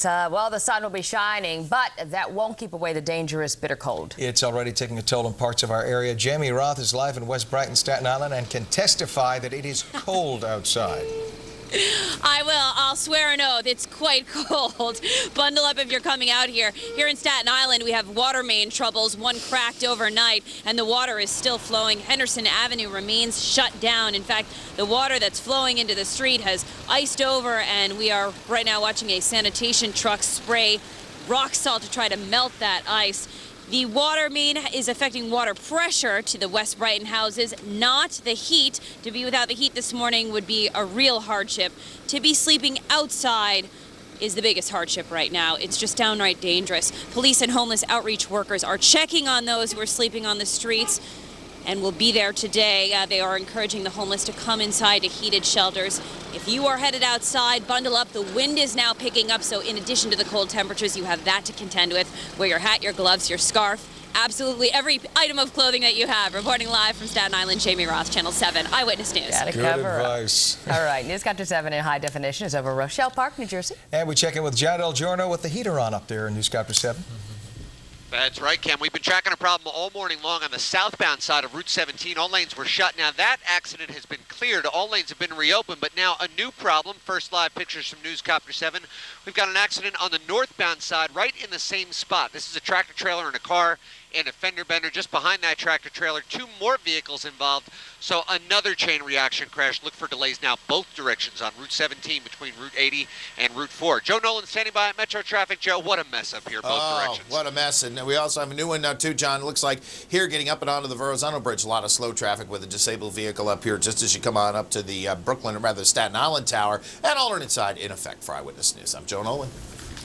Well, the sun will be shining, but that won't keep away the dangerous bitter cold. It's already taking a toll in parts of our area. Jamie Roth is live in West Brighton, Staten Island, and can testify that it is cold outside. I will. I'll swear an oath. It's quite cold. Bundle up if you're coming out here. Here in Staten Island, we have water main troubles. One cracked overnight, and the water is still flowing. Henderson Avenue remains shut down. In fact, the water that's flowing into the street has iced over, and we are right now watching a sanitation truck spray rock salt to try to melt that ice. The water main is affecting water pressure to the West Brighton houses, not the heat. To be without the heat this morning would be a real hardship. To be sleeping outside is the biggest hardship right now. It's just downright dangerous. Police and homeless outreach workers are checking on those who are sleeping on the streets and will be there today. They are encouraging the homeless to come inside to heated shelters. If you are headed outside, bundle up. The wind is now picking up, so in addition to the cold temperatures, you have that to contend with. Wear your hat, your gloves, your scarf, absolutely every item of clothing that you have. Reporting live from Staten Island, Jamie Roth, Channel 7 Eyewitness News. Gotta Good cover advice. All right, Newscapter 7 in high definition is over Rochelle Park, New Jersey. And we check in with John Del Giorno with the heater on up there in Newscapter 7. That's right, Ken. We've been tracking a problem all morning long on the southbound side of Route 17. All lanes were shut. Now, that accident has been cleared. All lanes have been reopened, but now a new problem. First live pictures from Newscapter 7. We've got an accident on the northbound side right in the same spot. This is a tractor trailer and a car and a fender bender just behind that tractor trailer. Two more vehicles involved, so another chain reaction crash. Look for delays now both directions on Route 17 between Route 80 and Route 4. Joe Nolan standing by at Metro Traffic. Joe, what a mess up here, both directions. What a mess. And we also have a new one now, too, John. It looks like here getting up and onto the Verrazano Bridge, a lot of slow traffic with a disabled vehicle up here just as you come on up to the Brooklyn, or rather Staten Island Tower, and alternate side in effect for Eyewitness News. I'm Joe Nolan.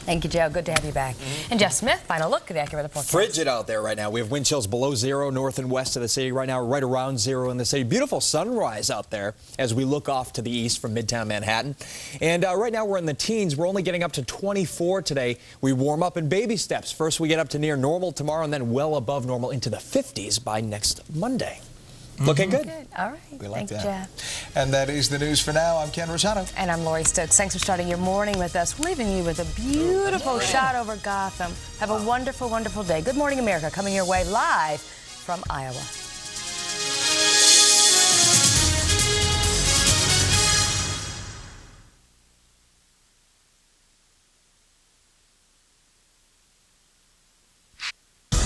Thank you, Joe. Good to have you back. And Jeff Smith, final look at the accurate forecast. Frigid out there right now. We have wind chills below zero north and west of the city right now, right around zero in the city. Beautiful sunrise out there as we look off to the east from Midtown Manhattan. And right now we're in the teens. We're only getting up to 24 today. We warm up in baby steps. First we get up to near normal tomorrow and then well above normal into the 50s by next Monday. Looking good. All right. We like Thank that. you, Jeff. And that is the news for now. I'm Ken Rosado. And I'm Lori Stokes. Thanks for starting your morning with us. We're leaving you with a beautiful shot over Gotham. Have a wonderful, wonderful day. Good Morning America coming your way live from Iowa.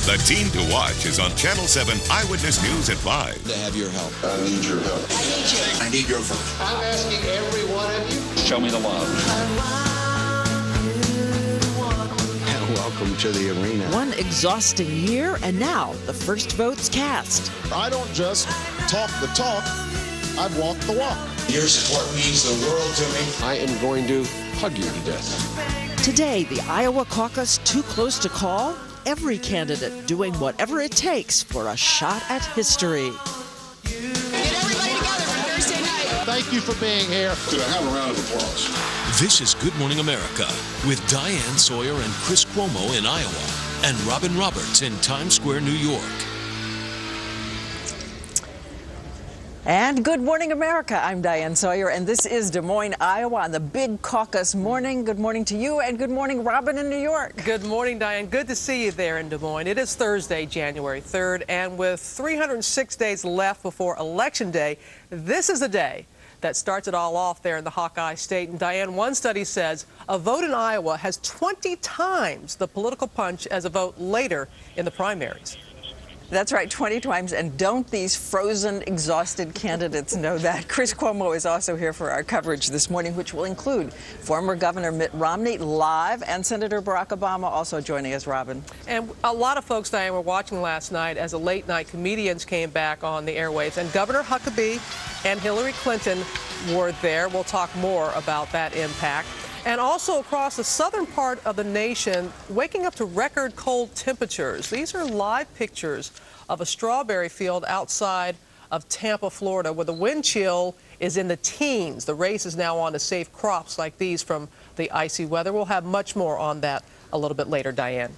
The Team to Watch is on Channel 7 Eyewitness News at 5. To have your help. I need your help. I need you. I need your vote. I'm asking every one of you. Show me the love. And welcome to the arena. One exhausting year, and now the first vote's cast. I don't just talk the talk, I walk the walk. Your support means the world to me. I am going to hug you to death. Today, the Iowa caucus too close to call. Every candidate doing whatever it takes for a shot at history. Get everybody together for Thursday night. Thank you for being here. Could I have a round of applause? This is Good Morning America with Diane, Sawyer, and Chris Cuomo in Iowa and Robin Roberts in Times Square, New York. And Good Morning America, I'm Diane Sawyer, and this is Des Moines, Iowa, on the big caucus morning. Good morning to you, and good morning, Robin in New York. Good morning, Diane. Good to see you there in Des Moines. It is Thursday, January 3rd, and with 306 days left before Election Day, this is the day that starts it all off there in the Hawkeye State. And Diane, one study says a vote in Iowa has 20 times the political punch as a vote later in the primaries. That's right, 20 times, and don't these frozen, exhausted candidates know that? Chris Cuomo is also here for our coverage this morning, which will include former Governor Mitt Romney live and Senator Barack Obama also joining us, Robin. And a lot of folks, Diane, were watching last night as the late-night comedians came back on the airwaves, and Governor Huckabee and Hillary Clinton were there. We'll talk more about that impact. And also across the southern part of the nation, waking up to record cold temperatures. These are live pictures of a strawberry field outside of Tampa, Florida, where the wind chill is in the teens. The race is now on to save crops like these from the icy weather. We'll have much more on that a little bit later, Diane.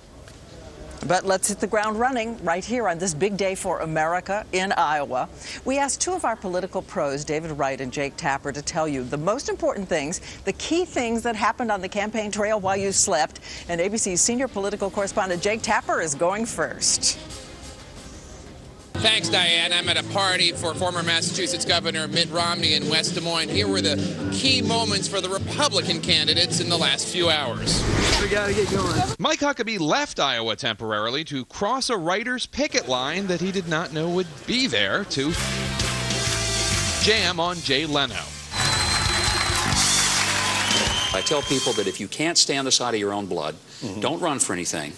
But let's hit the ground running right here on this big day for America in Iowa. We asked two of our political pros, David Wright and Jake Tapper, to tell you the most important things, the key things that happened on the campaign trail while you slept. And ABC's senior political correspondent Jake Tapper is going first. Thanks, Diane. I'm at a party for former Massachusetts Governor Mitt Romney in West Des Moines. Here were the key moments for the Republican candidates in the last few hours. We gotta get going. Mike Huckabee left Iowa temporarily to cross a writer's picket line that he did not know would be there to jam on Jay Leno. I tell people that if you can't stay on the side of your own blood, don't run for anything.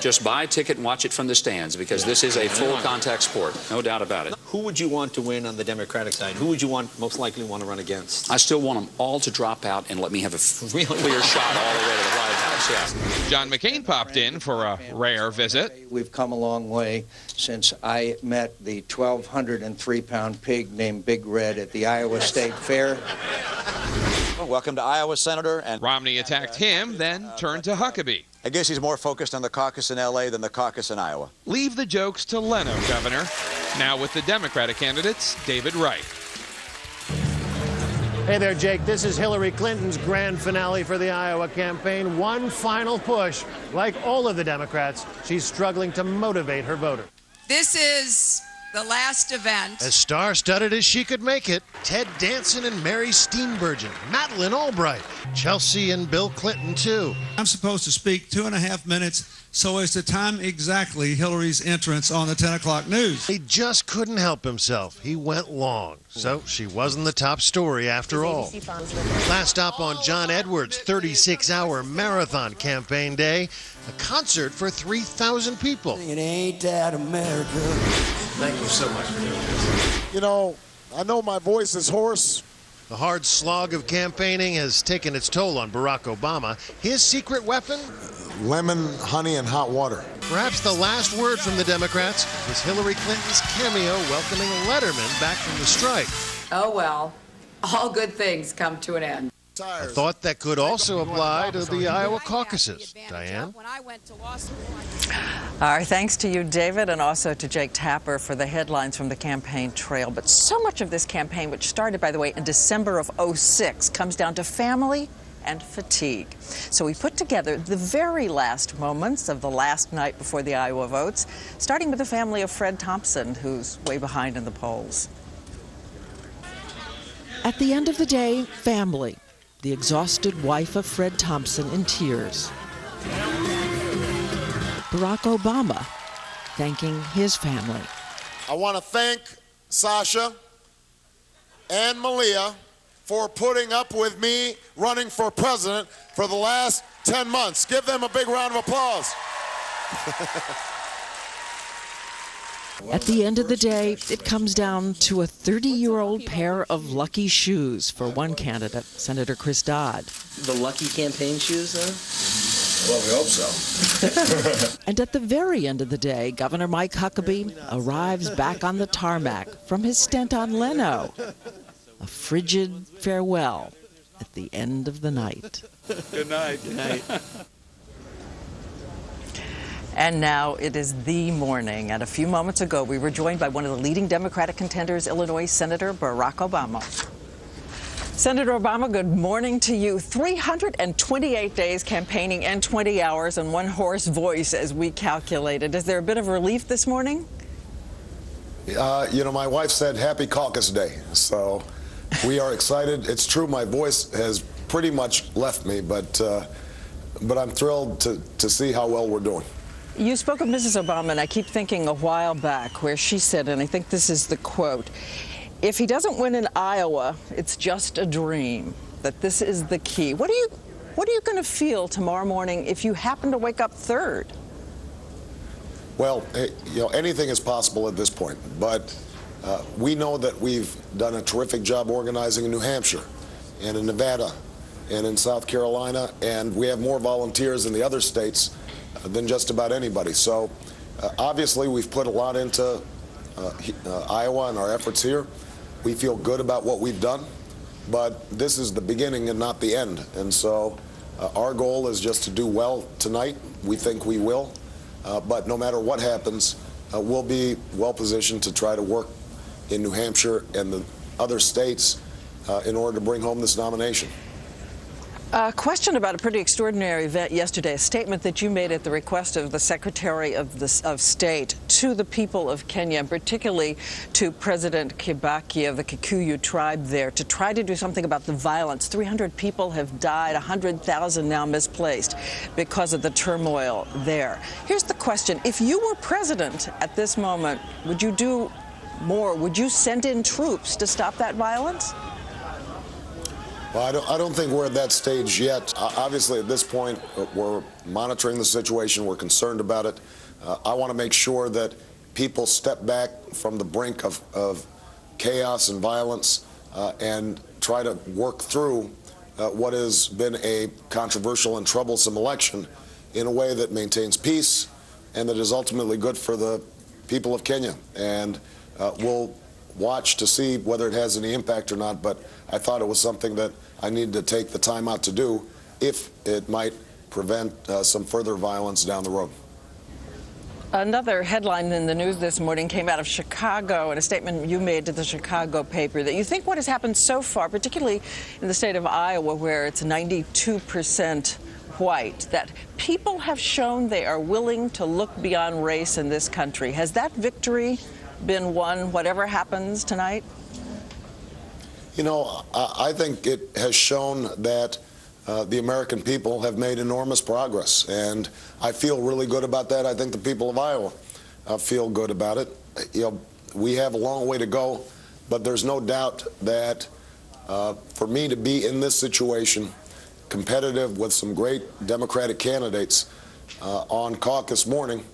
Just buy a ticket and watch it from the stands, because this is a full contact sport, no doubt about it. Who would you want to win on the Democratic side? Who would you most likely want to run against? I still want them all to drop out and let me have a really clear shot all the way to the White House, yes. John McCain popped in for a rare visit. We've come a long way since I met the 1,203-pound pig named Big Red at the Iowa State Fair. Well, welcome to Iowa, Senator. And Romney attacked him, then turned to Huckabee. I guess he's more focused on the caucus in L.A. than the caucus in Iowa. Leave the jokes to Leno, Governor. Now with the Democratic candidates, David Wright. Hey there, Jake. This is Hillary Clinton's grand finale for the Iowa campaign. One final push. Like all of the Democrats, she's struggling to motivate her voter. This is the last event. As star-studded as she could make it, Ted Danson and Mary Steenburgen, Madeleine Albright, Chelsea and Bill Clinton, too. I'm supposed to speak 2.5 minutes so as to time exactly Hillary's entrance on the 10 o'clock news. He just couldn't help himself. He went long, so she wasn't the top story after all. Last stop on John Edwards' 36-hour marathon campaign day, a concert for 3,000 people. It ain't that America. Thank you so much for doing this. You know, I know my voice is hoarse. The hard slog of campaigning has taken its toll on Barack Obama. His secret weapon? Lemon, honey, and hot water. Perhaps the last word from the Democrats was Hillary Clinton's cameo welcoming Letterman back from the strike. Oh, well, all good things come to an end. A thought that could also apply to the Iowa caucuses. Diane? Our thanks to you, David, and also to Jake Tapper for the headlines from the campaign trail. But so much of this campaign, which started, by the way, in December of '06, comes down to family and fatigue. So we put together the very last moments of the last night before the Iowa votes, starting with the family of Fred Thompson, who's way behind in the polls. At the end of the day, family. The exhausted wife of Fred Thompson in tears. Barack Obama thanking his family. I want to thank Sasha and Malia for putting up with me running for president for the last 10 months. Give them a big round of applause. At the end of the day, it comes down to a 30-year-old pair of lucky shoes for one candidate, Senator Chris Dodd. The lucky campaign shoes, though? Well, we hope so. And at the very end of the day, Governor Mike Huckabee arrives back on the tarmac from his stint on Leno. A frigid farewell at the end of the night. Good night. Good night. And now it is the morning. And a few moments ago, we were joined by one of the leading Democratic contenders, Illinois Senator Barack Obama. Senator Obama, good morning to you. 328 days campaigning and 20 hours and one hoarse voice, as we calculated. Is there a bit of relief this morning? You know, my wife said happy caucus day, so we are excited. It's true, my voice has pretty much left me, but I'm thrilled to see how well we're doing. You spoke of Mrs. Obama, and I keep thinking a while back where she said, and I think this is the quote, if he doesn't win in Iowa, it's just a dream, that this is the key. What are you going to feel tomorrow morning if you happen to wake up third? Well, you know, anything is possible at this point, but we know that we've done a terrific job organizing in New Hampshire and in Nevada and in South Carolina, and we have more volunteers in the other states than just about anybody. So obviously we've put a lot into Iowa and our efforts here. We feel good about what we've done, but this is the beginning and not the end. And so our goal is just to do well tonight. We think we will. But no matter what happens, we'll be well positioned to try to work in New Hampshire and the other states in order to bring home this nomination. A question about a pretty extraordinary event yesterday, a statement that you made at the request of the Secretary of State to the people of Kenya, and particularly to President Kibaki of the Kikuyu tribe there, to try to do something about the violence. 300 people have died, 100,000 now misplaced because of the turmoil there. Here's the question. If you were president at this moment, would you do more? Would you send in troops to stop that violence? Well, I don't think we're at that stage yet. Obviously, at this point, we're monitoring the situation. We're concerned about it. I want to make sure that people step back from the brink of chaos and violence and try to work through what has been a controversial and troublesome election in a way that maintains peace and that is ultimately good for the people of Kenya. And we'll watch to see whether it has any impact or not, but I thought it was something that I needed to take the time out to do if it might prevent some further violence down the road. Another headline in the news this morning came out of Chicago in a statement you made to the Chicago paper that you think what has happened so far, particularly in the state of Iowa where it's 92% white, that people have shown they are willing to look beyond race in this country. Has that victory been won, whatever happens tonight? You know, I think it has shown that the American people have made enormous progress, and I feel really good about that. I think the people of Iowa feel good about it. You know, we have a long way to go, but there's no doubt that for me to be in this situation, competitive with some great Democratic candidates on caucus morning,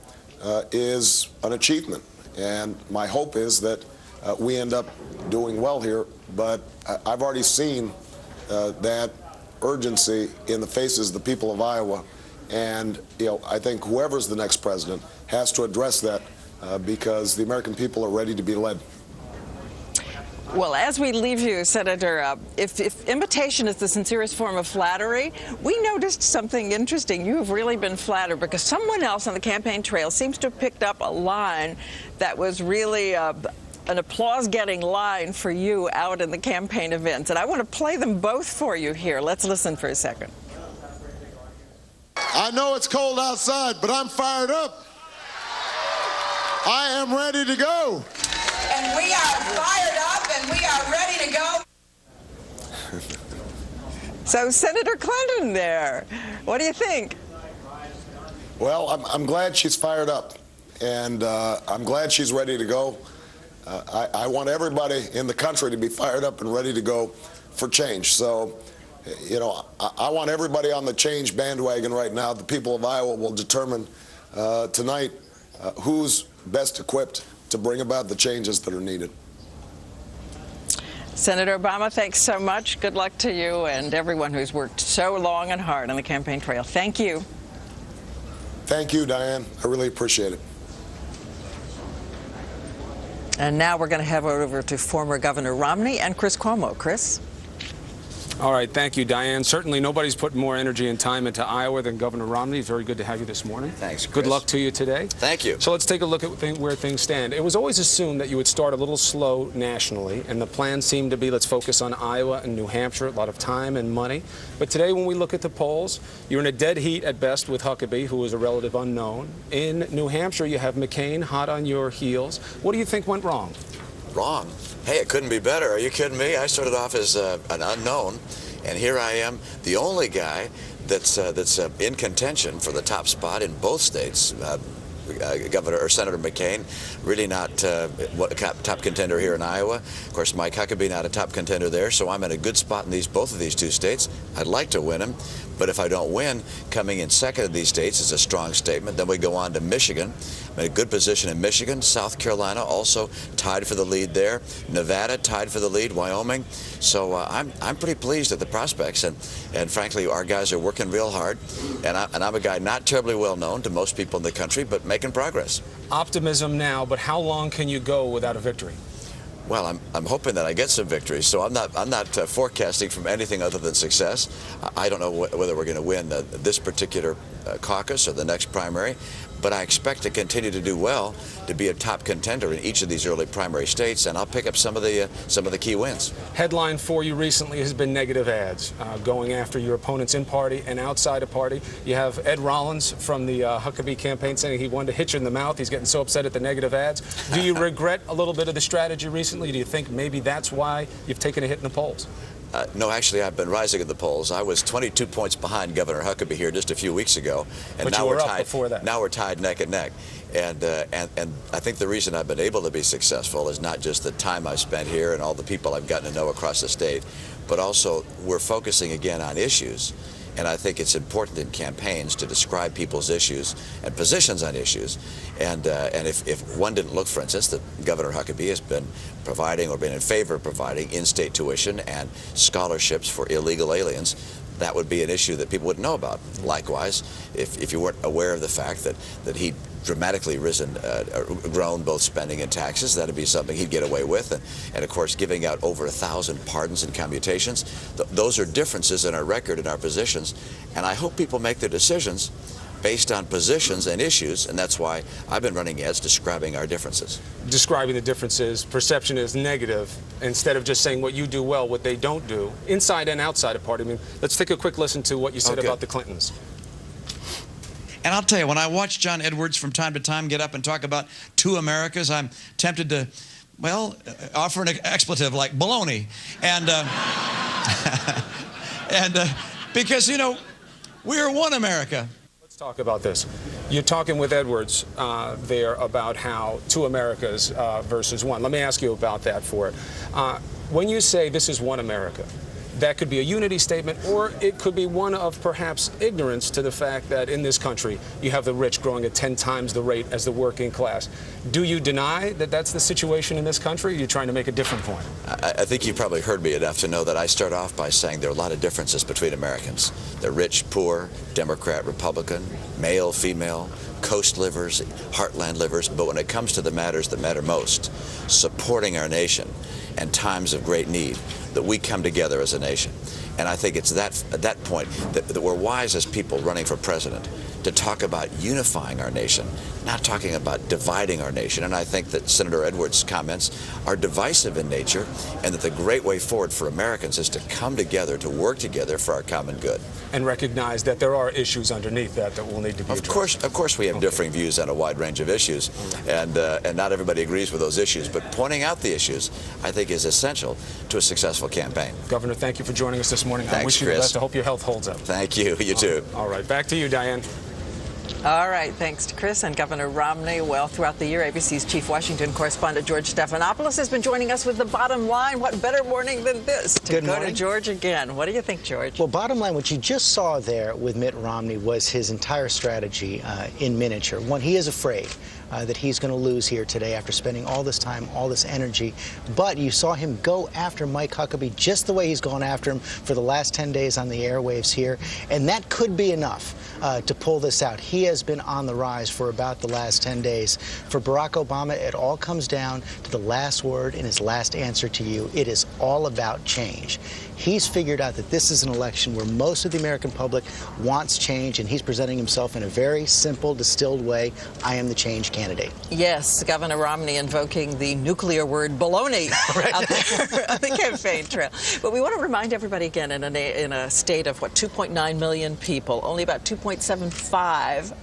is an achievement. And my hope is that we end up doing well here, but I've already seen that urgency in the faces of the people of Iowa, and I think whoever's the next president has to address that because the American people are ready to be led. Well, as we leave you, Senator, if imitation is the sincerest form of flattery, we noticed something interesting. You have really been flattered because someone else on the campaign trail seems to have picked up a line that was really an applause-getting line for you out in the campaign events. And I want to play them both for you here. Let's listen for a second. I know it's cold outside, but I'm fired up. I am ready to go. And we are fired up and we are ready to go. So Senator Clinton there, what do you think? Well, I'm glad she's fired up, and I'm glad she's ready to go. I want everybody in the country to be fired up and ready to go for change. So, I want everybody on the change bandwagon right now. The people of Iowa will determine tonight who's best equipped to bring about the changes that are needed. Senator Obama, thanks so much. Good luck to you and everyone who's worked so long and hard on the campaign trail. Thank you. Thank you, Diane. I really appreciate it. And now we're going to head over to former Governor Romney and Chris Cuomo. Chris? All right, thank you, Diane. Certainly nobody's put more energy and time into Iowa than Governor Romney. Very good to have you this morning. Thanks, Chris. Good luck to you today. Thank you. So let's take a look at where things stand. It was always assumed that you would start a little slow nationally, and the plan seemed to be let's focus on Iowa and New Hampshire, a lot of time and money. But today when we look at the polls, you're in a dead heat at best with Huckabee, who is a relative unknown. In New Hampshire, you have McCain hot on your heels. What do you think went wrong? Wrong? Hey, it couldn't be better. Are you kidding me? I started off as an unknown. And here I am, the only guy that's in contention for the top spot in both states. Governor or Senator McCain, really not top contender here in Iowa. Of course, Mike Huckabee not a top contender there, so I'm in a good spot in both of these two states. I'd like to win them, but if I don't win, coming in second of these states is a strong statement. Then we go on to Michigan. I'm in a good position in Michigan. South Carolina also tied for the lead there. Nevada tied for the lead. Wyoming. So I'm pretty pleased at the prospects, and frankly, our guys are working real hard. And I'm a guy not terribly well known to most people in the country, but making progress. Optimism now, but how long can you go without a victory? Well, I'm hoping that I get some victories, so I'm not forecasting from anything other than success. I don't know whether we're going to win this particular caucus or the next primary, but I expect to continue to do well, to be a top contender in each of these early primary states, and I'll pick up some of the key wins. Headline for you recently has been negative ads, going after your opponents in party and outside of party. You have Ed Rollins from the Huckabee campaign saying he wanted to hit you in the mouth. He's getting so upset at the negative ads. Do you regret a little bit of the strategy recently? Do you think maybe that's why you've taken a hit in the polls? No, actually, I've been rising in the polls. I was 22 points behind Governor Huckabee here just a few weeks ago, and now we're tied. Before that. Now we're tied neck and neck. And I think the reason I've been able to be successful is not just the time I've spent here and all the people I've gotten to know across the state, but also we're focusing again on issues. And I think it's important in campaigns to describe people's issues and positions on issues. And if one didn't look, for instance, that Governor Huckabee has been providing or been in favor of providing in-state tuition and scholarships for illegal aliens, that would be an issue that people wouldn't know about. Likewise, if you weren't aware of the fact that he dramatically grown both spending and taxes, that'd be something he'd get away with. And of course, giving out over 1,000 pardons and commutations, those are differences in our record and our positions. And I hope people make their decisions based on positions and issues, and that's why I've been running ads describing our differences. Describing the differences, perception is negative, instead of just saying what you do well, what they don't do, inside and outside of party. I mean, let's take a quick listen to what you said about the Clintons. And I'll tell you, when I watch John Edwards from time to time get up and talk about two Americas, I'm tempted to, well, offer an expletive like baloney. And, because, you know, we are one America. Let's talk about this. You're talking with Edwards there about how two Americas versus one. Let me ask you about that for it. When you say this is one America, that could be a unity statement, or it could be one of perhaps ignorance to the fact that in this country you have the rich growing at 10 times the rate as the working class. Do you deny that that's the situation in this country, or are you trying to make a different point? I think you probably heard me enough to know that I start off by saying there are a lot of differences between Americans. They're rich, poor, Democrat, Republican, male, female, coast livers, heartland livers, but when it comes to the matters that matter most, supporting our nation and times of great need, that we come together as a nation. And I think it's at that point that we're wise as people running for president to talk about unifying our nation, not talking about dividing our nation. And I think that Senator Edwards' comments are divisive in nature, and that the great way forward for Americans is to come together, to work together for our common good. And recognize that there are issues underneath that will need to be addressed. Of course we have differing views on a wide range of issues, and not everybody agrees with those issues, but pointing out the issues, I think, is essential to a successful campaign. Governor, thank you for joining us this morning. Thanks, I wish you the best. I hope your health holds up. Thank you. You too. All right. Back to you, Diane. All right, thanks to Chris and Governor Romney. Well, throughout the year, ABC's chief Washington correspondent George Stephanopoulos has been joining us with the bottom line. What better morning than this to go to George again? What do you think, George? Well, bottom line, what you just saw there with Mitt Romney was his entire strategy in miniature. One, he is afraid that he's going to lose here today after spending all this time, all this energy. But you saw him go after Mike Huckabee just the way he's gone after him for the last 10 days on the airwaves here. And that could be enough to pull this out. He has been on the rise for about the last 10 days. For Barack Obama, it all comes down to the last word in his last answer to you. It is all about change. He's figured out that this is an election where most of the American public wants change, and he's presenting himself in a very simple, distilled way. I am the change candidate. Yes, Governor Romney invoking the nuclear word baloney out there on the campaign trail. But we want to remind everybody again, in a state of, what, 2.9 million people, only about 2.75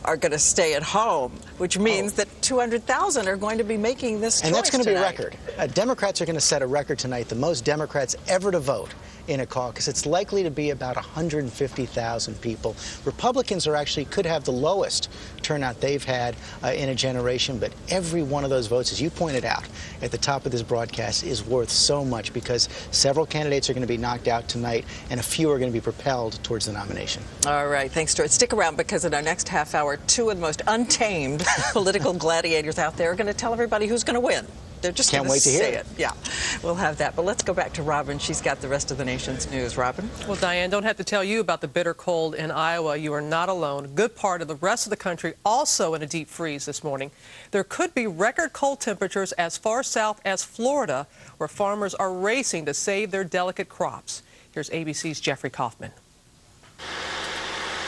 are going to stay at home, which means that 200,000 are going to be making this choice. And that's going to be a tonight. record. Democrats are going to set a record tonight, the most Democrats ever to vote in a caucus. It's likely to be about 150,000 people. Republicans could have the lowest turnout they've had in a generation, but every one of those votes, as you pointed out at the top of this broadcast, is worth so much because several candidates are going to be knocked out tonight and a few are going to be propelled towards the nomination. All right, thanks, George. Stick around because in our next half hour, two of the most untamed political gladiators out there are going to tell everybody who's going to win. They're just Can't wait to hear it. Yeah, we'll have that. But let's go back to Robin. She's got the rest of the nation's news. Robin? Well, Diane, don't have to tell you about the bitter cold in Iowa. You are not alone. A good part of the rest of the country also in a deep freeze this morning. There could be record cold temperatures as far south as Florida, where farmers are racing to save their delicate crops. Here's ABC's Jeffrey Kaufman.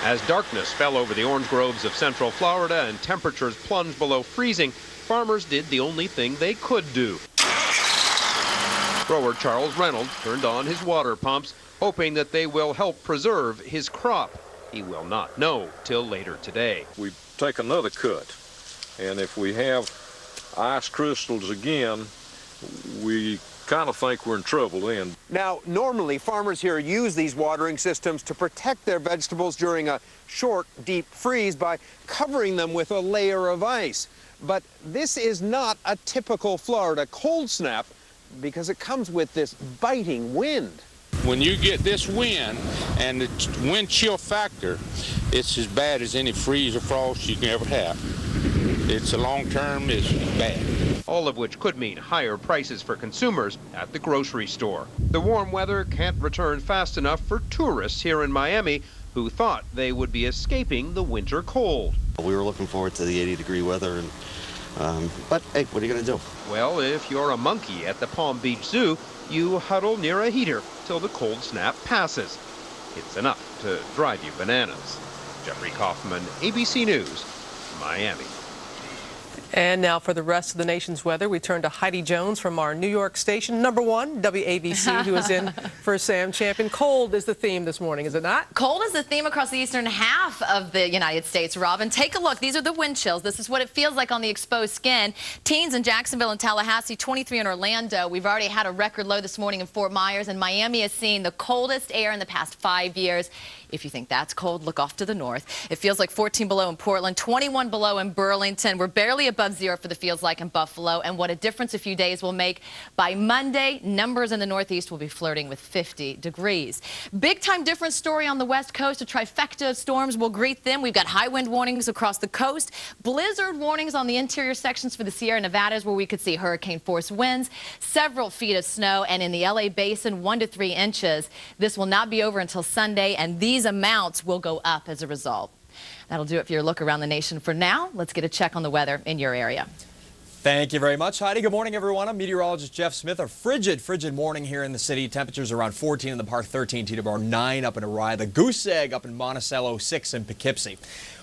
As darkness fell over the orange groves of central Florida and temperatures plunged below freezing, farmers did the only thing they could do. Grower Charles Reynolds turned on his water pumps, hoping that they will help preserve his crop. He will not know till later today. We take another cut, and if we have ice crystals again, we kind of think we're in trouble then. Now, normally farmers here use these watering systems to protect their vegetables during a short, deep freeze by covering them with a layer of ice. But this is not a typical Florida cold snap because it comes with this biting wind. When you get this wind and the wind chill factor, it's as bad as any freeze or frost you can ever have. It's a long term, it's bad. All of which could mean higher prices for consumers at the grocery store. The warm weather can't return fast enough for tourists here in Miami who thought they would be escaping the winter cold. We were looking forward to the 80-degree weather, but hey, what are you going to do? Well, if you're a monkey at the Palm Beach Zoo, you huddle near a heater till the cold snap passes. It's enough to drive you bananas. Jeffrey Kaufman, ABC News, Miami. And now for the rest of the nation's weather, we turn to Heidi Jones from our New York station, number 1, WABC, who is in for Sam Champion. Cold is the theme this morning, is it not? Cold is the theme across the eastern half of the United States, Robin. Take a look. These are the wind chills. This is what it feels like on the exposed skin. Teens in Jacksonville and Tallahassee, 23 in Orlando. We've already had a record low this morning in Fort Myers, and Miami has seen the coldest air in the past 5 years. If you think that's cold, look off to the north. It feels like 14 below in Portland, 21 below in Burlington. We're barely above zero for the feels like in Buffalo, and what a difference a few days will make. By Monday, numbers in the Northeast will be flirting with 50 degrees. Big time difference story on the West Coast. A trifecta of storms will greet them. We've got high wind warnings across the coast, blizzard warnings on the interior sections for the Sierra Nevadas, where we could see hurricane force winds, several feet of snow, and in the LA basin, 1 to 3 inches. This will not be over until Sunday, and these amounts will go up as a result. That'll do it for your look around the nation. For now, let's get a check on the weather in your area. Thank you very much, Heidi. Good morning, everyone. I'm meteorologist Jeff Smith. A frigid morning here in the city. Temperatures around 14 in the Park, 13 Teterboro, 9 up in Araya, the Goose Egg up in Monticello, 6 in Poughkeepsie.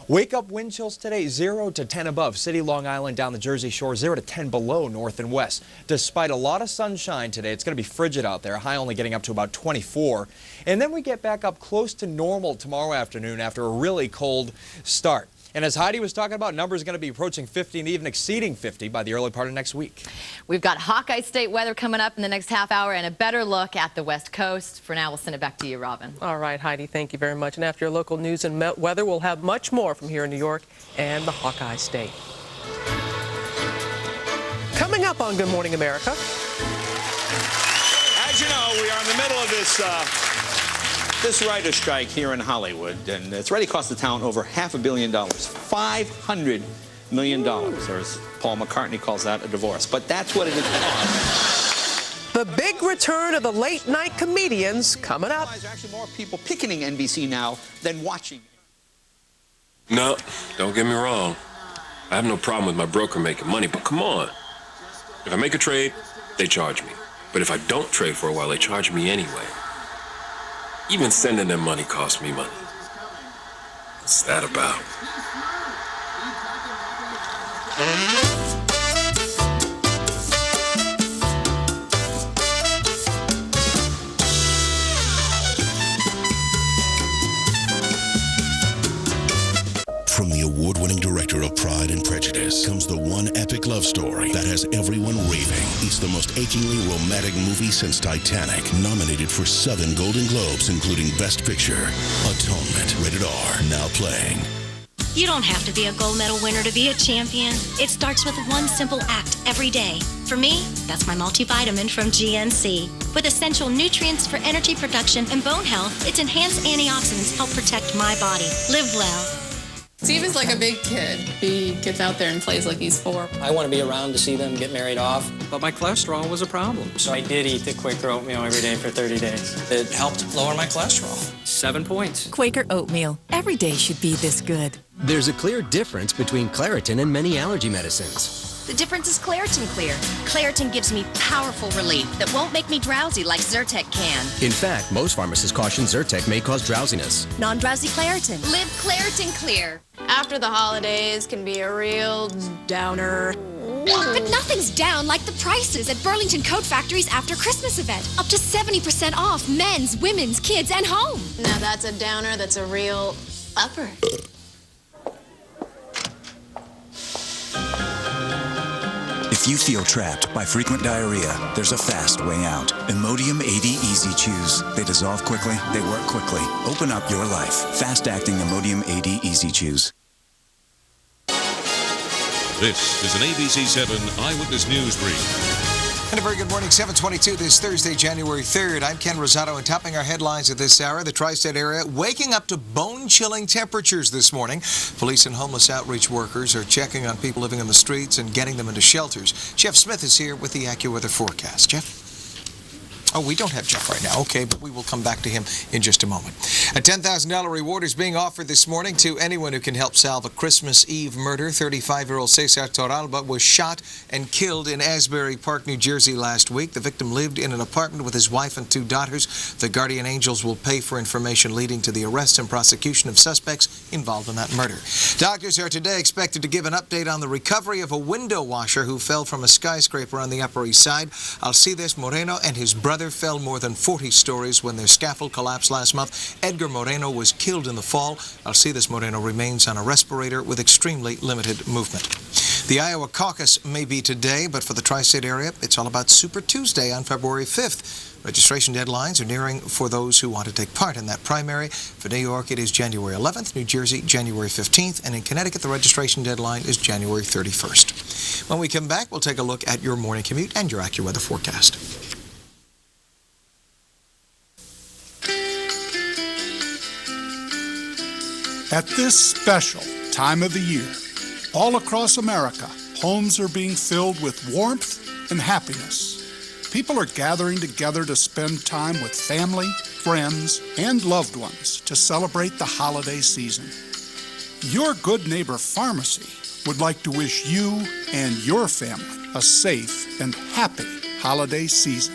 Wake up wind chills today, 0 to 10 above. City, Long Island, down the Jersey Shore, 0 to 10 below north and west. Despite a lot of sunshine today, it's going to be frigid out there, high only getting up to about 24. And then we get back up close to normal tomorrow afternoon after a really cold start. And as Heidi was talking about, numbers are going to be approaching 50 and even exceeding 50 by the early part of next week. We've got Hawkeye State weather coming up in the next half hour and a better look at the West Coast. For now, we'll send it back to you, Robin. All right, Heidi, thank you very much. And after your local news and weather, we'll have much more from here in New York and the Hawkeye State. Coming up on Good Morning America. As you know, we are in the middle of this writer's strike here in Hollywood, and it's already cost the town over $500 million, $500 million, or as Paul McCartney calls that, a divorce. But that's what it is. The big return of the late-night comedians coming up. There are actually more people picketing NBC now than watching. No, don't get me wrong. I have no problem with my broker making money, but come on. If I make a trade, they charge me. But if I don't trade for a while, they charge me anyway. Even sending them money costs me money. What's that about? From the award-winning director of Pride and Prejudice comes the one epic love story that has everyone raving. It's the most achingly romantic movie since Titanic, nominated for 7 Golden Globes, including Best Picture. Atonement, rated R, now playing. You don't have to be a gold medal winner to be a champion. It starts with one simple act every day. For me, that's my multivitamin from GNC. With essential nutrients for energy production and bone health, its enhanced antioxidants help protect my body. Live well. Steve is like a big kid. He gets out there and plays like he's 4. I want to be around to see them get married off. But my cholesterol was a problem. So I did eat the Quaker oatmeal every day for 30 days. It helped lower my cholesterol. 7 points. Quaker oatmeal. Every day should be this good. There's a clear difference between Claritin and many allergy medicines. The difference is Claritin Clear. Claritin gives me powerful relief that won't make me drowsy like Zyrtec can. In fact, most pharmacists caution Zyrtec may cause drowsiness. Non-drowsy Claritin. Live Claritin Clear. After the holidays can be a real downer. But nothing's down like the prices at Burlington Coat Factory's after Christmas event. Up to 70% off men's, women's, kids, and home. Now that's a downer that's a real upper. If you feel trapped by frequent diarrhea, there's a fast way out. Imodium 80 Easy Chews. They dissolve quickly, they work quickly. Open up your life. Fast-acting Imodium 80 Easy Chews. This is an ABC 7 Eyewitness News Brief. And a very good morning, 7:22 this Thursday, January 3rd. I'm Ken Rosado, and topping our headlines at this hour, the tri-state area waking up to bone-chilling temperatures this morning. Police and homeless outreach workers are checking on people living on the streets and getting them into shelters. Jeff Smith is here with the AccuWeather forecast. Jeff? Oh, we don't have Jeff right now. Okay, but we will come back to him in just a moment. A $10,000 reward is being offered this morning to anyone who can help solve a Christmas Eve murder. 35-year-old Cesar Torralba was shot and killed in Asbury Park, New Jersey last week. The victim lived in an apartment with his wife and 2 daughters. The Guardian Angels will pay for information leading to the arrest and prosecution of suspects involved in that murder. Doctors are today expected to give an update on the recovery of a window washer who fell from a skyscraper on the Upper East Side. Alcides Moreno and his brother fell more than 40 stories when their scaffold collapsed last month. Edgar Moreno was killed in the fall. Alcides Moreno remains on a respirator with extremely limited movement. The Iowa caucus may be today, but for the tri-state area, it's all about Super Tuesday on February 5th. Registration deadlines are nearing for those who want to take part in that primary. For New York, it is January 11th, New Jersey, January 15th, and in Connecticut, the registration deadline is January 31st. When we come back, we'll take a look at your morning commute and your AccuWeather forecast. At this special time of the year, all across America, homes are being filled with warmth and happiness. People are gathering together to spend time with family, friends, and loved ones to celebrate the holiday season. Your Good Neighbor Pharmacy would like to wish you and your family a safe and happy holiday season.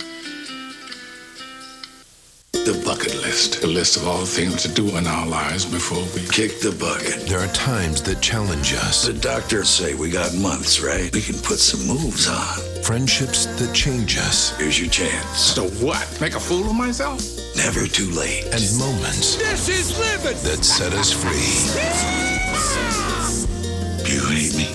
The bucket list, a list of all the things to do in our lives before we kick the bucket. There are times that challenge us. The doctors say we got months, right? We can put some moves on. Friendships that change us. Here's your chance. So what? Make a fool of myself? Never too late. And moments this is living that set us free. You hate me?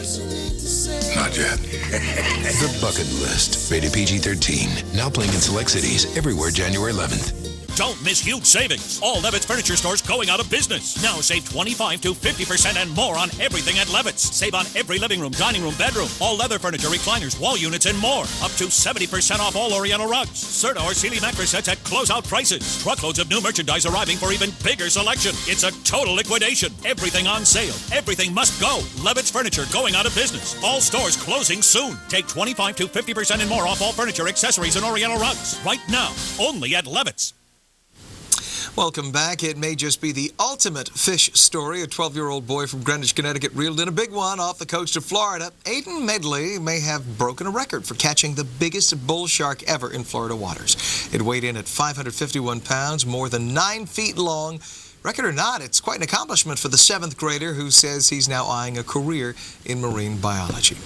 Not yet. The Bucket List, rated PG-13. Now playing in select cities everywhere January 11th. Don't miss huge savings. All Levitt's furniture stores going out of business. Now save 25 to 50% and more on everything at Levitt's. Save on every living room, dining room, bedroom, all leather furniture, recliners, wall units, and more. Up to 70% off all Oriental rugs. Serta or Sealy mattress sets at closeout prices. Truckloads of new merchandise arriving for even bigger selection. It's a total liquidation. Everything on sale. Everything must go. Levitt's furniture going out of business. All stores closing soon. Take 25 to 50% and more off all furniture, accessories, and Oriental rugs. Right now. Only at Levitt's. Welcome back. It may just be the ultimate fish story. A 12-year-old boy from Greenwich, Connecticut reeled in a big one off the coast of Florida. Aiden Medley may have broken a record for catching the biggest bull shark ever in Florida waters. It weighed in at 551 pounds, more than 9 feet long. Record or not, it's quite an accomplishment for the 7th grader who says he's now eyeing a career in marine biology.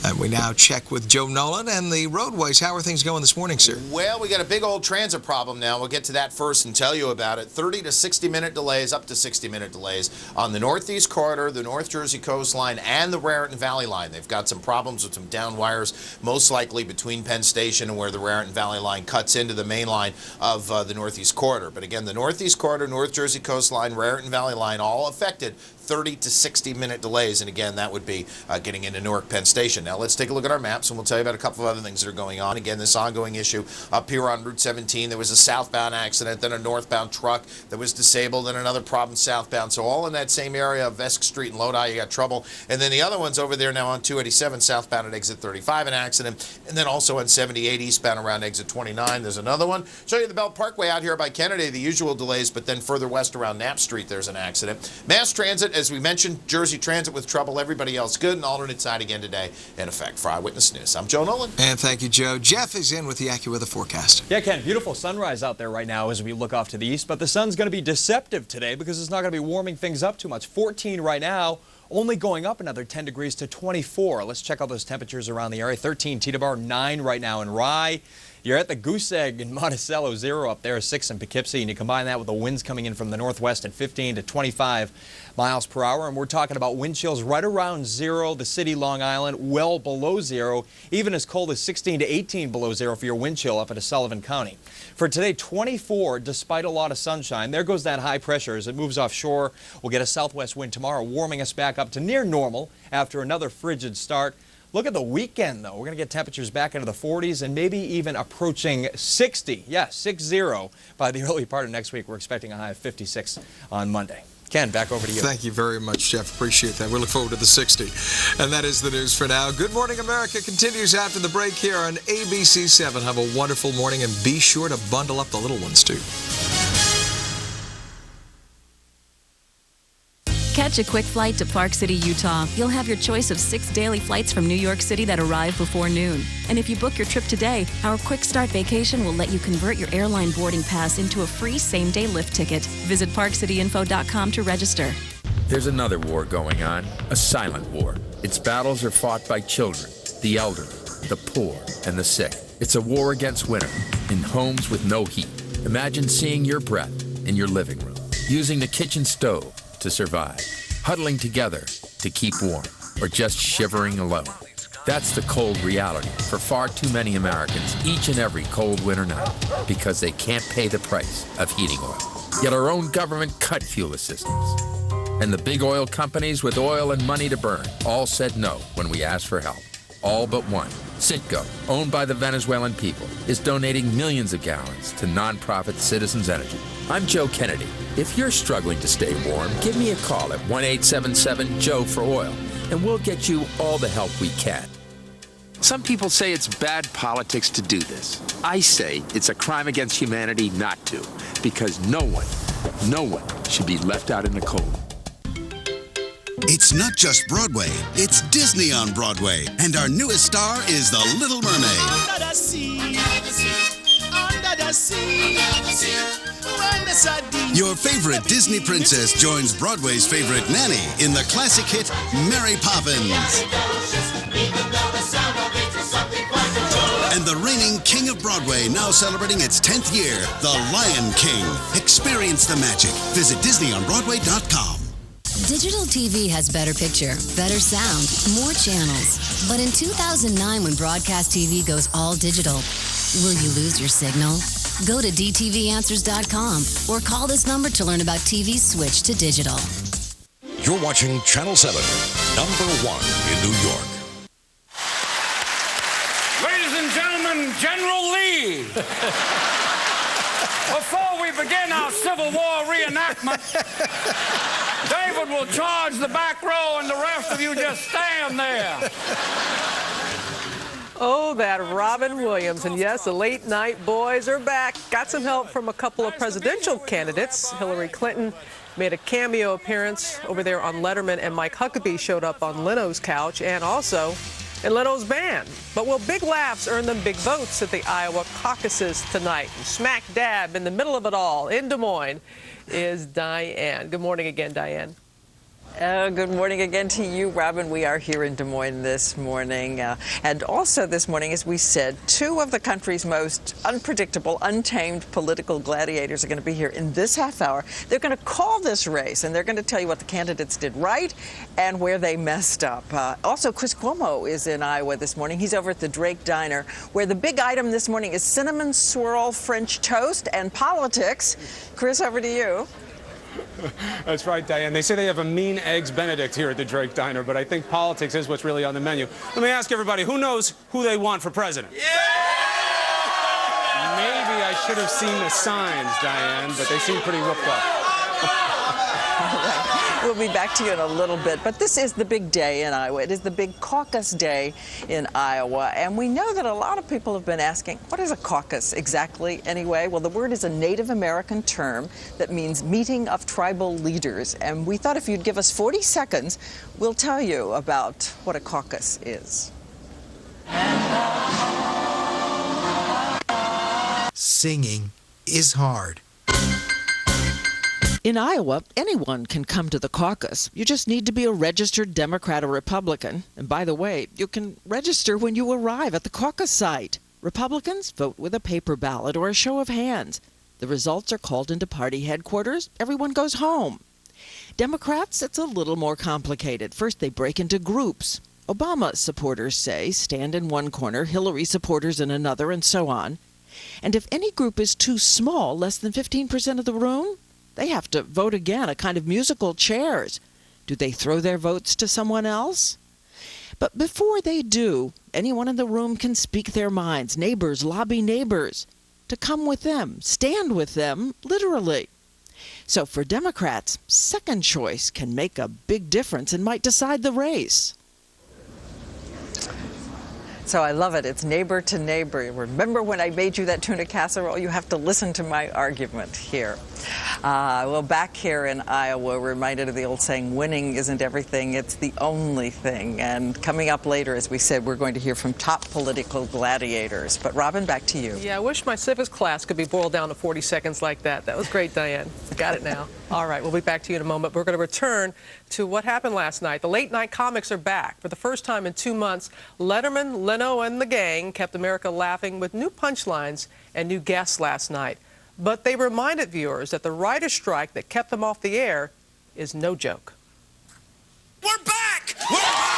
And we now check with Joe Nolan and the roadways. How are things going this morning, sir? Well, we got a big old transit problem now. We'll get to that first and tell you about it. 30 to 60-minute delays, up to 60-minute delays on the Northeast Corridor, the North Jersey coastline, and the Raritan Valley line. They've got some problems with some down wires, most likely between Penn Station and where the Raritan Valley line cuts into the main line of the Northeast Corridor. But again, the Northeast Corridor, North Jersey coastline, Raritan Valley line, all affected. 30 to 60-minute delays, and again, that would be getting into Newark Penn Station. Now, let's take a look at our maps, and we'll tell you about a couple of other things that are going on. Again, this ongoing issue up here on Route 17. There was a southbound accident, then a northbound truck that was disabled, and another problem southbound. So all in that same area of Esk Street and Lodi, you got trouble. And then the other one's over there now on 287 southbound at exit 35, an accident. And then also on 78 eastbound around exit 29, there's another one. Show you the Belt Parkway out here by Kennedy, the usual delays, but then further west around Knapp Street, there's an accident. Mass Transit as we mentioned, Jersey Transit with trouble. Everybody else good. An alternate side again today in effect. For Eyewitness News, I'm Joe Nolan. And thank you, Joe. Jeff is in with the AccuWeather forecast. Yeah, Ken, beautiful sunrise out there right now as we look off to the east, but the sun's going to be deceptive today because it's not going to be warming things up too much. 14 right now, only going up another 10 degrees to 24. Let's check out those temperatures around the area. 13 Teterboro, 9 right now in Rye. You're at the Goose Egg in Monticello, 0 up there, 6 in Poughkeepsie, and you combine that with the winds coming in from the northwest at 15 to 25 miles per hour, and we're talking about wind chills right around 0, the city, Long Island, well below 0, even as cold as 16 to 18 below 0 for your wind chill up at Sullivan County. For today, 24, despite a lot of sunshine. There goes that high pressure as it moves offshore. We'll get a southwest wind tomorrow, warming us back up to near normal after another frigid start. Look at the weekend, though. We're going to get temperatures back into the 40s and maybe even approaching 60. Yeah, 60 by the early part of next week. We're expecting a high of 56 on Monday. Ken, back over to you. Thank you very much, Jeff. Appreciate that. We look forward to the 60. And that is the news for now. Good Morning America continues after the break here on ABC 7. Have a wonderful morning, and be sure to bundle up the little ones, too. Catch a quick flight to Park City, Utah. You'll have your choice of 6 daily flights from New York City that arrive before noon. And if you book your trip today, our Quick Start vacation will let you convert your airline boarding pass into a free same-day lift ticket. Visit parkcityinfo.com to register. There's another war going on, a silent war. Its battles are fought by children, the elderly, the poor, and the sick. It's a war against winter, in homes with no heat. Imagine seeing your breath in your living room, using the kitchen stove to survive, huddling together to keep warm, or just shivering alone. That's the cold reality for far too many Americans each and every cold winter night because they can't pay the price of heating oil. Yet our own government cut fuel assistance. And the big oil companies with oil and money to burn all said no when we asked for help. All but one. Citgo, owned by the Venezuelan people, is donating millions of gallons to nonprofit Citizens Energy. I'm Joe Kennedy. If you're struggling to stay warm, give me a call at 1-877-JOE-FOR-OIL, and we'll get you all the help we can. Some people say it's bad politics to do this. I say it's a crime against humanity not to, because no one should be left out in the cold. It's not just Broadway, it's Disney on Broadway, and our newest star is The Little Mermaid. Under the sea, under the sea, when the sardines... Your favorite Disney princess joins Broadway's favorite nanny in the classic hit Mary Poppins. And the reigning king of Broadway, now celebrating its 10th year, The Lion King. Experience the magic. Visit DisneyOnBroadway.com. Digital TV has better picture, better sound, more channels. But in 2009, when broadcast TV goes all digital, will you lose your signal? Go to dtvanswers.com or call this number to learn about TV's switch to digital. You're watching Channel 7, number 1 in New York. Ladies and gentlemen, General Lee. Before we begin our Civil War reenactment, David will charge the back row and the rest of you just stand there. Oh, that Robin Williams. And yes, the late night boys are back. Got some help from a couple of presidential candidates. Hillary Clinton made a cameo appearance over there on Letterman, and Mike Huckabee showed up on Leno's couch and also in Leno's band. But will big laughs earn them big votes at the Iowa caucuses tonight? And smack dab in the middle of it all in Des Moines is Diane. Good morning again, Diane. Good morning again to you, Robin. We are here in Des Moines this morning. And also this morning, as we said, two of the country's most unpredictable, untamed political gladiators are going to be here in this half hour. They're going to call this race, and they're going to tell you what the candidates did right and where they messed up. Also, Chris Cuomo is in Iowa this morning. He's over at the Drake Diner, where the big item this morning is cinnamon swirl French toast and politics. Chris, over to you. That's right, Diane. They say they have a mean eggs Benedict here at the Drake Diner, but I think politics is what's really on the menu. Let me ask everybody, who knows who they want for president? Yeah! Maybe I should have seen the signs, Diane, but they seem pretty whooped up. right. We'll be back to you in a little bit, but this is the big day in Iowa. It is the big caucus day in Iowa, and we know that a lot of people have been asking, what is a caucus exactly anyway? Well, the word is a Native American term that means meeting of tribal leaders, and we thought if you'd give us 40 seconds, we'll tell you about what a caucus is. Singing is hard. In Iowa, anyone can come to the caucus. You just need to be a registered Democrat or Republican. And by the way, you can register when you arrive at the caucus site. Republicans vote with a paper ballot or a show of hands. The results are called into party headquarters. Everyone goes home. Democrats, it's a little more complicated. First, they break into groups. Obama supporters, say, stand in one corner, Hillary supporters in another, and so on. And if any group is too small, less than 15% of the room, they have to vote again, a kind of musical chairs. Do they throw their votes to someone else? But before they do, anyone in the room can speak their minds. Neighbors lobby neighbors to come with them, stand with them, literally. So for Democrats, second choice can make a big difference and might decide the race. So I love it. It's neighbor to neighbor. Remember when I made you that tuna casserole? You have to listen to my argument here. Well, back here in Iowa, we're reminded of the old saying, winning isn't everything, it's the only thing. And coming up later, as we said, we're going to hear from top political gladiators. But Robin, back to you. Yeah, I wish my civics class could be boiled down to 40 seconds like that. That was great, Diane. Got it now. All right, we'll be back to you in a moment. We're going to return to what happened last night. The late night comics are back. For the first time in 2 months, Letterman, Leno, and the gang kept America laughing with new punchlines and new guests last night. But they reminded viewers that the writer's strike that kept them off the air is no joke. We're back! We're back!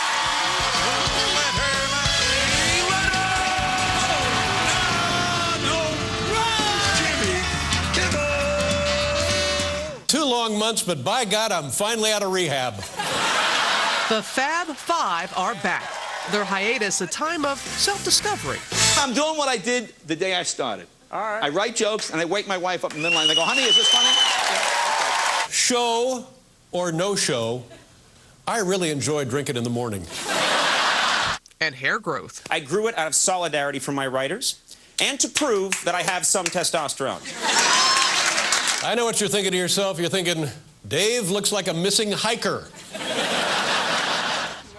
Two long months, but by God, I'm finally out of rehab. The Fab Five are back. Their hiatus, a time of self-discovery. I'm doing what I did the day I started. All right. I write jokes, and I wake my wife up in the middle, and I go, honey, is this funny? Yeah, okay. Show or no show, I really enjoy drinking in the morning. And hair growth. I grew it out of solidarity for my writers and to prove that I have some testosterone. I know what you're thinking to yourself. You're thinking, Dave looks like a missing hiker.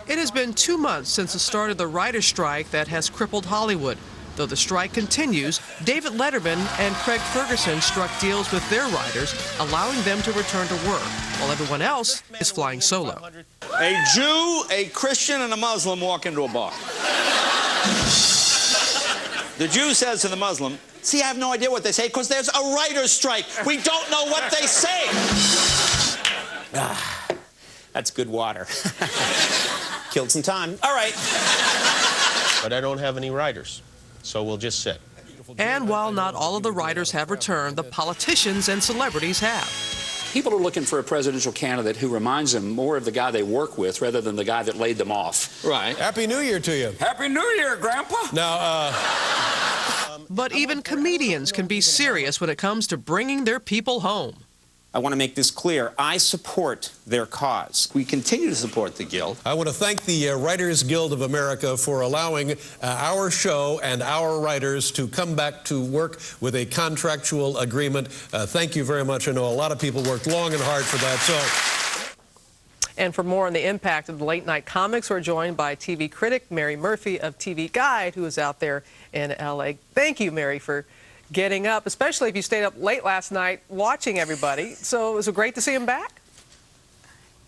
It has been 2 months since the start of the writer's strike that has crippled Hollywood. Though the strike continues, David Letterman and Craig Ferguson struck deals with their writers, allowing them to return to work, while everyone else is flying solo. A Jew, a Christian, and a Muslim walk into a bar. The Jew says to the Muslim, see, I have no idea what they say because there's a writer's strike. We don't know what they say. Ah, that's good water. Killed some time. All right. But I don't have any writers, so we'll just sit. And while not all of the writers have returned, the politicians and celebrities have. People are looking for a presidential candidate who reminds them more of the guy they work with rather than the guy that laid them off. Right. Happy New Year to you. Happy New Year, Grandpa. Now, But even comedians can be serious when it comes to bringing their people home. I want to make this clear. I support their cause. We continue to support the Guild. I want to thank the Writers Guild of America for allowing our show and our writers to come back to work with a contractual agreement. Thank you very much. I know a lot of people worked long and hard for that. And for more on the impact of the late night comics, we're joined by TV critic Mary Murphy of TV Guide, who is out there in L.A. Thank you, Mary, for getting up, especially if you stayed up late last night watching everybody. So was it great to see them back?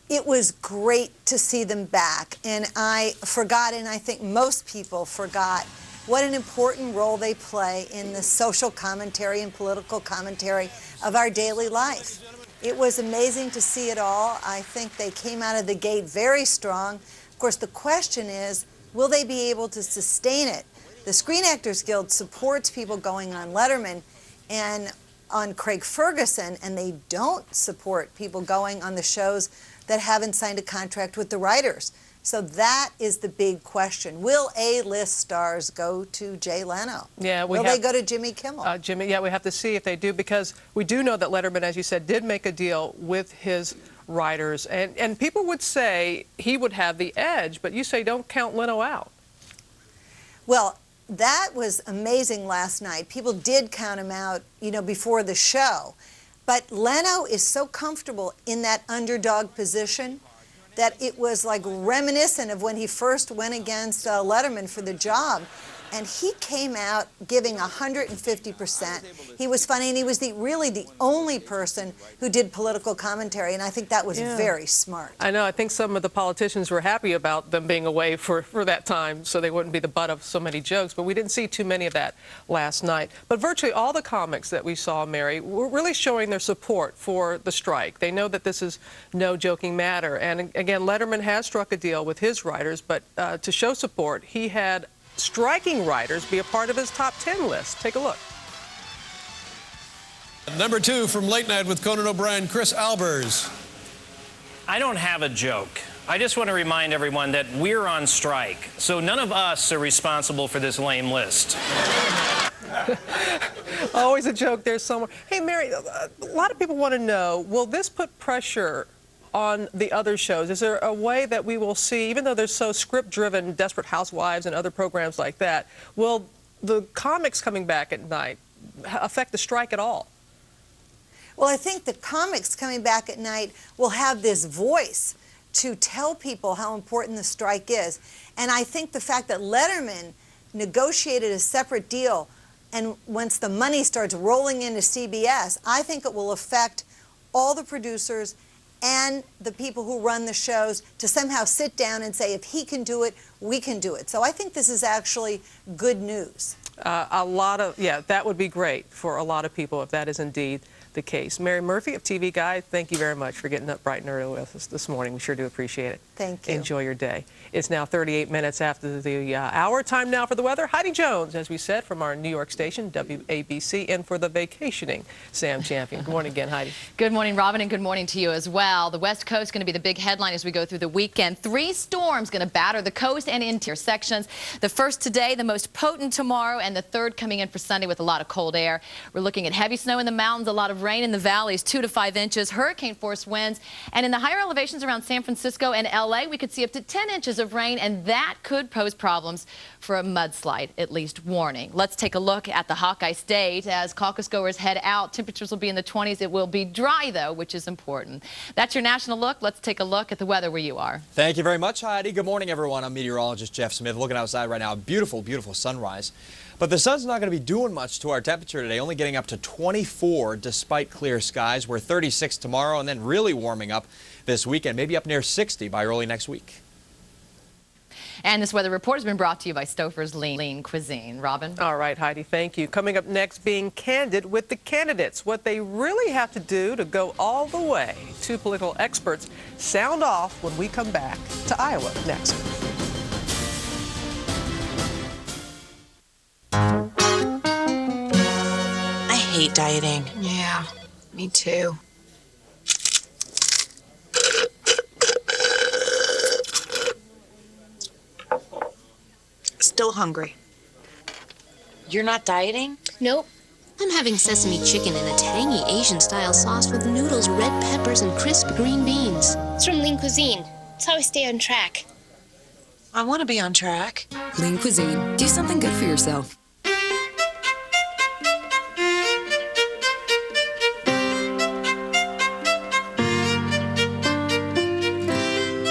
It was great to see them back, and I forgot, and I think most people forgot, what an important role they play in the social commentary and political commentary of our daily life. It was amazing to see it all. I think they came out of the gate very strong. Of course, the question is, will they be able to sustain it? The Screen Actors Guild supports people going on Letterman and on Craig Ferguson, and they don't support people going on the shows that haven't signed a contract with the writers. So that is the big question. Will A-list stars go to Jay Leno? Yeah, Will they go to Jimmy Kimmel? Yeah, we have to see if they do, because we do know that Letterman, as you said, did make a deal with his writers. And people would say he would have the edge, but you say don't count Leno out. Well, that was amazing last night. People did count him out, you know, before the show. But Leno is so comfortable in that underdog position that it was like reminiscent of when he first went against Letterman for the job. And he came out giving 150%. He was funny, and he was really the only person who did political commentary, and I think that was very smart. I know. I think some of the politicians were happy about them being away for that time so they wouldn't be the butt of so many jokes, but we didn't see too many of that last night. But virtually all the comics that we saw, Mary, were really showing their support for the strike. They know that this is no joking matter. And again, Letterman has struck a deal with his writers, but to show support, he had striking writers be a part of his top 10 list. Take a look. Number 2 from Late Night with Conan O'Brien, Chris Albers. I don't have a joke. I just want to remind everyone that we're on strike, so none of us are responsible for this lame list. Always a joke there somewhere. Hey, Mary, a lot of people want to know, will this put pressure on the other shows? Is there a way that we will see, even though there's so script-driven Desperate Housewives and other programs like that, will the comics coming back at night affect the strike at all? Well, I think the comics coming back at night will have this voice to tell people how important the strike is. And I think the fact that Letterman negotiated a separate deal, and once the money starts rolling into CBS, I think it will affect all the producers and the people who run the shows to somehow sit down and say, if he can do it, we can do it. So I think this is actually good news. That would be great for a lot of people if that is indeed the case. Mary Murphy of TV Guide, thank you very much for getting up bright and early with us this morning. We sure do appreciate it. Thank you. Enjoy your day. It's now 38 minutes after the hour. Time now for the weather. Heidi Jones, as we said, from our New York station, WABC, and for the vacationing Sam Champion. Good morning again, Heidi. Good morning, Robin, and good morning to you as well. The West Coast is going to be the big headline as we go through the weekend. 3 storms going to batter the coast and interior sections. The first today, the most potent tomorrow, and the third coming in for Sunday with a lot of cold air. We're looking at heavy snow in the mountains, a lot of rain in the valleys, 2 to 5 inches, hurricane-force winds, and in the higher elevations around San Francisco and L.A., we could see up to 10 inches of rain, and that could pose problems for a mudslide, at least warning. Let's take a look at the Hawkeye State. As caucus goers head out, temperatures will be in the 20s. It will be dry, though, which is important. That's your national look. Let's take a look at the weather where you are. Thank you very much, Heidi. Good morning, everyone. I'm meteorologist Jeff Smith. Looking outside right now, beautiful, beautiful sunrise. But the sun's not going to be doing much to our temperature today, only getting up to 24 despite clear skies. We're 36 tomorrow and then really warming up this weekend, maybe up near 60 by early next week. And this weather report has been brought to you by Stouffer's Lean Cuisine. Robin? All right, Heidi, thank you. Coming up next, being candid with the candidates, what they really have to do to go all the way. 2 political experts sound off when we come back to Iowa next. I hate dieting. Yeah, me too. Still hungry. You're not dieting? Nope. I'm having sesame chicken in a tangy Asian-style sauce with noodles, red peppers, and crisp green beans. It's from Lean Cuisine. It's how I stay on track. I want to be on track. Lean Cuisine. Do something good for yourself.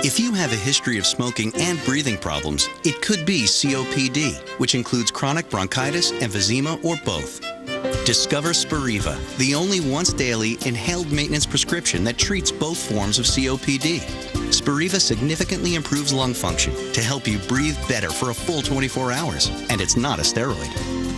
If you have a history of smoking and breathing problems, it could be COPD, which includes chronic bronchitis, emphysema, or both. Discover Spiriva, the only once-daily inhaled maintenance prescription that treats both forms of COPD. Spiriva significantly improves lung function to help you breathe better for a full 24 hours, and it's not a steroid.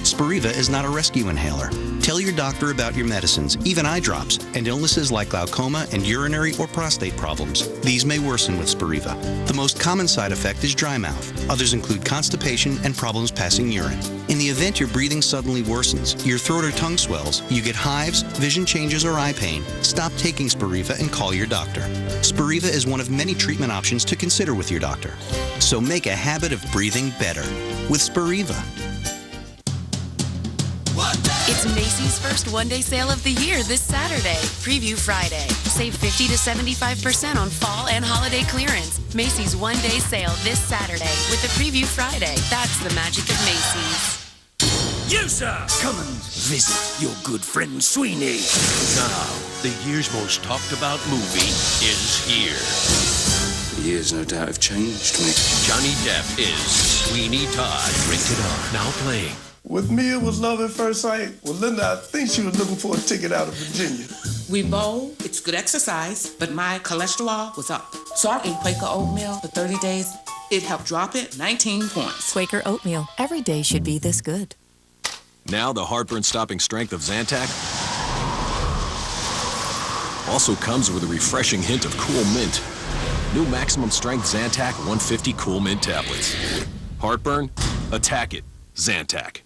Spiriva is not a rescue inhaler. Tell your doctor about your medicines, even eye drops, and illnesses like glaucoma and urinary or prostate problems. These may worsen with Spiriva. The most common side effect is dry mouth. Others include constipation and problems passing urine. In the event your breathing suddenly worsens, your throat or tongue swells, you get hives, vision changes, or eye pain, stop taking Spiriva and call your doctor. Spiriva is one of many treatment options to consider with your doctor. So make a habit of breathing better with Spiriva. It's It's Macy's first one-day sale of the year this Saturday. Preview Friday. Save 50 to 75% on fall and holiday clearance. Macy's one-day sale this Saturday with the Preview Friday. That's the magic of Macy's. You, sir, come and visit your good friend Sweeney. Now, the year's most talked about movie is here. The years, no doubt, have changed me. Johnny Depp is Sweeney Todd. Rated R. Now playing. With me, it was love at first sight. With Linda, I think she was looking for a ticket out of Virginia. We bowl, it's good exercise, but my cholesterol was up. So I ate Quaker oatmeal for 30 days. It helped drop it 19 points. Quaker oatmeal. Every day should be this good. Now the heartburn-stopping strength of Zantac also comes with a refreshing hint of cool mint. New maximum strength Zantac 150 Cool Mint tablets. Heartburn? Attack it. Zantac.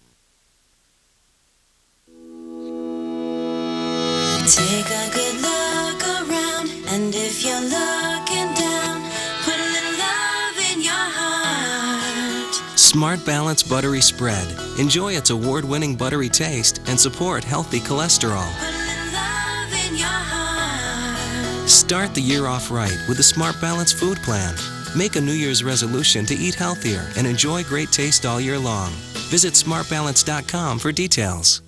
Take a good look around, and if you're looking down, put a little love in your heart. Smart Balance Buttery Spread. Enjoy its award-winning buttery taste and support healthy cholesterol. Put a little love in your heart. Start the year off right with the Smart Balance Food Plan. Make a New Year's resolution to eat healthier and enjoy great taste all year long. Visit smartbalance.com for details.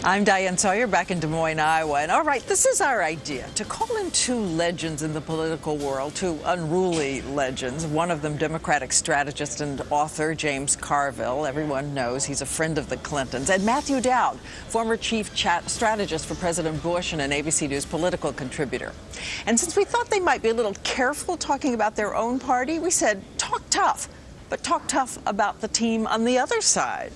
I'm Diane Sawyer, back in Des Moines, Iowa. And all right, this is our idea, to call in two legends in the political world, two unruly legends. One of them, Democratic strategist and author James Carville. Everyone knows he's a friend of the Clintons. And Matthew Dowd, former chief strategist for President Bush and an ABC News political contributor. And since we thought they might be a little careful talking about their own party, we said, talk tough, but talk tough about the team on the other side.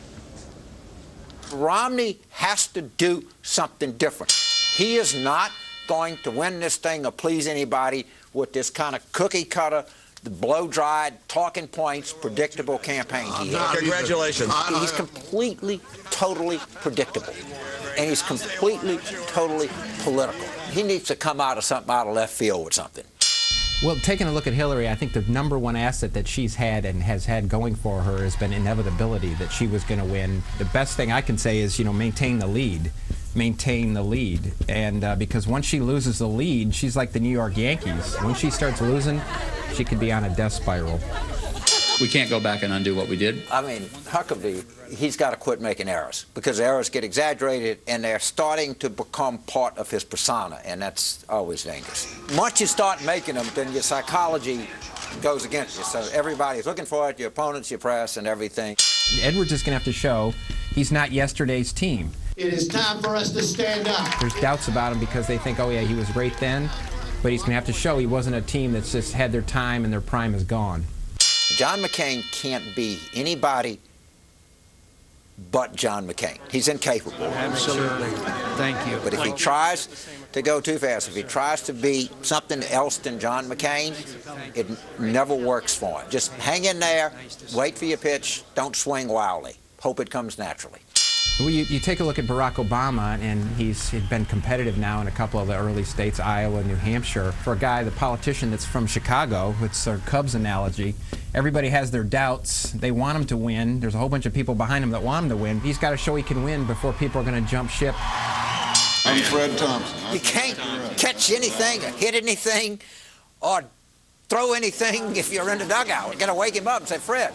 Romney has to do something different. He is not going to win this thing or please anybody with this kind of cookie-cutter, blow-dried, talking points, predictable campaign he has. Congratulations. He's completely, totally predictable. And he's completely, totally political. He needs to come out of something out of left field with something. Well, taking a look at Hillary, I think the number one asset that she's had and has had going for her has been inevitability, that she was going to win. The best thing I can say is, you know, maintain the lead. Maintain the lead. And because once she loses the lead, she's like the New York Yankees. When she starts losing, she could be on a death spiral. We can't go back and undo what we did. I mean, Huckabee, he's got to quit making errors because errors get exaggerated and they're starting to become part of his persona, and that's always dangerous. Once you start making them, then your psychology goes against you. So everybody's looking for it, your opponents, your press, and everything. Edwards is going to have to show he's not yesterday's team. It is time for us to stand up. There's doubts about him because they think, oh yeah, he was great then, but he's going to have to show he wasn't a team that's just had their time and their prime is gone. John McCain can't be anybody but John McCain. He's incapable. Absolutely. Thank you. But if he tries to go too fast, if he tries to be something else than John McCain, it never works for him. Just hang in there, wait for your pitch, don't swing wildly. Hope it comes naturally. Well, you take a look at Barack Obama, and he's been competitive now in a couple of the early states, Iowa, New Hampshire. For a guy, the politician that's from Chicago, it's our Cubs analogy, everybody has their doubts. They want him to win. There's a whole bunch of people behind him that want him to win. He's got to show he can win before people are going to jump ship. I'm Fred Thompson. You can't catch anything or hit anything or throw anything if you're in the dugout. You're going to wake him up and say, Fred,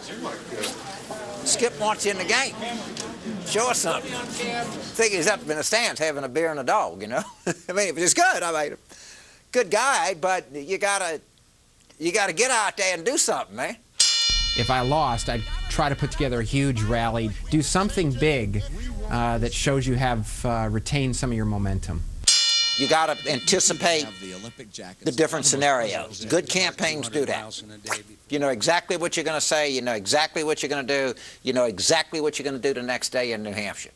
Skip wants you in the game. Show us something. I think he's up in the stands having a beer and a dog, you know. I mean, it's good. I mean, good guy, but you gotta get out there and do something, man. If I lost, I'd try to put together a huge rally, do something big that shows you have retained some of your momentum. You got to anticipate the different scenarios. Good campaigns do that. You know exactly what you're going to say. You know exactly what you're going to do. You know exactly what you're going to do the next day in New Hampshire.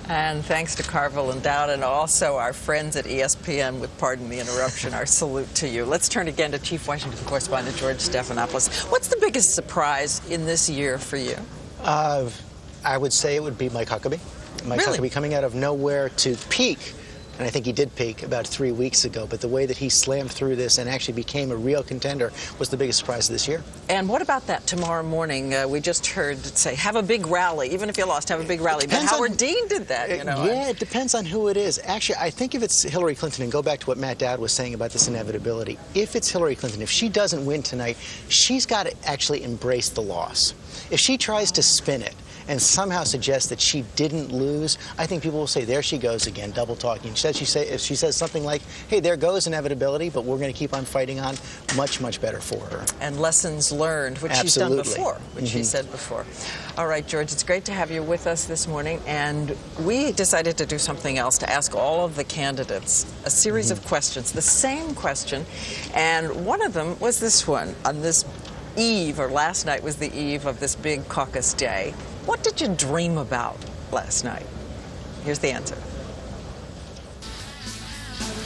And thanks to Carville and Dowd and also our friends at ESPN, with pardon the interruption, our salute to you. Let's turn again to Chief Washington Correspondent George Stephanopoulos. What's the biggest surprise in this year for you? I would say it would be Mike Huckabee. Mike Huckabee coming out of nowhere to peak And I think he did peak about 3 weeks ago, but the way that he slammed through this and actually became a real contender was the biggest surprise of this year. And what about that tomorrow morning? We just heard it say, have a big rally. Even if you lost, have a big rally. But Howard Dean did that, you know. Yeah, it depends on who it is. Actually, I think if it's Hillary Clinton, and go back to what Matt Dowd was saying about this inevitability, if it's Hillary Clinton, if she doesn't win tonight, she's got to actually embrace the loss. If she tries to spin it and somehow suggest that she didn't lose, I think people will say, there she goes again, double talking. If she says something like, hey, there goes inevitability, but we're going to keep on fighting on, much, much better for her. And lessons learned, which she's done before, which she said before. All right, George, it's great to have you with us this morning, and we decided to do something else, to ask all of the candidates a series of questions, the same question, and one of them was this one. On this eve, or last night was the eve of this big caucus day, what did you dream about last night? Here's the answer.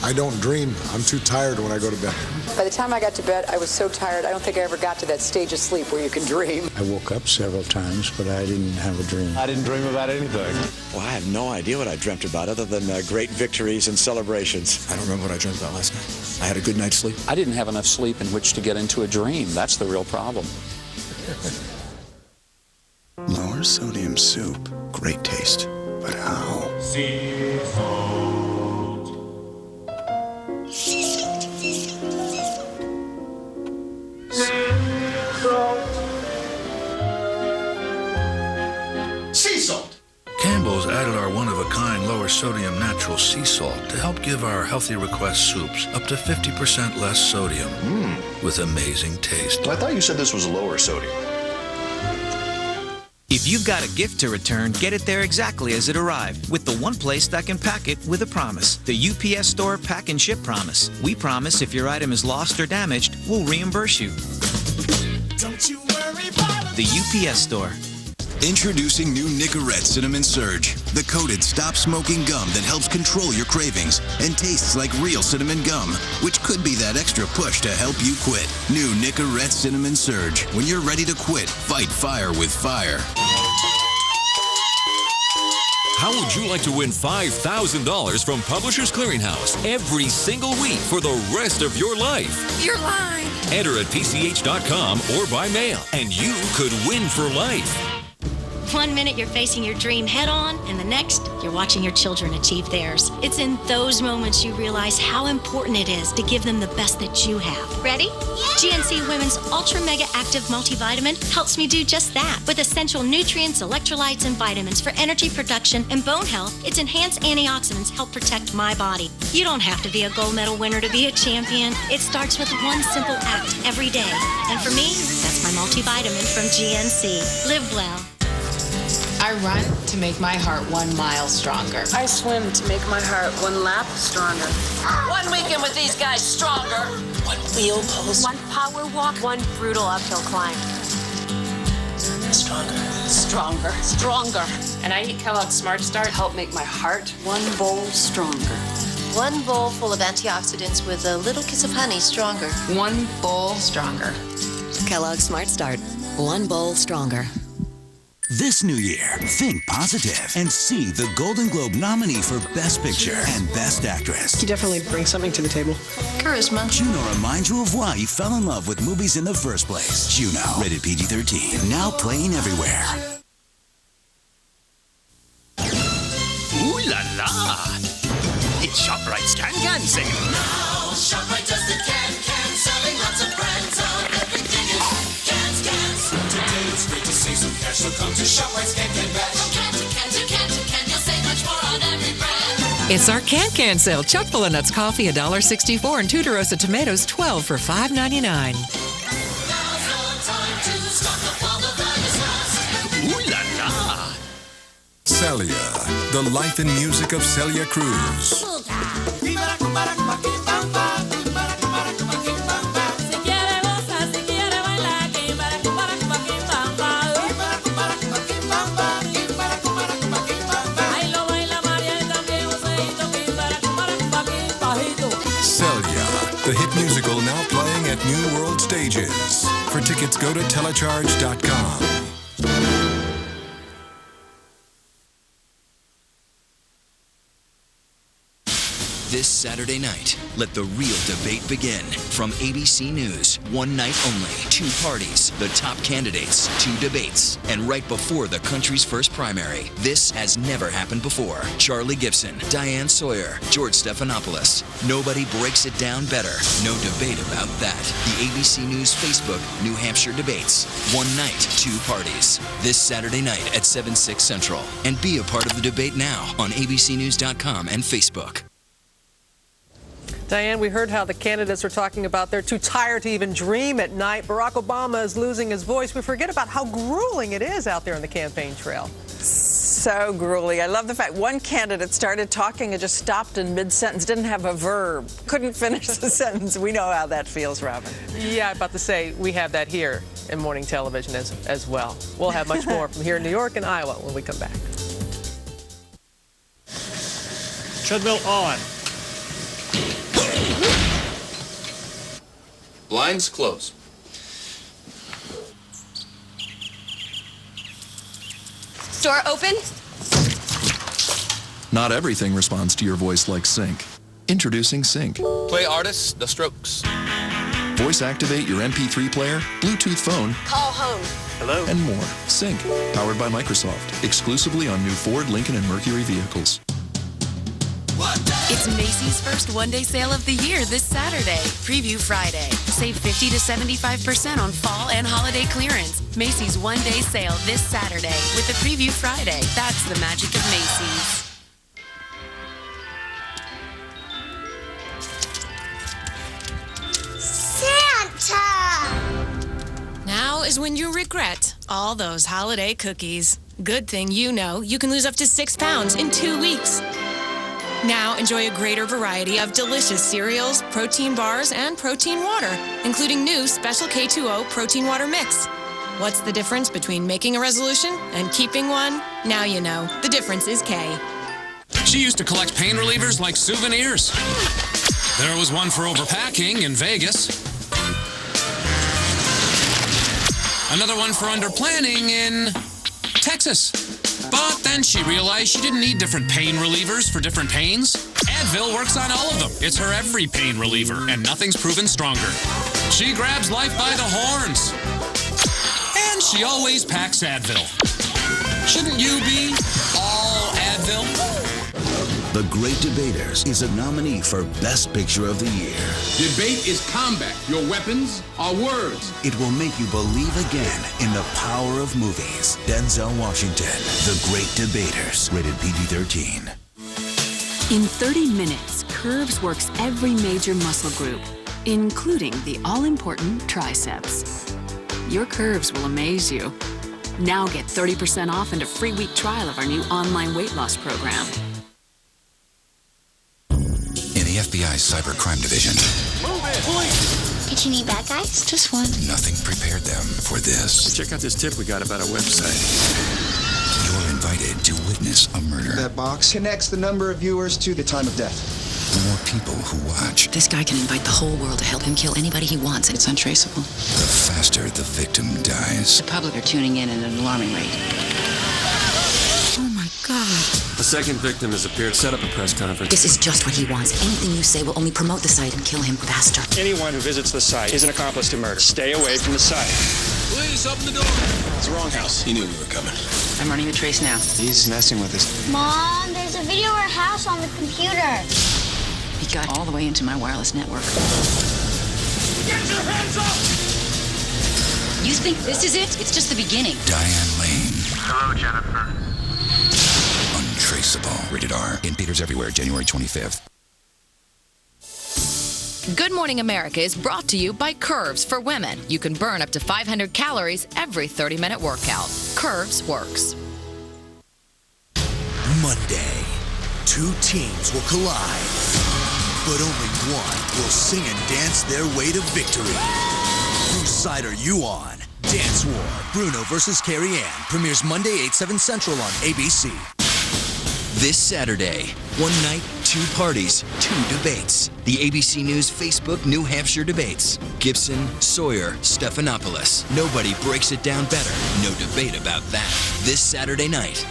I don't dream. I'm too tired when I go to bed. By the time I got to bed, I was so tired, I don't think I ever got to that stage of sleep where you can dream. I woke up several times, but I didn't have a dream. I didn't dream about anything. Well, I have no idea what I dreamt about other than great victories and celebrations. I don't remember what I dreamt about last night. I had a good night's sleep. I didn't have enough sleep in which to get into a dream. That's the real problem. Lower sodium soup. Great taste. But how? Sea salt. Sea salt. Sea salt. Campbell's added our one-of-a-kind lower sodium natural sea salt to help give our healthy request soups up to 50% less sodium with amazing taste. Well, I thought you said this was lower sodium. If you've got a gift to return, get it there exactly as it arrived with the one place that can pack it with a promise. The UPS Store Pack and Ship Promise. We promise if your item is lost or damaged, we'll reimburse you. Don't you worry about it. The UPS Store. Introducing new Nicorette Cinnamon Surge, the coated stop-smoking gum that helps control your cravings and tastes like real cinnamon gum, which could be that extra push to help you quit. New Nicorette Cinnamon Surge. When you're ready to quit, fight fire with fire. How would you like to win $5,000 from Publishers Clearinghouse every single week for the rest of your life? You're lying. Enter at PCH.com or by mail, and you could win for life. 1 minute you're facing your dream head on, and the next you're watching your children achieve theirs. It's in those moments you realize how important it is to give them the best that you have. Ready? Yeah. GNC Women's Ultra Mega Active Multivitamin helps me do just that. With essential nutrients, electrolytes, and vitamins for energy production and bone health, its enhanced antioxidants help protect my body. You don't have to be a gold medal winner to be a champion. It starts with one simple act every day. And for me, that's my multivitamin from GNC. Live well. I run to make my heart 1 mile stronger. I swim to make my heart 1 lap stronger. 1 weekend with these guys stronger. 1 wheel pulse. 1 power walk. 1 brutal uphill climb. Stronger. Stronger. Stronger. And I eat Kellogg's Smart Start to help make my heart 1 bowl stronger. 1 bowl full of antioxidants with a little kiss of honey stronger. 1 bowl stronger. Kellogg's Smart Start. 1 bowl stronger. This new year, think positive and see the Golden Globe nominee for Best Picture and Best Actress. You definitely bring something to the table. Charisma. Juno reminds you of why you fell in love with movies in the first place. Juno, rated PG-13, now playing everywhere. Ooh la la! It's ShopRite's Can sale. Now ShopRite does the can selling lots of brands of everything in cans. Today it's great to save some cash, so come to ShopRite's Can Bash. From can to can to can to can, you'll save much more on every brand. It's our can sale. Chock-full nuts coffee $1.64 and 2 DeRosa tomatoes 12 for $5.99. Now's the time to stock up while the values last. Ooh la la! Celia, the life and music of Celia Cruz. The hit musical now playing at New World Stages. For tickets, go to telecharge.com. This Saturday night, let the real debate begin. From ABC News, one night only, 2 parties, the top candidates, 2 debates, and right before the country's first primary. This has never happened before. Charlie Gibson, Diane Sawyer, George Stephanopoulos. Nobody breaks it down better. No debate about that. The ABC News Facebook New Hampshire debates. One night, 2 parties. This Saturday night at 7/6 Central. And be a part of the debate now on abcnews.com and Facebook. Diane, we heard how the candidates are talking about they're too tired to even dream at night. Barack Obama is losing his voice. We forget about how grueling it is out there on the campaign trail. So grueling. I love the fact one candidate started talking and just stopped in mid-sentence, didn't have a verb, couldn't finish the sentence. We know how that feels, Robin. Yeah, I'm about to say we have that here in morning television as well. We'll have much more from here in New York and Iowa when we come back. Treadmill on. Blinds closed. Door open? Not everything responds to your voice like Sync. Introducing Sync. Play artists, The Strokes. Voice activate your MP3 player, Bluetooth phone, Call home. Hello, and more. Sync, powered by Microsoft, exclusively on new Ford, Lincoln, and Mercury vehicles. It's Macy's first one-day sale of the year this Saturday. Preview Friday. Save 50 to 75% on fall and holiday clearance. Macy's one-day sale this Saturday with a Preview Friday. That's the magic of Macy's. Santa! Now is when you regret all those holiday cookies. Good thing you know you can lose up to 6 pounds in 2 weeks. Now enjoy a greater variety of delicious cereals, protein bars, and protein water, including new Special K2O Protein Water Mix. What's the difference between making a resolution and keeping one? Now you know. The difference is K. She used to collect pain relievers like souvenirs. There was one for overpacking in Vegas. Another one for underplanning in Texas. But then she realized she didn't need different pain relievers for different pains. Advil works on all of them. It's her every pain reliever, and nothing's proven stronger. She grabs life by the horns. And she always packs Advil. Shouldn't you be all Advil? The Great Debaters is a nominee for Best Picture of the Year. Debate is combat. Your weapons are words. It will make you believe again in the power of movies. Denzel Washington, The Great Debaters, rated PG-13. In 30 minutes, Curves works every major muscle group, including the all-important triceps. Your curves will amaze you. Now get 30% off and a free week trial of our new online weight loss program. In the FBI's cybercrime division, Move it, please. Did you need bad guys? Just one. nothing prepared them for this. Check out this tip we got about our website. You're invited to witness a murder. That box connects the number of viewers to the time of death. The more people who watch, This guy can invite the whole world to help him kill anybody he wants. It's untraceable. the faster the victim dies. The public are tuning in at an alarming rate. Oh my God. The second victim has appeared. Set up a press conference. This is just what he wants. Anything you say will only promote the site and kill him faster. Anyone who visits the site is an accomplice to murder. Stay away from the site. Please open the door. It's the wrong house. He knew we were coming. I'm running the trace now. He's messing with us. Mom, there's a video of our house on the computer. He got all the way into my wireless network. Get your hands up! You think this is it? It's just the beginning. Diane Lane, Hello, Jennifer. Untraceable. Rated R. In theaters everywhere, January 25th. Good Morning America is brought to you by Curves for Women. You can burn up to 500 calories every 30-minute workout. Curves works. Monday, 2 teams will collide, but only one will sing and dance their way to victory. Whose side are you on? Dance War, Bruno versus Carrie Ann, premieres Monday, 8/7 Central on ABC. This Saturday, one night, 2 parties, 2 debates. The ABC News Facebook New Hampshire debates. Gibson, Sawyer, Stephanopoulos. Nobody breaks it down better. No debate about that. This Saturday night.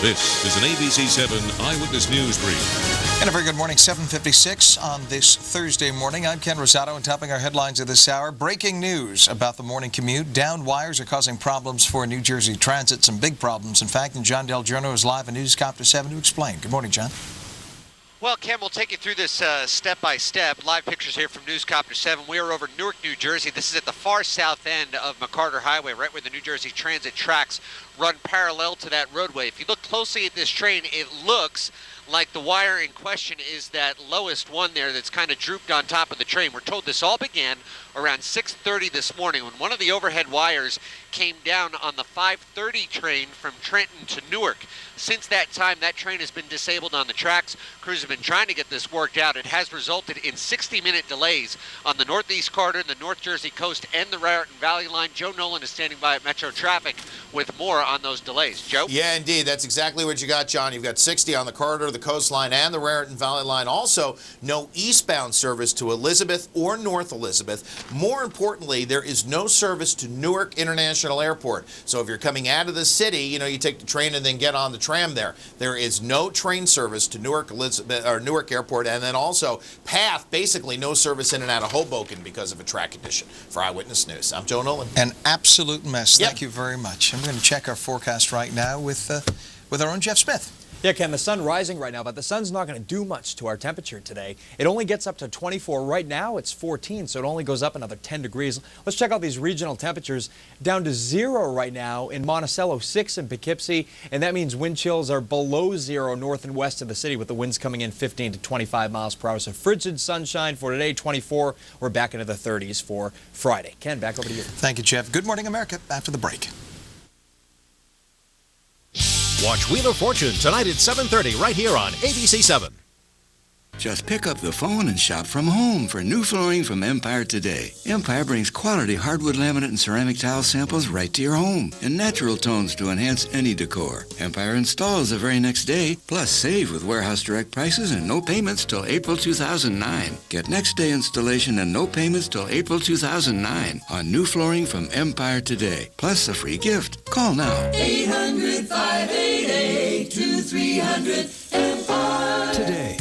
This is an ABC 7 Eyewitness News Brief. And a very good morning, 7:56 on this Thursday morning. I'm Ken Rosato, and topping our headlines of this hour, breaking news about the morning commute. Downed wires are causing problems for New Jersey Transit, some big problems, in fact, and John Del Giorno is live in Newscopter 7 to explain. Good morning, John. Well, Ken, we'll take you through this step by step. Live pictures here from Newscopter 7. We are over Newark, New Jersey. This is at the far south end of McCarter Highway, right where the New Jersey Transit tracks run parallel to that roadway. If you look closely at this train, it looks like the wire in question is that lowest one there that's kind of drooped on top of the train. We're told this all began around 6:30 this morning when one of the overhead wires came down on the 5:30 train from Trenton to Newark. Since that time, that train has been disabled on the tracks. Crews have been trying to get this worked out. It has resulted in 60-minute delays on the Northeast Corridor, the North Jersey coast, and the Raritan Valley line. Joe Nolan is standing by at Metro Traffic with more on those delays. Joe? Yeah, indeed. That's exactly what you got, John. You've got 60 on the corridor, the coastline, and the Raritan Valley line. Also, no eastbound service to Elizabeth or North Elizabeth. More importantly, there is no service to Newark International Airport. So if you're coming out of the city, you know, you take the train and then get on the tram there. There is no train service to Newark Airport, and then also PATH, basically no service in and out of Hoboken because of a track condition. For Eyewitness News, I'm Joe Nolan. An absolute mess. Yep. Thank you very much. I'm going to check our forecast right now with our own Jeff Smith. Yeah, Ken, the sun rising right now, but the sun's not going to do much to our temperature today. It only gets up to 24. Right now, it's 14, so it only goes up another 10 degrees. Let's check out these regional temperatures. Down to 0 right now in Monticello, 6 in Poughkeepsie, and that means wind chills are below 0 north and west of the city, with the winds coming in 15 to 25 miles per hour. So frigid sunshine for today, 24. We're back into the 30s for Friday. Ken, back over to you. Thank you, Jeff. Good morning, America. After the break. Watch Wheel of Fortune tonight at 7:30 right here on ABC 7. Just pick up the phone and shop from home for new flooring from Empire today. Empire brings quality hardwood laminate and ceramic tile samples right to your home in natural tones to enhance any decor. Empire installs the very next day, plus save with warehouse direct prices and no payments till April 2009. Get next day installation and no payments till April 2009 on new flooring from Empire today, plus a free gift. Call now. 800-588-2300 Empire. Today.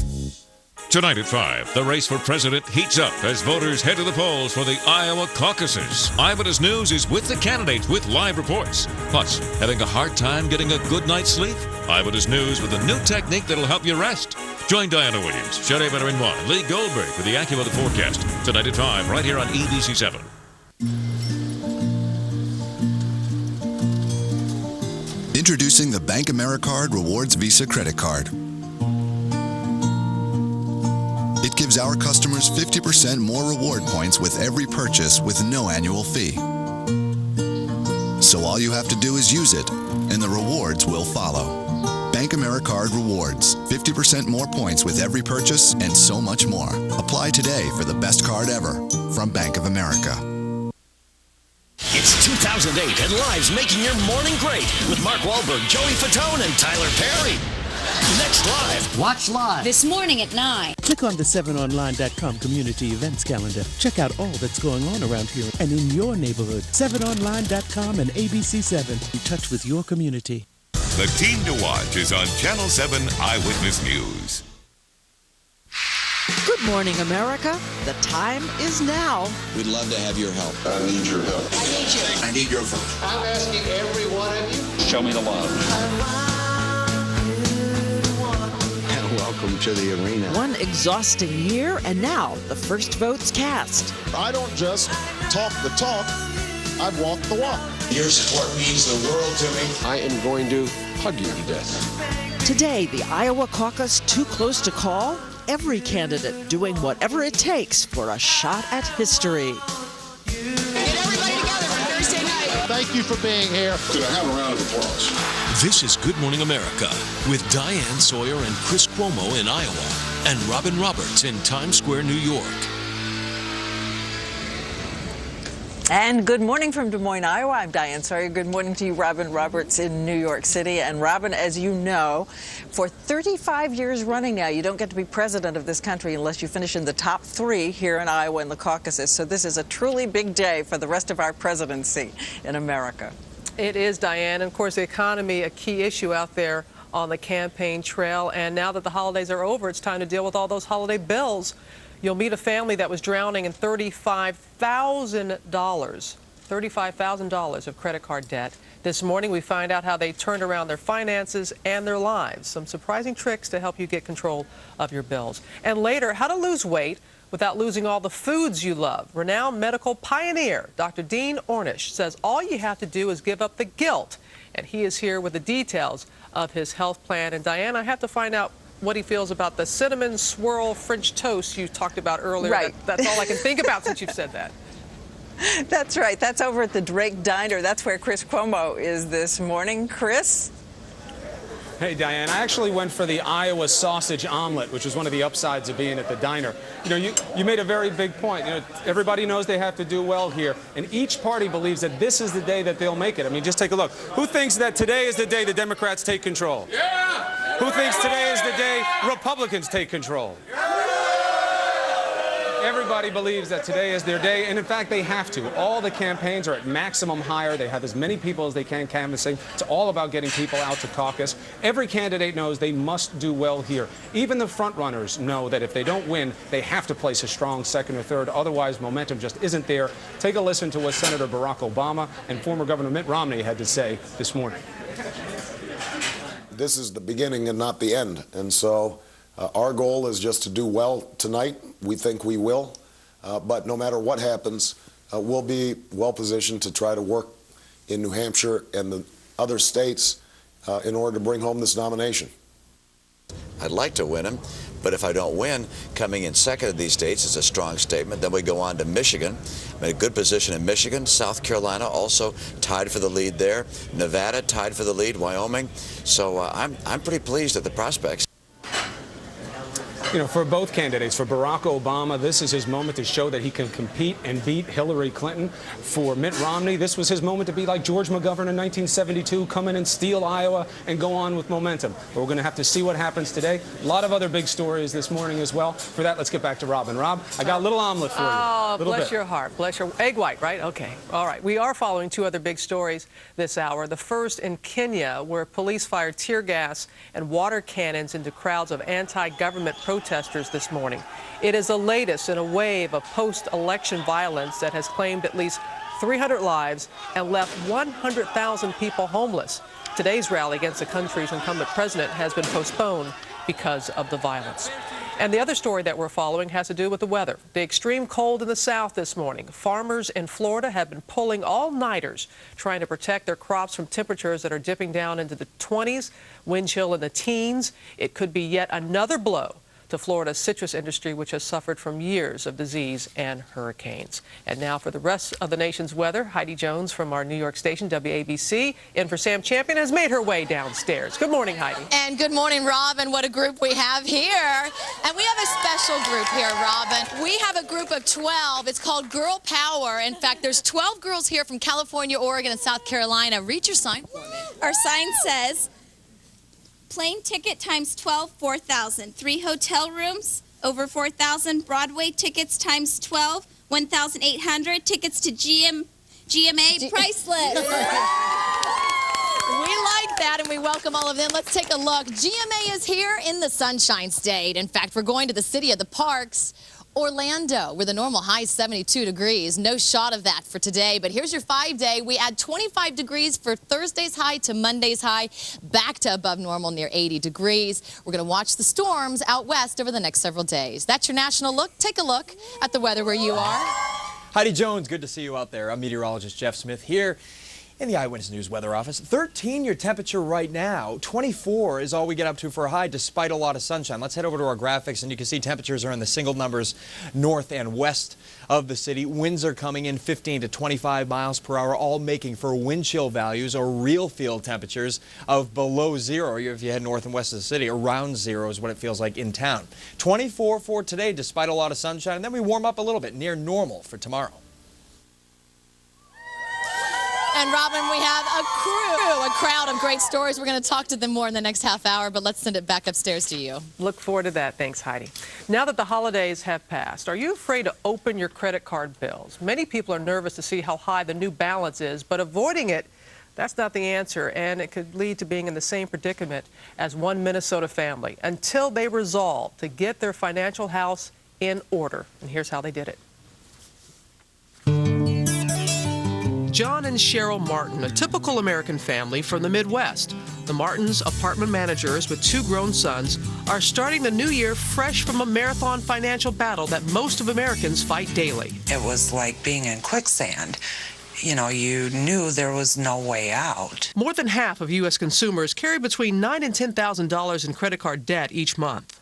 Tonight at 5, the race for president heats up as voters head to the polls for the Iowa caucuses. Eyewitness News is with the candidates with live reports. Plus, having a hard time getting a good night's sleep? Eyewitness News with a new technique that'll help you rest. Join Diana Williams, Sherry Benoit, Lee Goldberg with the AccuWeather forecast. Tonight at 5, right here on ABC 7. Introducing the Bank AmeriCard Rewards Visa Credit Card. It gives our customers 50% more reward points with every purchase with no annual fee. So all you have to do is use it, and the rewards will follow. Bank AmeriCard Rewards. 50% more points with every purchase and so much more. Apply today for the best card ever from Bank of America. It's 2008 and Live's making your morning great with Mark Wahlberg, Joey Fatone, and Tyler Perry. Next Live. Watch Live This morning at 9. Click on the 7online.com community events calendar. Check out all that's going on around here and in your neighborhood. 7online.com and ABC7. In touch with your community. The team to watch is on Channel 7 Eyewitness News. Good morning, America. The time is now. We'd love to have your help. I need your help. I need you. I need your vote. I'm asking every one of you, show me the love. Welcome to the arena. One exhausting year, and now the first vote's cast. I don't just talk the talk, I walk the walk. Your support means the world to me. I am going to hug you to death. Today, the Iowa caucus too close to call? Every candidate doing whatever it takes for a shot at history. Get everybody together for Thursday night. Thank you for being here. Could I have a round of applause? This is Good Morning America with Diane, Sawyer, and Chris Cuomo in Iowa and Robin Roberts in Times Square, New York. And good morning from Des Moines, Iowa. I'm Diane Sawyer. Good morning to you, Robin Roberts in New York City. And Robin, as you know, for 35 years running now, you don't get to be president of this country unless you finish in the top 3 here in Iowa in the caucuses. So this is a truly big day for the rest of our presidency in America. It is, Diane. And of course, the economy, a key issue out there on the campaign trail. And now that the holidays are over, it's time to deal with all those holiday bills. You'll meet a family that was drowning in $35,000 of credit card debt. This morning, we find out how they turned around their finances and their lives. Some surprising tricks to help you get control of your bills. And later, how to lose weight without losing all the foods you love. Renowned medical pioneer Dr. Dean Ornish says all you have to do is give up the guilt. And he is here with the details of his health plan. And Diane, I have to find out what he feels about the cinnamon swirl French toast you talked about earlier. Right. That's all I can think about since you've said that. That's right. That's over at the Drake Diner. That's where Chris Cuomo is this morning. Chris? Hey, Diane, I actually went for the Iowa sausage omelet, which is one of the upsides of being at the diner. You know, you made a very big point. You know, everybody knows they have to do well here, and each party believes that this is the day that they'll make it. I mean, just take a look. Who thinks that today is the day the Democrats take control? Yeah! Who thinks today is the day Republicans take control? Everybody believes that today is their day, and in fact, they have to. All the campaigns are at maximum hire. They have as many people as they can canvassing. It's all about getting people out to caucus. Every candidate knows they must do well here. Even the front runners know that if they don't win, they have to place a strong second or third. Otherwise, momentum just isn't there. Take a listen to what Senator Barack Obama and former Governor Mitt Romney had to say this morning. This is the beginning and not the end, and so our goal is just to do well tonight. We think we will, but no matter what happens, we'll be well positioned to try to work in New Hampshire and the other states in order to bring home this nomination. I'd like to win them, but if I don't win, coming in second in these states is a strong statement. Then we go on to Michigan. I'm in a good position in Michigan. South Carolina also tied for the lead there. Nevada tied for the lead. Wyoming. So I'm pretty pleased at the prospects. You know, for both candidates, for Barack Obama, this is his moment to show that he can compete and beat Hillary Clinton. For Mitt Romney, this was his moment to be like George McGovern in 1972, come in and steal Iowa and go on with momentum. But we're going to have to see what happens today. A lot of other big stories this morning as well. For that, let's get back to Robin. Rob, I got a little omelet for you. Oh, bless bit. your heart. Bless your egg white, right? Okay. All right. We are following two other big stories this hour. The first in Kenya, where police fired tear gas and water cannons into crowds of anti-government protesters this morning. It is the latest in a wave of post-election violence that has claimed at least 300 lives and left 100,000 people homeless. Today's rally against the country's incumbent president has been postponed because of the violence. And the other story that we're following has to do with the weather. The extreme cold in the south this morning. Farmers in Florida have been pulling all-nighters trying to protect their crops from temperatures that are dipping down into the 20s, wind chill in the teens. It could be yet another blow to Florida's citrus industry, which has suffered from years of disease and hurricanes. And now for the rest of the nation's weather, Heidi Jones from our New York station, WABC, in for Sam Champion, has made her way downstairs. Good morning, Heidi. And good morning, Robin. What a group we have here. And we have a special group here, Robin. We have a group of 12. It's called Girl Power. In fact, there's 12 girls here from California, Oregon, and South Carolina. Read your sign for me. Our sign says, plane ticket times 12, 4,000. 3 hotel rooms, over 4,000. Broadway tickets times 12, 1,800. Tickets to GMA, priceless. We like that, and we welcome all of them. Let's take a look. GMA is here in the Sunshine State. In fact, we're going to the city of the parks, Orlando, where the normal high is 72 degrees. No shot of that for today, but here's your 5-day. We add 25 degrees for Thursday's high to Monday's high, back to above normal near 80 degrees. We're going to watch the storms out west over the next several days. That's your national look. Take a look at the weather where you are. Heidi Jones, good to see you out there. I'm meteorologist Jeff Smith here in the Eyewitness News Weather Office. 13 your temperature right now. 24 is all we get up to for a high despite a lot of sunshine. Let's head over to our graphics and you can see temperatures are in the single numbers north and west of the city. Winds are coming in 15 to 25 miles per hour, all making for wind chill values or real field temperatures of below zero. If you head north and west of the city, around zero is what it feels like in town. 24 for today despite a lot of sunshine, and then we warm up a little bit near normal for tomorrow. And Robin, we have a crowd of great stories. We're going to talk to them more in the next half hour, but let's send it back upstairs to you. Look forward to that. Thanks, Heidi. Now that the holidays have passed, are you afraid to open your credit card bills? Many people are nervous to see how high the new balance is, but avoiding it That's not the answer, and it could lead to being in the same predicament as one Minnesota family until they resolve to get their financial house in order. And here's how they did it. John and Cheryl Martin, a typical American family from the Midwest. The Martins, apartment managers with 2 grown sons, are starting the new year fresh from a marathon financial battle that most of Americans fight daily. It was like being in quicksand. You know, you knew there was no way out. More than half of U.S. consumers carry between $9,000 and $10,000 in credit card debt each month.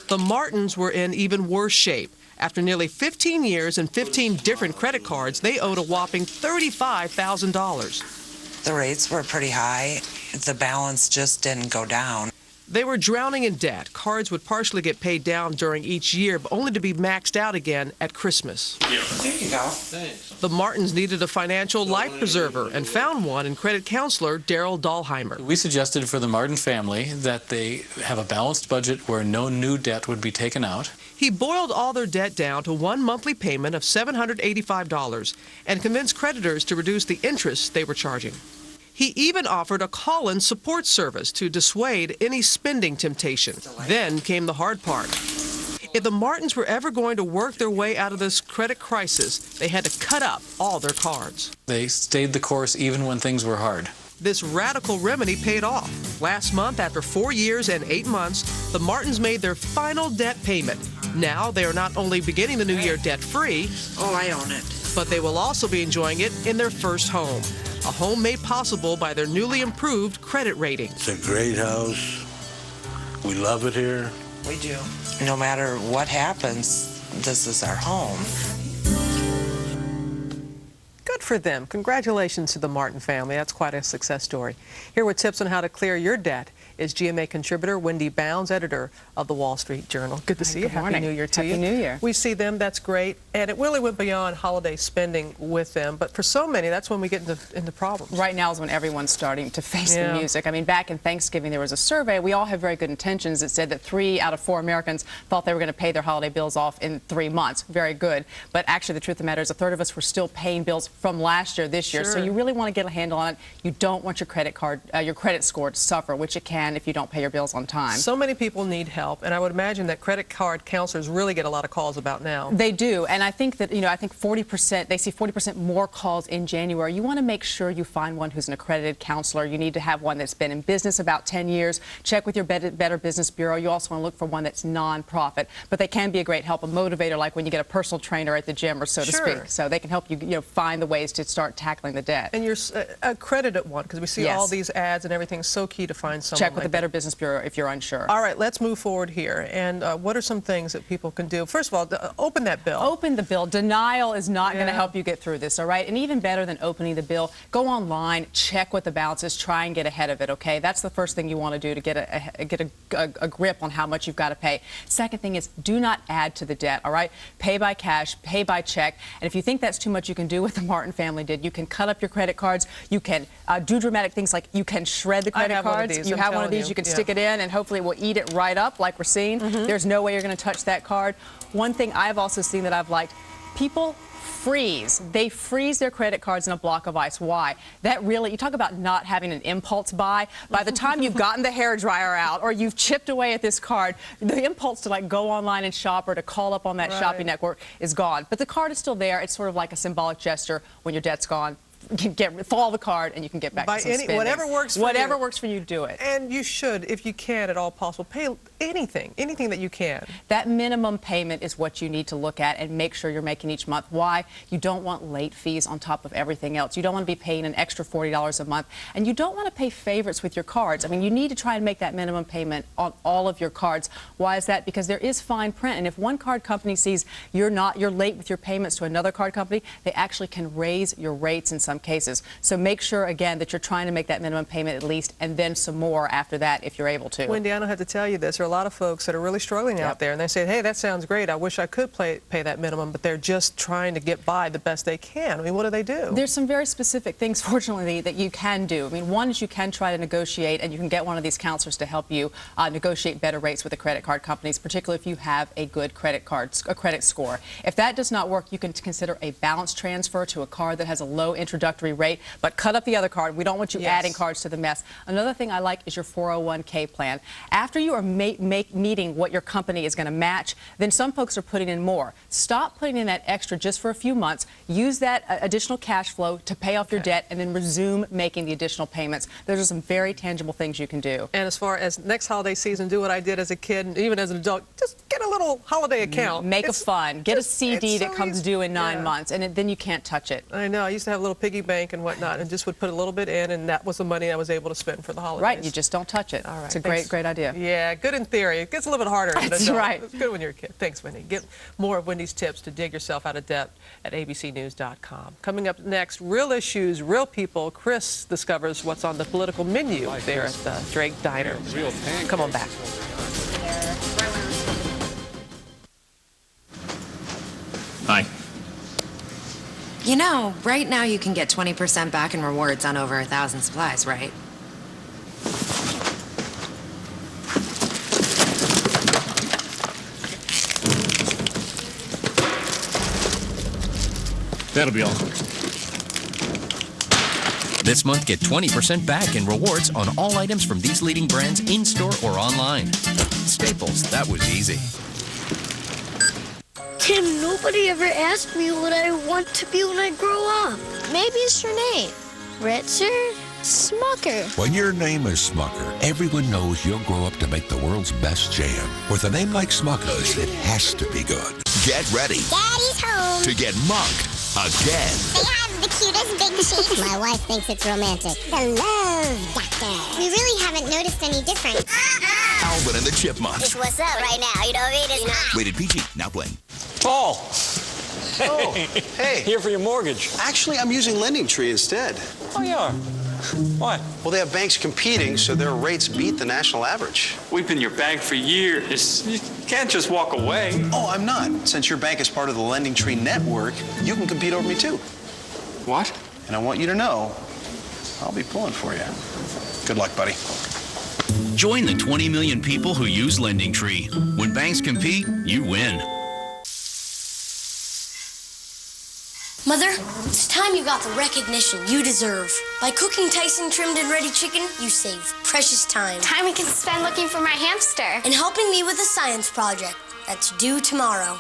The Martins were in even worse shape. After nearly 15 years and 15 different credit cards, they owed a whopping $35,000. The rates were pretty high. The balance just didn't go down. They were drowning in debt. Cards would partially get paid down during each year, but only to be maxed out again at Christmas. There you go. Thanks. The Martins needed a financial life preserver and found one in credit counselor Daryl Dahlheimer. We suggested for the Martin family that they have a balanced budget where no new debt would be taken out. He boiled all their debt down to one monthly payment of $785 and convinced creditors to reduce the interest they were charging. He even offered a call-in support service to dissuade any spending temptation. Then came the hard part. If the Martins were ever going to work their way out of this credit crisis, they had to cut up all their cards. They stayed the course even when things were hard. This radical remedy paid off. Last month, after 4 years and 8 months, the Martins made their final debt payment. Now they are not only beginning the new year debt-free, oh, I own it, but they will also be enjoying it in their first home. A home made possible by their newly improved credit rating. It's a great house. We love it here. We do. No matter what happens, this is our home. Good for them. Congratulations to the Martin family. That's quite a success story. Here with tips on how to clear your debt is GMA contributor Wendy Bounds, editor of the Wall Street Journal. Good to see you. Happy New Year to you. Happy New Year. We see them, that's great. And it really went beyond holiday spending with them. But for so many, that's when we get into problems. Right now is when everyone's starting to face the music. I mean, back in Thanksgiving, there was a survey. We all have very good intentions. It said that 3 out of 4 Americans thought they were going to pay their holiday bills off in 3 months. Very good. But actually, the truth of the matter is a third of us were still paying bills from last year, this year. Sure. So you really want to get a handle on it. You don't want your credit score to suffer, which it can if you don't pay your bills on time. So many people need help, and I would imagine that credit card counselors really get a lot of calls about now. They do, and I think that, I think 40%, they see 40% more calls in January. You want to make sure you find one who's an accredited counselor. You need to have one that's been in business about 10 years. Check with your Better Business Bureau. You also want to look for one that's nonprofit, but they can be a great help, a motivator, like when you get a personal trainer at the gym, or so to speak. So they can help you, find the ways to start tackling the debt. And you're a accredited one, because we see all these ads and everything. So key to find someone. Check with the Better Business Bureau if you're unsure. All right, let's move forward here. And what are some things that people can do? First of all, open that bill. Open the bill. Denial is not going to help you get through this, all right? And even better than opening the bill, go online, check what the balance is, try and get ahead of it, okay? That's the first thing you want to do to get a grip on how much you've got to pay. Second thing is, do not add to the debt, all right? Pay by cash, pay by check. And if you think that's too much, you can do what the Martin family did. You can cut up your credit cards. You can do dramatic things like you can shred the credit cards. You have one of these. You can stick it in, and hopefully it will eat it right up like we're seeing. There's no way you're going to touch that card. One thing I've also seen that I've liked, people freeze. They freeze their credit cards in a block of ice. Why? That really, you talk about not having an impulse buy. By the time you've gotten the hairdryer out or you've chipped away at this card, the impulse to go online and shop or to call up on that shopping network is gone. But the card is still there. It's sort of like a symbolic gesture. When your debt's gone, you can fall the card and you can get back to some spending. Whatever works for you. Whatever works for you, do it. And you should, if you can at all possible, pay anything that you can. That minimum payment is what you need to look at and make sure you're making each month. Why? You don't want late fees on top of everything else. You don't want to be paying an extra $40 a month, and you don't want to pay favorites with your cards. I mean, you need to try and make that minimum payment on all of your cards. Why is that? Because there is fine print, and if one card company sees you're late with your payments to another card company, they actually can raise your rates in some cases. So make sure, again, that you're trying to make that minimum payment at least, and then some more after that if you're able to. Wendy, I don't have to tell you this. There are a lot of folks that are really struggling out there, and they say, hey, that sounds great. I wish I could pay that minimum, but they're just trying to get by the best they can. I mean, what do they do? There's some very specific things, fortunately, that you can do. I mean, one is you can try to negotiate, and you can get one of these counselors to help you negotiate better rates with the credit card companies, particularly if you have a good credit credit score. If that does not work, you can consider a balance transfer to a card that has a low introduction introductory rate, but cut up the other card. We don't want you adding cards to the mess. Another thing I like is your 401k plan. After you are meeting what your company is going to match, then some folks are putting in more. Stop putting in that extra just for a few months. Use that additional cash flow to pay off your debt and then resume making the additional payments. Those are some very tangible things you can do. And as far as next holiday season, do what I did as a kid and even as an adult. Just get a little holiday account. Make a fund. Get a CD that comes due in 9 months, and then you can't touch it. I know. I used to have a little piggy bank and whatnot, and just would put a little bit in, and that was the money I was able to spend for the holidays. Right. You just don't touch it. All right. It's a great idea. Yeah, good in theory. It gets a little bit harder as an That's adult. right. It's good when you're a kid. Thanks, Wendy. Get more of Wendy's tips to dig yourself out of debt at abcnews.com. Coming up next, real issues, real people. Chris discovers what's on the political menu there at the Drake Diner. Come on back. Hi. You know, right now you can get 20% back in rewards on over 1,000 supplies, right? That'll be all. This month, get 20% back in rewards on all items from these leading brands in-store or online. Staples, that was easy. Tim, nobody ever asked me what I want to be when I grow up. Maybe it's your name. Ritzer? Smucker. When your name is Smucker, everyone knows you'll grow up to make the world's best jam. With a name like Smucker's, it has to be good. Get ready Daddy's home to get mugged again. They have the cutest big sheets. My wife thinks it's romantic. The Love Doctor. We really haven't noticed any difference. Alvin and the Chipmunks. It's what's up right now. You know what I mean? It's not. Rated PG. Now playing. Paul. Oh, hey. Here for your mortgage. Actually, I'm using Lending Tree instead. Oh, you are? Why? Well, they have banks competing, so their rates beat the national average. We've been your bank for years. You can't just walk away. Oh, I'm not. Since your bank is part of the Lending Tree network, you can compete over me, too. What? And I want you to know, I'll be pulling for you. Good luck, buddy. Join the 20 million people who use Lending Tree. When banks compete, you win. Mother, it's time you got the recognition you deserve. By cooking Tyson trimmed and ready chicken, you save precious time. Time we can spend looking for my hamster. And helping me with a science project that's due tomorrow.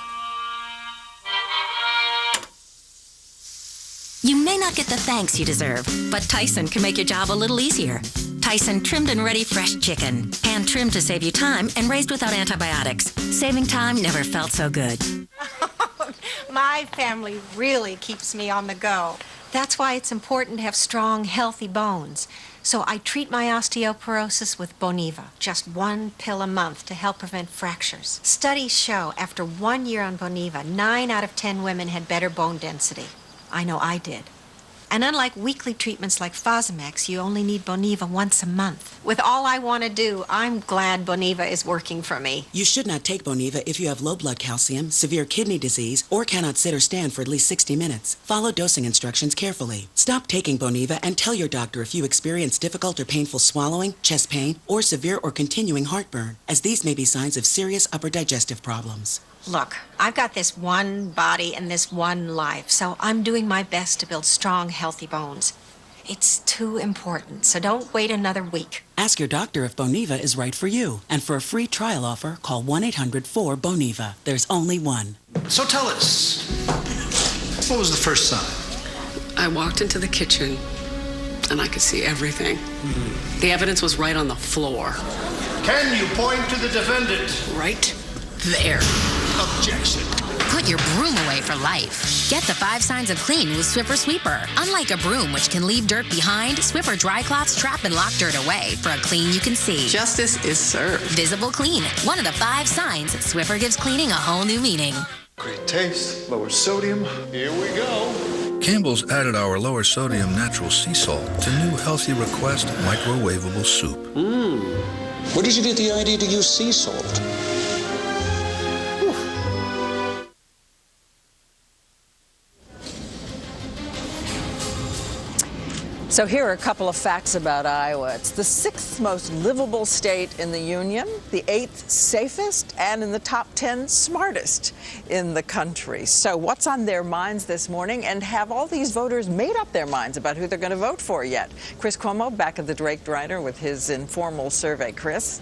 You may not get the thanks you deserve, but Tyson can make your job a little easier. Tyson trimmed and ready fresh chicken. Hand trimmed to save you time and raised without antibiotics. Saving time never felt so good. My family really keeps me on the go. That's why it's important to have strong, healthy bones. So I treat my osteoporosis with Boniva, just 1 pill a month to help prevent fractures. Studies show after 1 year on Boniva, 9 out of 10 women had better bone density. I know I did. And unlike weekly treatments like Fosamax, you only need Boniva once a month. With all I want to do, I'm glad Boniva is working for me. You should not take Boniva if you have low blood calcium, severe kidney disease, or cannot sit or stand for at least 60 minutes. Follow dosing instructions carefully. Stop taking Boniva and tell your doctor if you experience difficult or painful swallowing, chest pain, or severe or continuing heartburn, as these may be signs of serious upper digestive problems. Look, I've got this one body and this one life, so I'm doing my best to build strong, healthy bones. It's too important, so don't wait another week. Ask your doctor if Boniva is right for you. And for a free trial offer, call 1-800-4-BONIVA. There's only one. So tell us, what was the first sign? I walked into the kitchen, and I could see everything. The evidence was right on the floor. Can you point to the defendant? Right there. Objection. Put your broom away for life. Get the 5 signs of clean with Swiffer Sweeper. Unlike a broom, which can leave dirt behind, Swiffer dry cloths trap and lock dirt away for a clean you can see. Justice is served. Visible clean. One of the 5 signs. Swiffer gives cleaning a whole new meaning. Great taste, lower sodium. Here we go. Campbell's added our lower sodium natural sea salt to new Healthy Request microwavable soup. Where did you get the idea to use sea salt? So here are a couple of facts about Iowa. It's the 6th most livable state in the union, the 8th safest, and in the top 10 smartest in the country. So what's on their minds this morning, and have all these voters made up their minds about who they're going to vote for yet? Chris Cuomo back at the Drake Diner with his informal survey. Chris?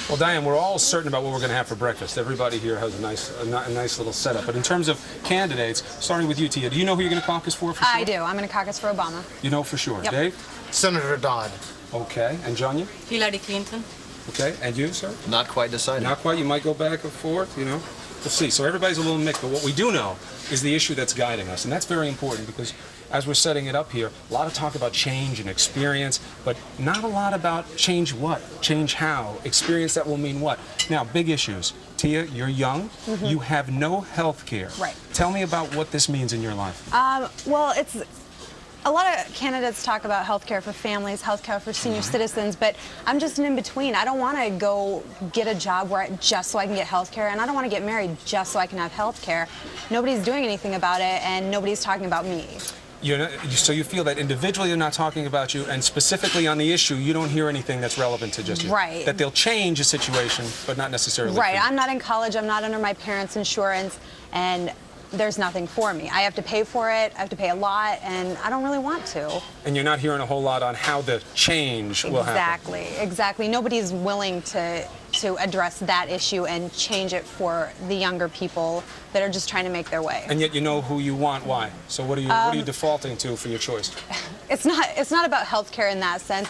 Well, Diane, we're all certain about what we're going to have for breakfast. Everybody here has a nice little setup. But in terms of candidates, starting with you, Tia, do you know who you're going to caucus for sure? I do. I'm going to caucus for Obama. You know for sure. Yep. Dave? Senator Dodd. Okay. And Jonya? Hillary Clinton. Okay. And you, sir? Not quite decided. Not quite. You might go back and forth, you know. We'll see. So everybody's a little mixed. But what we do know is the issue that's guiding us. And that's very important because as we're setting it up here, a lot of talk about change and experience, but not a lot about change what, change how, experience that will mean what. Now, big issues. Tia, you're young. Mm-hmm. You have no health care. Right. Tell me about what this means in your life. Well, it's a lot of candidates talk about health care for families, health care for senior citizens, but I'm just an in-between. I don't want to go get a job just so I can get health care, and I don't want to get married just so I can have health care. Nobody's doing anything about it, and nobody's talking about me. So you feel that individually they're not talking about you, and specifically on the issue, you don't hear anything that's relevant to just you. Right. That they'll change a situation, but not necessarily. Right. I'm not in college. I'm not under my parents' insurance, and there's nothing for me. I have to pay for it. I have to pay a lot, and I don't really want to. And you're not hearing a whole lot on how the change will happen. Exactly. Nobody's willing to address that issue and change it for the younger people that are just trying to make their way. And yet you know who you want. Why? So what are you defaulting to for your choice? It's not about health care in that sense.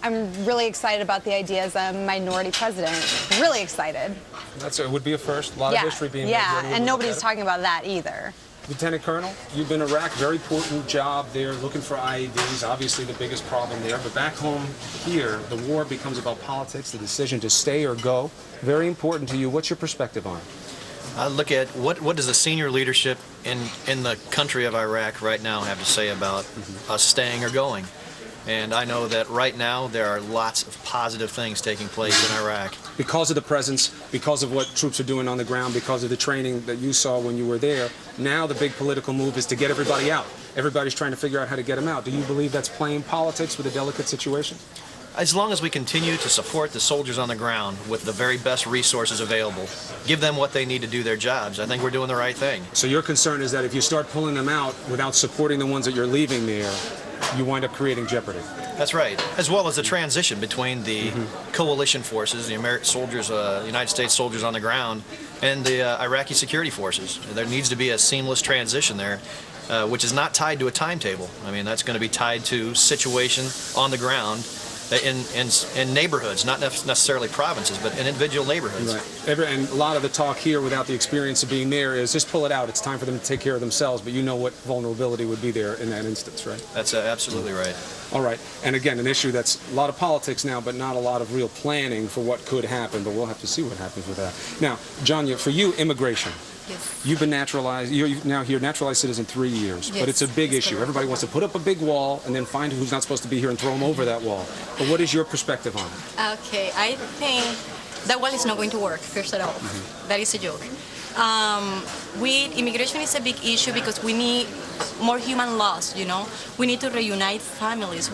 I'm really excited about the idea as a minority president. Really excited. It would be a first. A lot of history being made. Yeah, and nobody's talking about that either. Lieutenant Colonel, you've been in Iraq, very important job there, looking for IEDs, obviously the biggest problem there. But back home here, the war becomes about politics, the decision to stay or go. Very important to you. What's your perspective on it? I look at what does the senior leadership in the country of Iraq right now have to say about us staying or going? And I know that right now there are lots of positive things taking place in Iraq. Because of the presence, because of what troops are doing on the ground, because of the training that you saw when you were there, now the big political move is to get everybody out. Everybody's trying to figure out how to get them out. Do you believe that's playing politics with a delicate situation? As long as we continue to support the soldiers on the ground with the very best resources available, give them what they need to do their jobs, I think we're doing the right thing. So your concern is that if you start pulling them out without supporting the ones that you're leaving there, you wind up creating jeopardy. That's right, as well as the transition between the coalition forces, the American soldiers, United States soldiers on the ground, and the Iraqi security forces. There needs to be a seamless transition there, which is not tied to a timetable. I mean, that's going to be tied to situation on the ground in neighborhoods, not necessarily provinces, but in individual neighborhoods. Right. And a lot of the talk here, without the experience of being there, is just pull it out. It's time for them to take care of themselves, but you know what vulnerability would be there in that instance, right? That's absolutely right. All right. And again, an issue that's a lot of politics now, but not a lot of real planning for what could happen, but we'll have to see what happens with that. Now, Jonya, for you, immigration. Yes. You've been naturalized, you're now here, naturalized citizen 3 years, but it's a big issue. Everybody wants to put up a big wall and then find who's not supposed to be here and throw them over that wall. But what is your perspective on it? Okay, I think that wall is not going to work, first of all. That is a joke. Immigration is a big issue because we need more human laws, you know. We need to reunite families.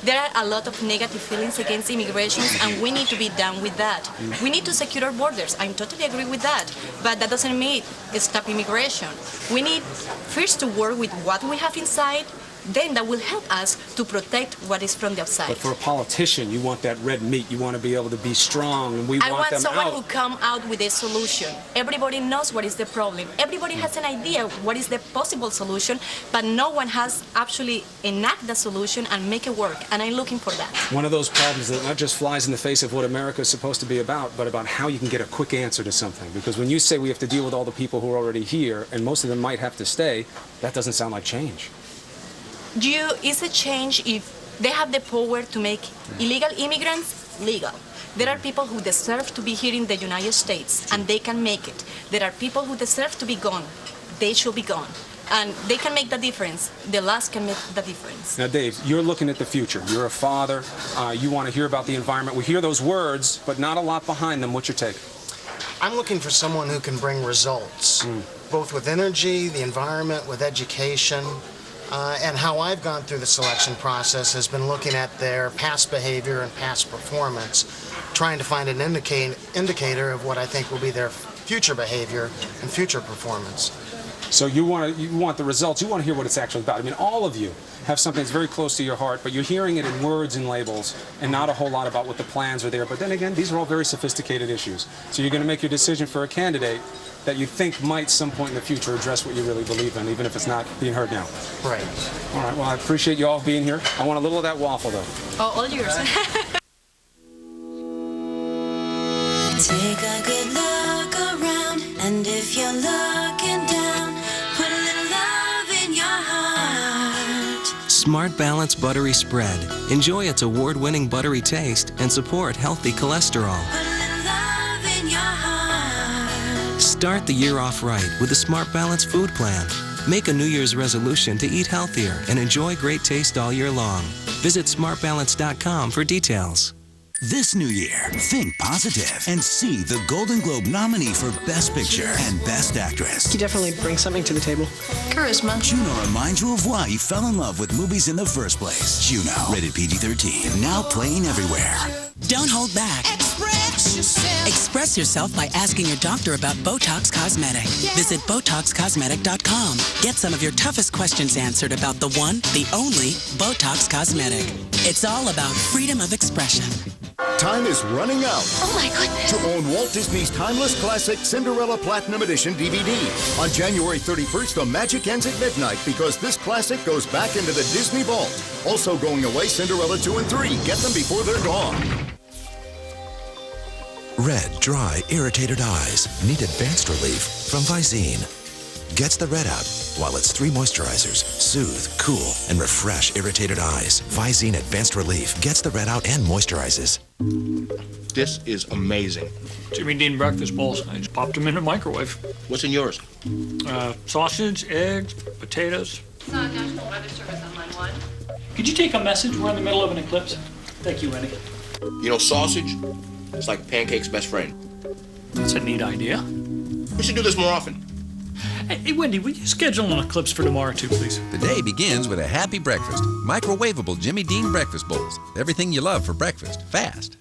There are a lot of negative feelings against immigration, and we need to be done with that. We need to secure our borders. I totally agree with that, but that doesn't mean stop immigration. We need first to work with what we have inside, then that will help us to protect what is from the outside. But for a politician, you want that red meat. You want to be able to be strong, and I want someone who come out with a solution. Everybody knows what is the problem. Everybody has an idea what is the possible solution, but no one has actually enact the solution and make it work, and I'm looking for that. One of those problems that not just flies in the face of what America is supposed to be about, but about how you can get a quick answer to something. Because when you say we have to deal with all the people who are already here, and most of them might have to stay, that doesn't sound like change. Is a change if they have the power to make illegal immigrants legal. There are people who deserve to be here in the United States, and they can make it. There are people who deserve to be gone. They should be gone. And they can make the difference. The laws can make the difference. Now, Dave, you're looking at the future. You're a father. You want to hear about the environment. We hear those words, but not a lot behind them. What's your take? I'm looking for someone who can bring results, both with energy, the environment, with education. And how I've gone through the selection process has been looking at their past behavior and past performance, trying to find an indicator of what I think will be their future behavior and future performance. So you want the results, you want to hear what it's actually about. I mean, all of you have something that's very close to your heart, but you're hearing it in words and labels and not a whole lot about what the plans are there. But then again, these are all very sophisticated issues. So you're going to make your decision for a candidate that you think might some point in the future address what you really believe in, even if it's not being heard now. Right. All right, well, I appreciate you all being here. I want a little of that waffle, though. Oh, all yours. Take a good look around, and if you're looking down, put a little love in your heart. Smart Balance Buttery Spread. Enjoy its award-winning buttery taste and support healthy cholesterol. Put a little love in your heart. Start the year off right with the Smart Balance Food Plan. Make a New Year's resolution to eat healthier and enjoy great taste all year long. Visit smartbalance.com for details. This new year, think positive and see the Golden Globe nominee for Best Picture and Best Actress. You definitely bring something to the table. Charisma. Juno reminds you of why you fell in love with movies in the first place. Juno, rated PG-13, now playing everywhere. Don't hold back. Express yourself by asking your doctor about Botox Cosmetic. Visit BotoxCosmetic.com. Get some of your toughest questions answered about the one, the only Botox Cosmetic. It's all about freedom of expression. Time is running out. Oh my goodness. To own Walt Disney's timeless classic Cinderella Platinum Edition DVD. On January 31st, the magic ends at midnight because this classic goes back into the Disney Vault. Also going away, Cinderella 2 and 3. Get them before they're gone. Red, dry, irritated eyes need advanced relief from Visine. Gets the red out while its 3 moisturizers soothe, cool, and refresh irritated eyes. Visine Advanced Relief gets the red out and moisturizes. This is amazing. Jimmy Dean breakfast bowls. I just popped them in the microwave. What's in yours? Sausage, eggs, potatoes. National Weather Service on line 1. Could you take a message? We're in the middle of an eclipse. Thank you, Wendy. You know, sausage, it's like pancake's best friend. That's a neat idea. We should do this more often. Hey, Wendy, would you schedule an eclipse for tomorrow, too, please? The day begins with a happy breakfast. Microwavable Jimmy Dean breakfast bowls. Everything you love for breakfast. Fast.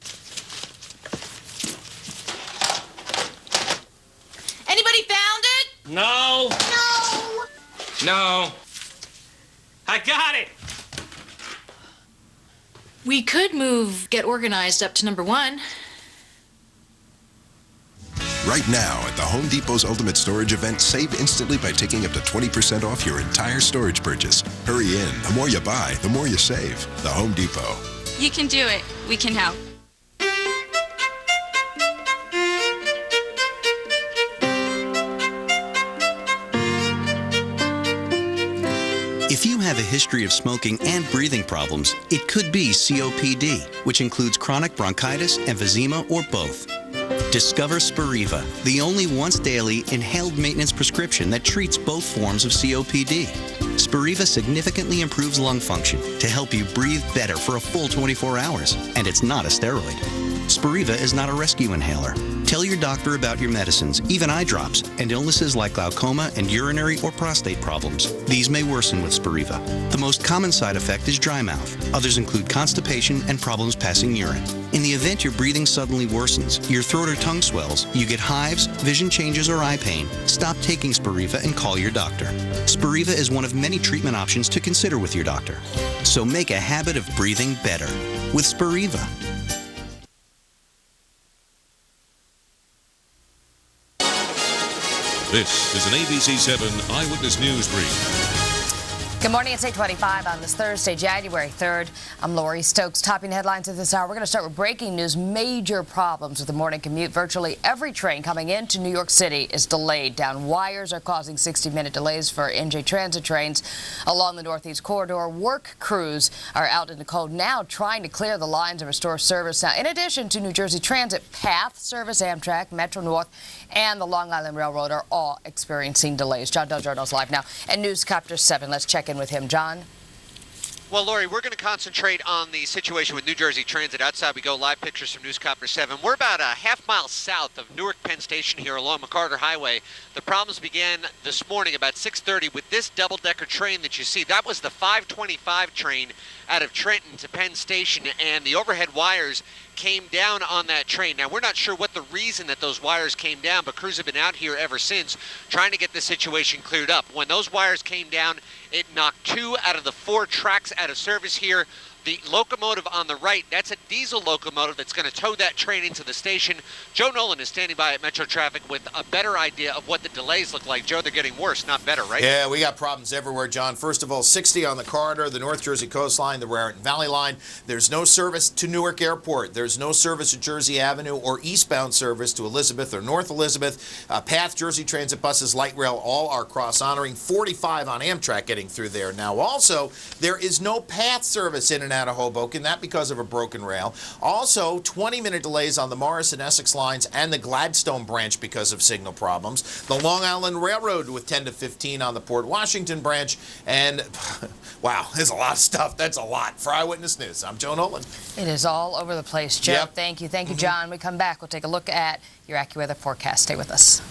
Anybody found it? No. No. No. I got it. We could move Get Organized up to number 1. Right now at the Home Depot's Ultimate Storage event, save instantly by taking up to 20% off your entire storage purchase. Hurry in. The more you buy, the more you save. The Home Depot. You can do it. We can help. If you have a history of smoking and breathing problems, it could be COPD, which includes chronic bronchitis, emphysema, or both. Discover Spiriva, the only once-daily inhaled maintenance prescription that treats both forms of COPD. Spiriva significantly improves lung function to help you breathe better for a full 24 hours, and it's not a steroid. Spiriva is not a rescue inhaler. Tell your doctor about your medicines, even eye drops, and illnesses like glaucoma and urinary or prostate problems. These may worsen with Spiriva. The most common side effect is dry mouth. Others include constipation and problems passing urine. In the event your breathing suddenly worsens, your throat or tongue swells, you get hives, vision changes, or eye pain, stop taking Spiriva and call your doctor. Spiriva is one of many treatment options to consider with your doctor. So make a habit of breathing better with Spiriva. This is an ABC 7 Eyewitness News Brief. Good morning, it's 8:25 on this Thursday, January 3rd. I'm Lori Stokes. Topping headlines at this hour. We're going to start with breaking news. Major problems with the morning commute. Virtually every train coming into New York City is delayed. Down wires are causing 60-minute delays for NJ Transit trains along the Northeast Corridor. Work crews are out in the cold now trying to clear the lines and restore service. Now, in addition to New Jersey Transit, Path, Service, Amtrak, Metro North, and the Long Island Railroad are all experiencing delays. John Del Giorno's live now. And Newscopter 7. Let's check in with him. John? Well, Lori, we're going to concentrate on the situation with New Jersey Transit. Outside we go, live pictures from Newscopter 7. We're about a half-mile south of Newark Penn Station here along McCarter Highway. The problems began this morning about 6:30 with this double-decker train that you see. That was the 525 train out of Trenton to Penn Station, and the overhead wires came down on that train. Now, we're not sure what the reason that those wires came down, but crews have been out here ever since trying to get the situation cleared up. When those wires came down, it knocked 2 out of the 4 tracks out of service here. The locomotive on the right, that's a diesel locomotive that's going to tow that train into the station. Joe Nolan is standing by at Metro Traffic with a better idea of what the delays look like. Joe, they're getting worse, not better, right? Yeah, we got problems everywhere, John. First of all, 60 on the corridor, the North Jersey coastline, the Raritan Valley line. There's no service to Newark Airport. There's no service to Jersey Avenue or eastbound service to Elizabeth or North Elizabeth. Path, Jersey Transit buses, light rail, all are cross-honoring. 45 on Amtrak getting through there. Now, also, there is no Path service in and out of Hoboken, that because of a broken rail. Also, 20-minute delays on the Morris and Essex lines and the Gladstone branch because of signal problems. The Long Island Railroad with 10 to 15 on the Port Washington branch. And, wow, there's a lot of stuff. That's a lot. For Eyewitness News, I'm Joe Nolan. It is all over the place, Joe. Yep. Thank you. Thank you, John. We come back. We'll take a look at your AccuWeather forecast. Stay with us.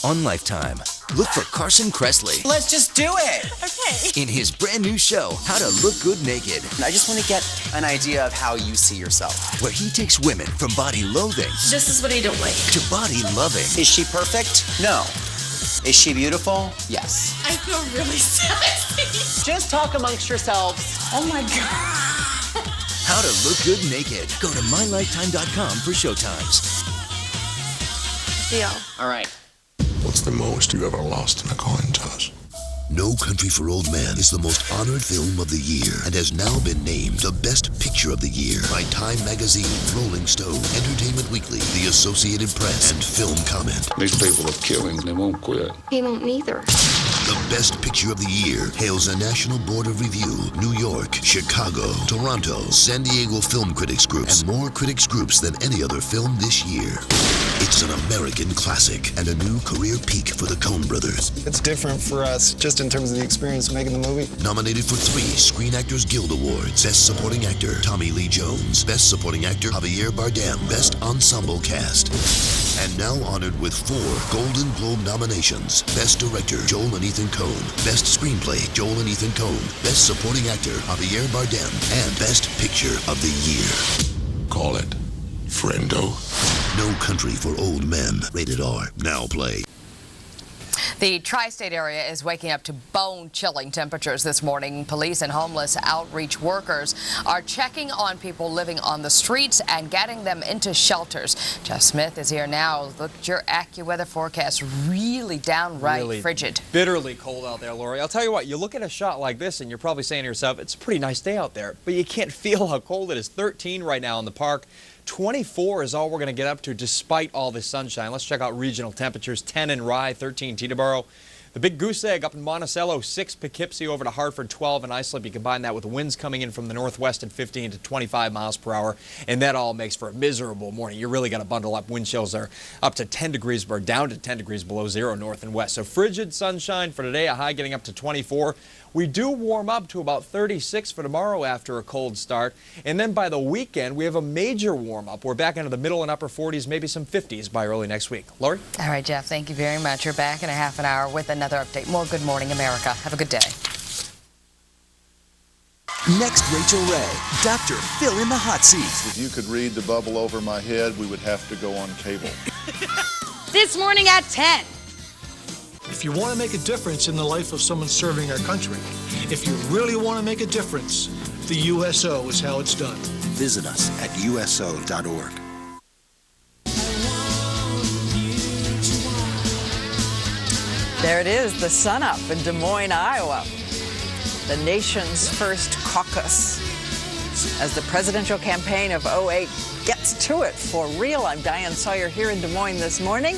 On Lifetime, look for Carson Kressley. Let's just do it. Okay. In his brand new show, How to Look Good Naked. I just want to get an idea of how you see yourself. Where he takes women from body loathing. This is what I don't like. To body loving. Is she perfect? No. Is she beautiful? Yes. I feel really sexy. Just talk amongst yourselves. Oh my God. How to Look Good Naked. Go to mylifetime.com for showtimes. Deal. All right. What's the most you ever lost in a coin toss? No Country for Old Men is the most honored film of the year and has now been named the Best Picture of the Year by Time Magazine, Rolling Stone, Entertainment Weekly, The Associated Press, and Film Comment. These people are killing, they won't quit. He won't neither. The Best Picture of the Year hails a National Board of Review, New York, Chicago, Toronto, San Diego Film Critics Groups, and more critics groups than any other film this year. It's an American classic and a new career peak for the Coen brothers. It's different for us, just in terms of the experience of making the movie. Nominated for 3 Screen Actors Guild Awards. Best Supporting Actor, Tommy Lee Jones. Best Supporting Actor, Javier Bardem. Best Ensemble Cast. And now honored with 4 Golden Globe nominations. Best Director, Joel and Ethan Coen. Best Screenplay, Joel and Ethan Coen. Best Supporting Actor, Javier Bardem. And Best Picture of the Year. Call it friendo. No Country for Old Men. Rated R. Now play. The tri-state area is waking up to bone-chilling temperatures this morning. Police and homeless outreach workers are checking on people living on the streets and getting them into shelters. Jeff Smith is here now. Look at your AccuWeather forecast. Really downright frigid. Bitterly cold out there, Lori. I'll tell you what, you look at a shot like this and you're probably saying to yourself, it's a pretty nice day out there, but you can't feel how cold it is. 13 right now in the park. 24 is all we're going to get up to despite all this sunshine. Let's check out regional temperatures. 10 in Rye, 13 Teterboro. The Big Goose Egg up in Monticello, 6 Poughkeepsie over to Hartford, 12 in Islip. You combine that with the winds coming in from the northwest at 15 to 25 miles per hour, and that all makes for a miserable morning. You really got to bundle up. Wind chills are up to 10 degrees or down to 10 degrees below zero north and west. So frigid sunshine for today, a high getting up to 24. We do warm up to about 36 for tomorrow after a cold start. And then by the weekend, we have a major warm up. We're back into the middle and upper 40s, maybe some 50s by early next week. Lori? All right, Jeff, thank you very much. You're back in a half an hour with another update. More Good Morning America. Have a good day. Next, Rachel Ray, Dr. Phil in the hot seat. If you could read the bubble over my head, we would have to go on cable. This morning at 10. If you want to make a difference in the life of someone serving our country, if you really want to make a difference, the USO is how it's done. Visit us at uso.org. There it is, the sun up in Des Moines, Iowa. The nation's first caucus. As the presidential campaign of 08 gets to it for real, I'm Diane Sawyer here in Des Moines this morning.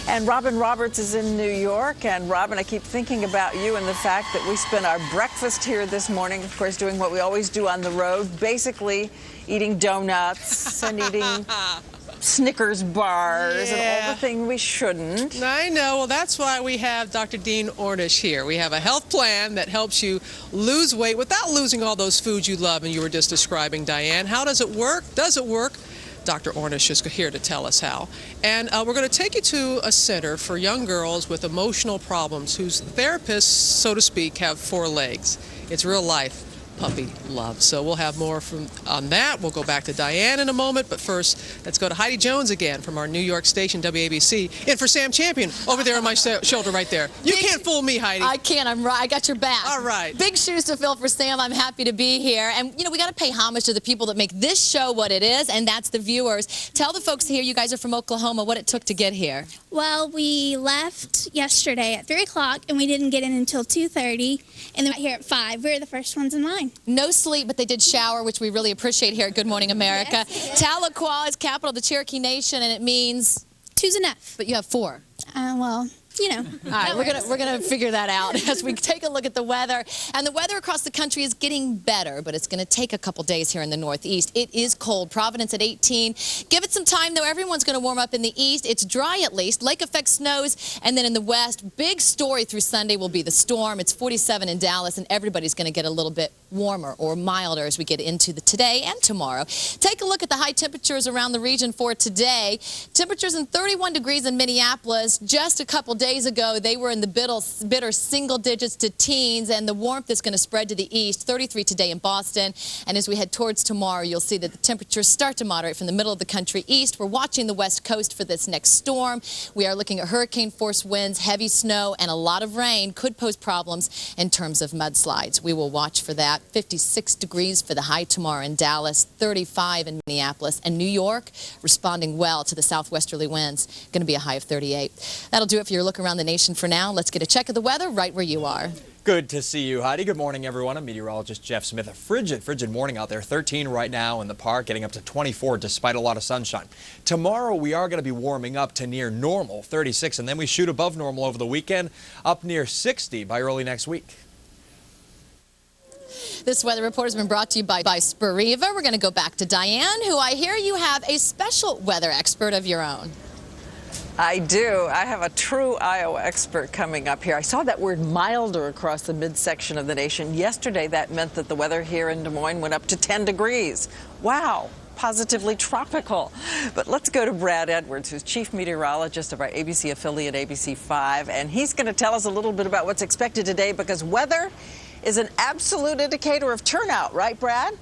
And Robin Roberts is in New York. And Robin, I keep thinking about you and the fact that we spent our breakfast here this morning, of course, doing what we always do on the road, basically eating donuts and eating Snickers bars and all the things we shouldn't. I know. Well, that's why we have Dr. Dean Ornish here. We have a health plan that helps you lose weight without losing all those foods you love and you were just describing, Diane. How does it work? Does it work? Dr. Ornish is here to tell us how. And we're going to take you to a center for young girls with emotional problems whose therapists, so to speak, have 4 legs. It's real life puppy love. So we'll have more on that. We'll go back to Diane in a moment. But first, let's go to Heidi Jones again from our New York station, WABC. And for Sam Champion, over there on my shoulder right there. You can't fool me, Heidi. I can't. I'm right. I got your back. All right. Big shoes to fill for Sam. I'm happy to be here. And, you know, we got to pay homage to the people that make this show what it is, and that's the viewers. Tell the folks here, you guys are from Oklahoma, what it took to get here. Well, we left yesterday at 3 o'clock, and we didn't get in until 2:30, and then got here at 5. We were the first ones in line. No sleep, but they did shower, which we really appreciate here at Good Morning America. Yes. Tahlequah is capital of the Cherokee Nation, and it means 2's enough. But you have 4. Well, you know. All right, we're gonna figure that out as we take a look at the weather. And the weather across the country is getting better, but it's going to take a couple days here in the Northeast. It is cold. Providence at 18. Give it some time, though. Everyone's going to warm up in the east. It's dry at least. Lake effect snows. And then in the west, big story through Sunday will be the storm. It's 47 in Dallas, and everybody's going to get a little bit warmer or milder as we get into the today and tomorrow. Take a look at the high temperatures around the region for today. Temperatures in 31 degrees in Minneapolis. Just a couple days ago, they were in the bitter single digits to teens, and the warmth is going to spread to the east. 33 today in Boston. And as we head towards tomorrow, you'll see that the temperatures start to moderate from the middle of the country east. We're watching the west coast for this next storm. We are looking at hurricane-force winds, heavy snow, and a lot of rain could pose problems in terms of mudslides. We will watch for that. 56 degrees for the high tomorrow in Dallas, 35 in Minneapolis, and New York responding well to the southwesterly winds. Going to be a high of 38. That'll do it for your look around the nation for now. Let's get a check of the weather right where you are. Good to see you, Heidi. Good morning, everyone. I'm meteorologist Jeff Smith. A frigid morning out there. 13 right now in the park, getting up to 24 despite a lot of sunshine. Tomorrow, we are going to be warming up to near normal, 36, and then we shoot above normal over the weekend, up near 60 by early next week. This weather report has been brought to you by Spiriva. We're going to go back to Diane, who I hear you have a special weather expert of your own. I do. I have a true Iowa expert coming up here. I saw that word milder across the midsection of the nation. Yesterday, that meant that the weather here in Des Moines went up to 10 degrees. Wow. Positively tropical. But let's go to Brad Edwards, who's chief meteorologist of our ABC affiliate ABC 5, and he's going to tell us a little bit about what's expected today, because weather is an absolute indicator of turnout, right, Brad?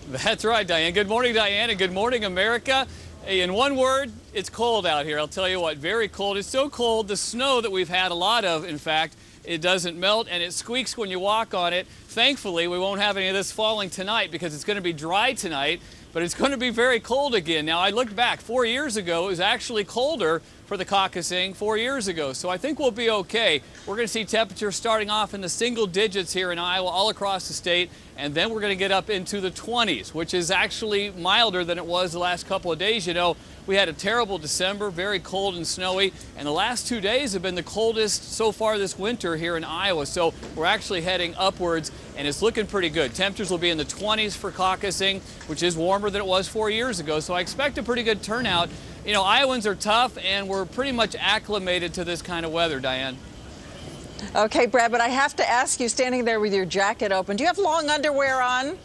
That's right, Diane. Good morning, Diane, and good morning, America. In one word, it's cold out here. I'll tell you what, very cold. It's so cold, the snow that we've had a lot of, in fact, it doesn't melt and it squeaks when you walk on it. Thankfully, we won't have any of this falling tonight because it's going to be dry tonight, but it's going to be very cold again. Now, I looked back 4 years ago, it was actually colder for the caucusing 4 years ago, so I think we'll be okay. We're going to see temperatures starting off in the single digits here in Iowa all across the state, and then we're going to get up into the 20s, which is actually milder than it was the last couple of days. You know, we had a terrible December, very cold and snowy, and the last 2 days have been the coldest so far this winter here in Iowa, so we're actually heading upwards, and it's looking pretty good. Temperatures will be in the 20s for caucusing, which is warmer than it was 4 years ago, so I expect a pretty good turnout. You know, Iowans are tough, and we're pretty much acclimated to this kind of weather, Diane. Okay, Brad, but I have to ask you, standing there with your jacket open, do you have long underwear on?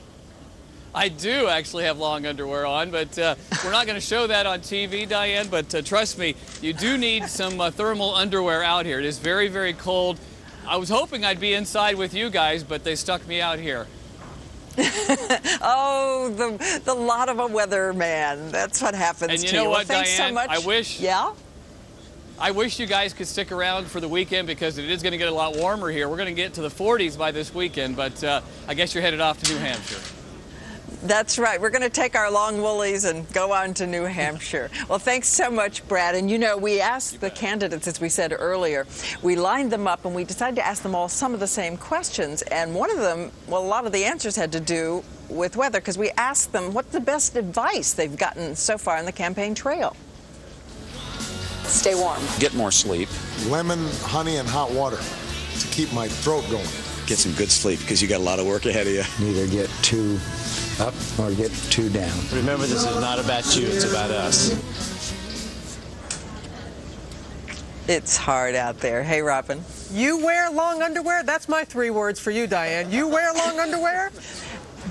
I do actually have long underwear on, but we're not going to show that on TV, Diane, but trust me, you do need some thermal underwear out here. It is very, very cold. I was hoping I'd be inside with you guys, but they stuck me out here. Oh, the lot of a weatherman. That's what happens to you. And you know what, well, thanks Diane? So much. I wish you guys could stick around for the weekend because it is going to get a lot warmer here. We're going to get to the 40s by this weekend, but I guess you're headed off to New Hampshire. That's right. We're going to take our long woolies and go on to New Hampshire. Well, thanks so much, Brad. And, you know, we asked the candidates, as we said earlier, we lined them up and we decided to ask them all some of the same questions. And one of them, well, a lot of the answers had to do with weather, because we asked them what's the best advice they've gotten so far on the campaign trail. Stay warm. Get more sleep. Lemon, honey, and hot water to keep my throat going. Get some good sleep because you got a lot of work ahead of you. Neither get too up or get 2 down. Remember, this is not about you, it's about us. It's hard out there. Hey, Robin. You wear long underwear? That's my 3 words for you, Diane. You wear long underwear?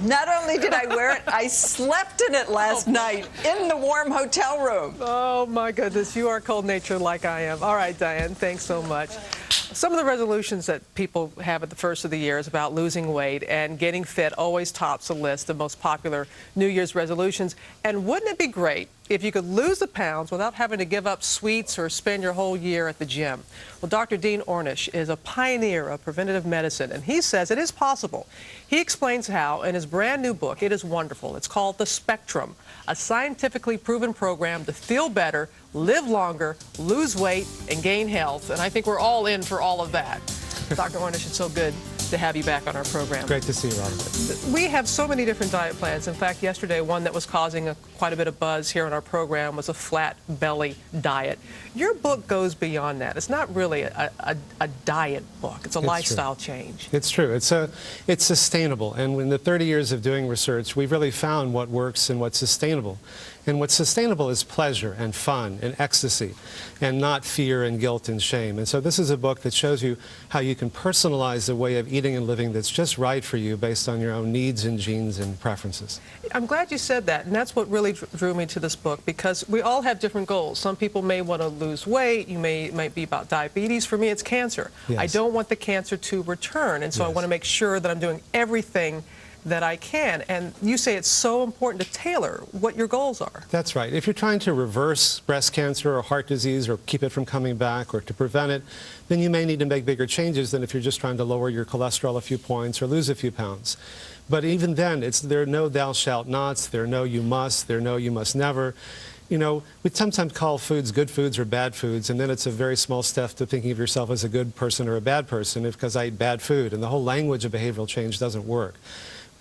Not only did I wear it, I slept in it last night in the warm hotel room. Oh, my goodness. You are cold-natured like I am. All right, Diane, thanks so much. Some of the resolutions that people have at the first of the year is about losing weight, and getting fit always tops the list of most popular New Year's resolutions. And wouldn't it be great if you could lose the pounds without having to give up sweets or spend your whole year at the gym? Well, Dr. Dean Ornish is a pioneer of preventative medicine, and he says it is possible. He explains how in his brand new book. It is wonderful. It's called The Spectrum, a scientifically proven program to feel better, live longer, lose weight, and gain health. And I think we're all in for all of that. Dr. Ornish, it's so good to have you back on our program. Great to see you, Robin. We have so many different diet plans. In fact, yesterday, one that was causing quite a bit of buzz here on our program was a flat belly diet. Your book goes beyond that. It's not really a diet book. It's a lifestyle change. It's true. It's sustainable. And in the 30 years of doing research, we've really found what works and what's sustainable. And what's sustainable is pleasure and fun and ecstasy, and not fear and guilt and shame. And so this is a book that shows you how you can personalize a way of eating and living that's just right for you based on your own needs and genes and preferences. I'm glad you said that, and that's what really drew me to this book, because we all have different goals. Some people may want to lose weight. You might be about diabetes. For me, it's cancer. Yes. I don't want the cancer to return, and so I want to make sure that I'm doing everything that I can. And you say it's so important to tailor what your goals are. That's right. If you're trying to reverse breast cancer or heart disease or keep it from coming back or to prevent it, then you may need to make bigger changes than if you're just trying to lower your cholesterol a few points or lose a few pounds. But even then, there are no thou shalt nots, there are no you must, there are no you must never. You know, we sometimes call foods good foods or bad foods, and then it's a very small step to thinking of yourself as a good person or a bad person because I eat bad food, and the whole language of behavioral change doesn't work.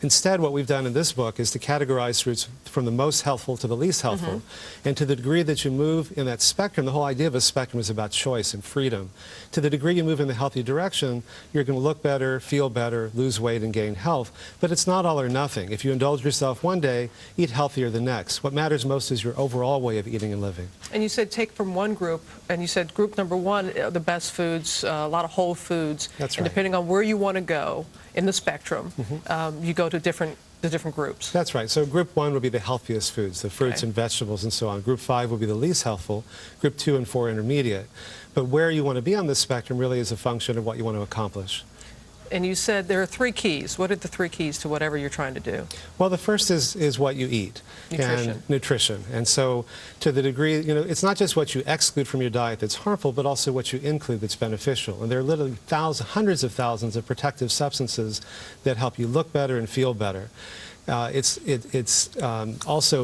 Instead, what we've done in this book is to categorize foods from the most helpful to the least helpful. And to the degree that you move in that spectrum, the whole idea of a spectrum is about choice and freedom. To the degree you move in the healthy direction, you're going to look better, feel better, lose weight, and gain health. But it's not all or nothing. If you indulge yourself one day, eat healthier the next. What matters most is your overall way of eating and living. And you said take from one group, and you said group number one, the best foods, a lot of whole foods. That's and right. Depending on where you want to go in the spectrum, you go to the different groups. That's right. So group 1 would be the healthiest foods, the fruits and vegetables and so on. Group 5 would be the least healthful. Group 2 and 4 intermediate. But where you want to be on this spectrum really is a function of what you want to accomplish. And you said there are 3 keys. What are the 3 keys to whatever you're trying to do? Well, the first is what you eat. Nutrition. And nutrition. And so to the degree, you know, it's not just what you exclude from your diet that's harmful, but also what you include that's beneficial. And there are literally hundreds of thousands of protective substances that help you look better and feel better. Also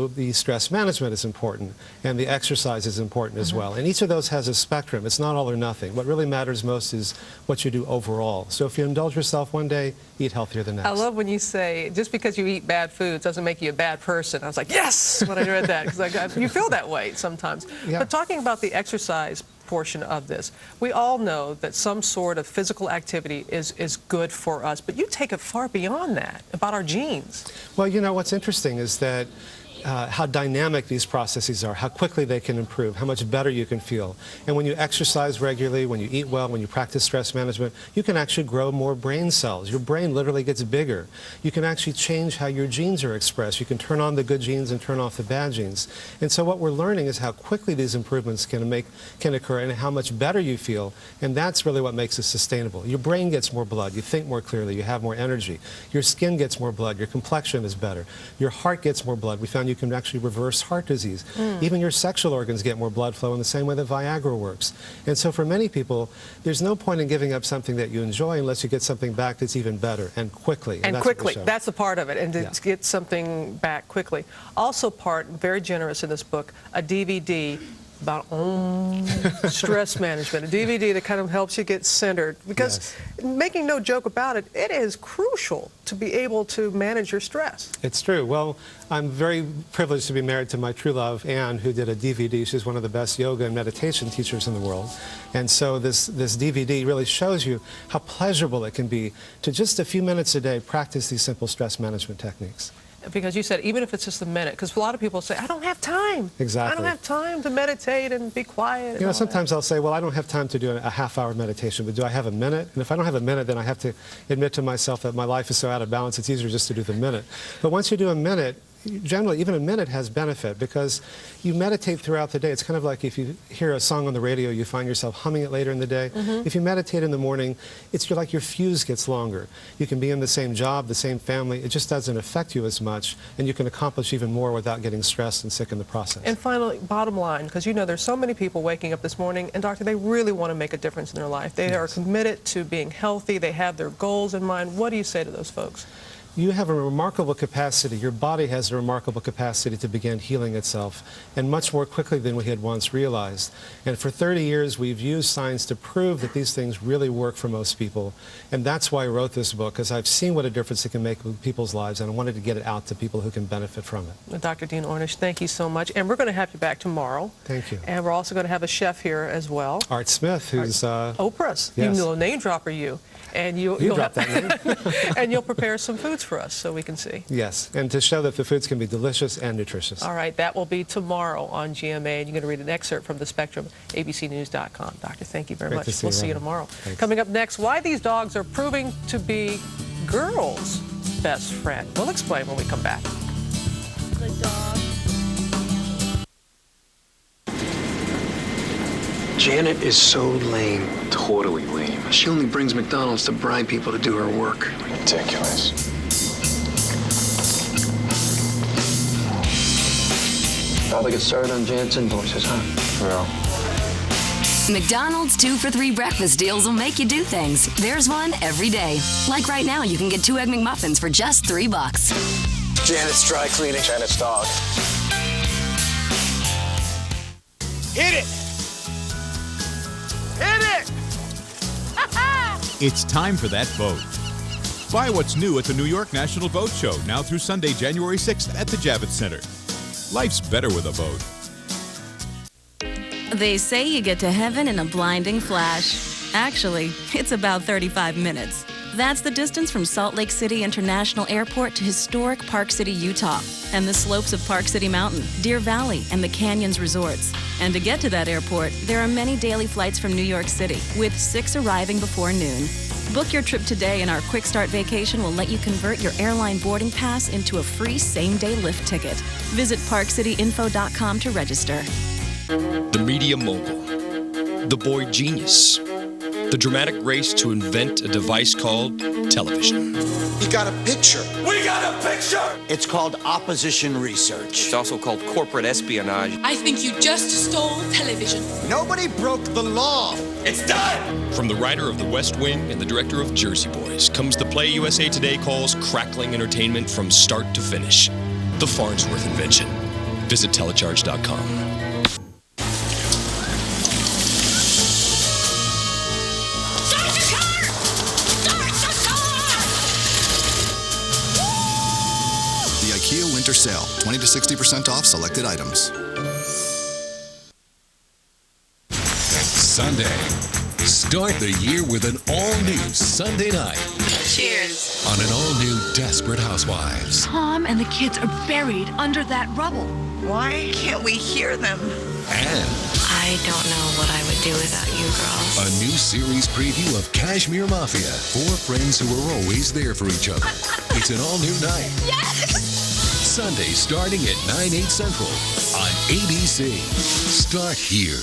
the stress management is important, and the exercise is important as well. And each of those has a spectrum. It's not all or nothing. What really matters most is what you do overall. So if you indulge yourself one day, eat healthier the next. I love when you say, just because you eat bad foods doesn't make you a bad person. I was like, yes, when I read that, because you feel that way sometimes. Yeah. But talking about the exercise portion of this, we all know that some sort of physical activity is good for us, but you take it far beyond that, about our genes. Well, you know, what's interesting is that how dynamic these processes are, how quickly they can improve, how much better you can feel. And when you exercise regularly, when you eat well, when you practice stress management, you can actually grow more brain cells. Your brain literally gets bigger. You can actually change how your genes are expressed. You can turn on the good genes and turn off the bad genes. And so what we're learning is how quickly these improvements can occur and how much better you feel. And that's really what makes it sustainable. Your brain gets more blood. You think more clearly. You have more energy. Your skin gets more blood. Your complexion is better. Your heart gets more blood. We found you can actually reverse heart disease. Even your sexual organs get more blood flow in the same way that Viagra works. And so for many people, there's no point in giving up something that you enjoy unless you get something back that's even better and quickly. And quickly, that's a part of it, and to get something back quickly. Also very generous in this book, a DVD about stress management, a DVD that kind of helps you get centered, because making no joke about it, it is crucial to be able to manage your stress. It's true. Well, I'm very privileged to be married to my true love, Anne, who did a DVD. She's one of the best yoga and meditation teachers in the world. And so this DVD really shows you how pleasurable it can be to just a few minutes a day practice these simple stress management techniques. because you said even if it's just a minute, because a lot of people say, I don't have time. Exactly. I don't have time to meditate and be quiet. You know, sometimes I'll say, well, I don't have time to do a half-hour meditation, but do I have a minute? And if I don't have a minute, then I have to admit to myself that my life is so out of balance, it's easier just to do the minute. But once you do a minute, generally, even a minute has benefit because you meditate throughout the day. It's kind of like if you hear a song on the radio, you find yourself humming it later in the day. If you meditate in the morning, it's like your fuse gets longer. You can be in the same job, the same family. It just doesn't affect you as much, and you can accomplish even more without getting stressed and sick in the process. And finally, bottom line, because you know there's so many people waking up this morning, and doctor, they really want to make a difference in their life. They are committed to being healthy. They have their goals in mind. What do you say to those folks? You have a remarkable capacity. Your body has a remarkable capacity to begin healing itself, and much more quickly than we had once realized. And for 30 years, we've used science to prove that these things really work for most people. And that's why I wrote this book, because I've seen what a difference it can make with people's lives, and I wanted to get it out to people who can benefit from it. Dr. Dean Ornish, thank you so much. And we're going to have you back tomorrow. Thank you. And we're also going to have a chef here as well. Art Smith, who's... Oprah's. Yes. You know, name dropper you. And you'll drop that name. And you'll prepare some foods for us so we can see. Yes, and to show that the foods can be delicious and nutritious. All right, that will be tomorrow on GMA, and you're going to read an excerpt from the Spectrum, abcnews.com. Doctor, thank you very much. We'll see you tomorrow. Thanks. Coming up next, why these dogs are proving to be girls' best friend. We'll explain when we come back. The dog. Janet is so lame. Totally lame. She only brings McDonald's to bribe people to do her work. Ridiculous. Probably get started on Janet's invoices, huh? Well. McDonald's 2 for $3 breakfast deals will make you do things. There's one every day. Like right now, you can get 2 Egg McMuffins for just $3. Janet's dry cleaning. Janet's dog. Hit it! Hit it! It's time for that vote. Buy what's new at the New York National Boat Show, now through Sunday, January 6th at the Javits Center. Life's better with a boat. They say you get to heaven in a blinding flash. Actually, it's about 35 minutes. That's the distance from Salt Lake City International Airport to historic Park City, Utah, and the slopes of Park City Mountain, Deer Valley, and the Canyons resorts. And to get to that airport, there are many daily flights from New York City, with 6 arriving before noon. Book your trip today, and our Quick Start vacation will let you convert your airline boarding pass into a free same-day lift ticket. Visit parkcityinfo.com to register. The media mogul, the boy genius, the dramatic race to invent a device called television. You got a picture. We got a picture! It's called opposition research. It's also called corporate espionage. I think you just stole television. Nobody broke the law. It's done! From the writer of The West Wing and the director of Jersey Boys comes the play USA Today calls crackling entertainment from start to finish. The Farnsworth invention. Visit telecharge.com. Winter sale, 20 to 60% off selected items. Sunday. Start the year with an all-new Sunday night. Cheers. On an all-new Desperate Housewives. Tom and the kids are buried under that rubble. Why can't we hear them? And I don't know what I would do without you girls. a new series preview of Kashmir Mafia. 4 friends who are always there for each other. It's an all-new night. Yes! Sunday starting at 9/8 Central on ABC. Start here.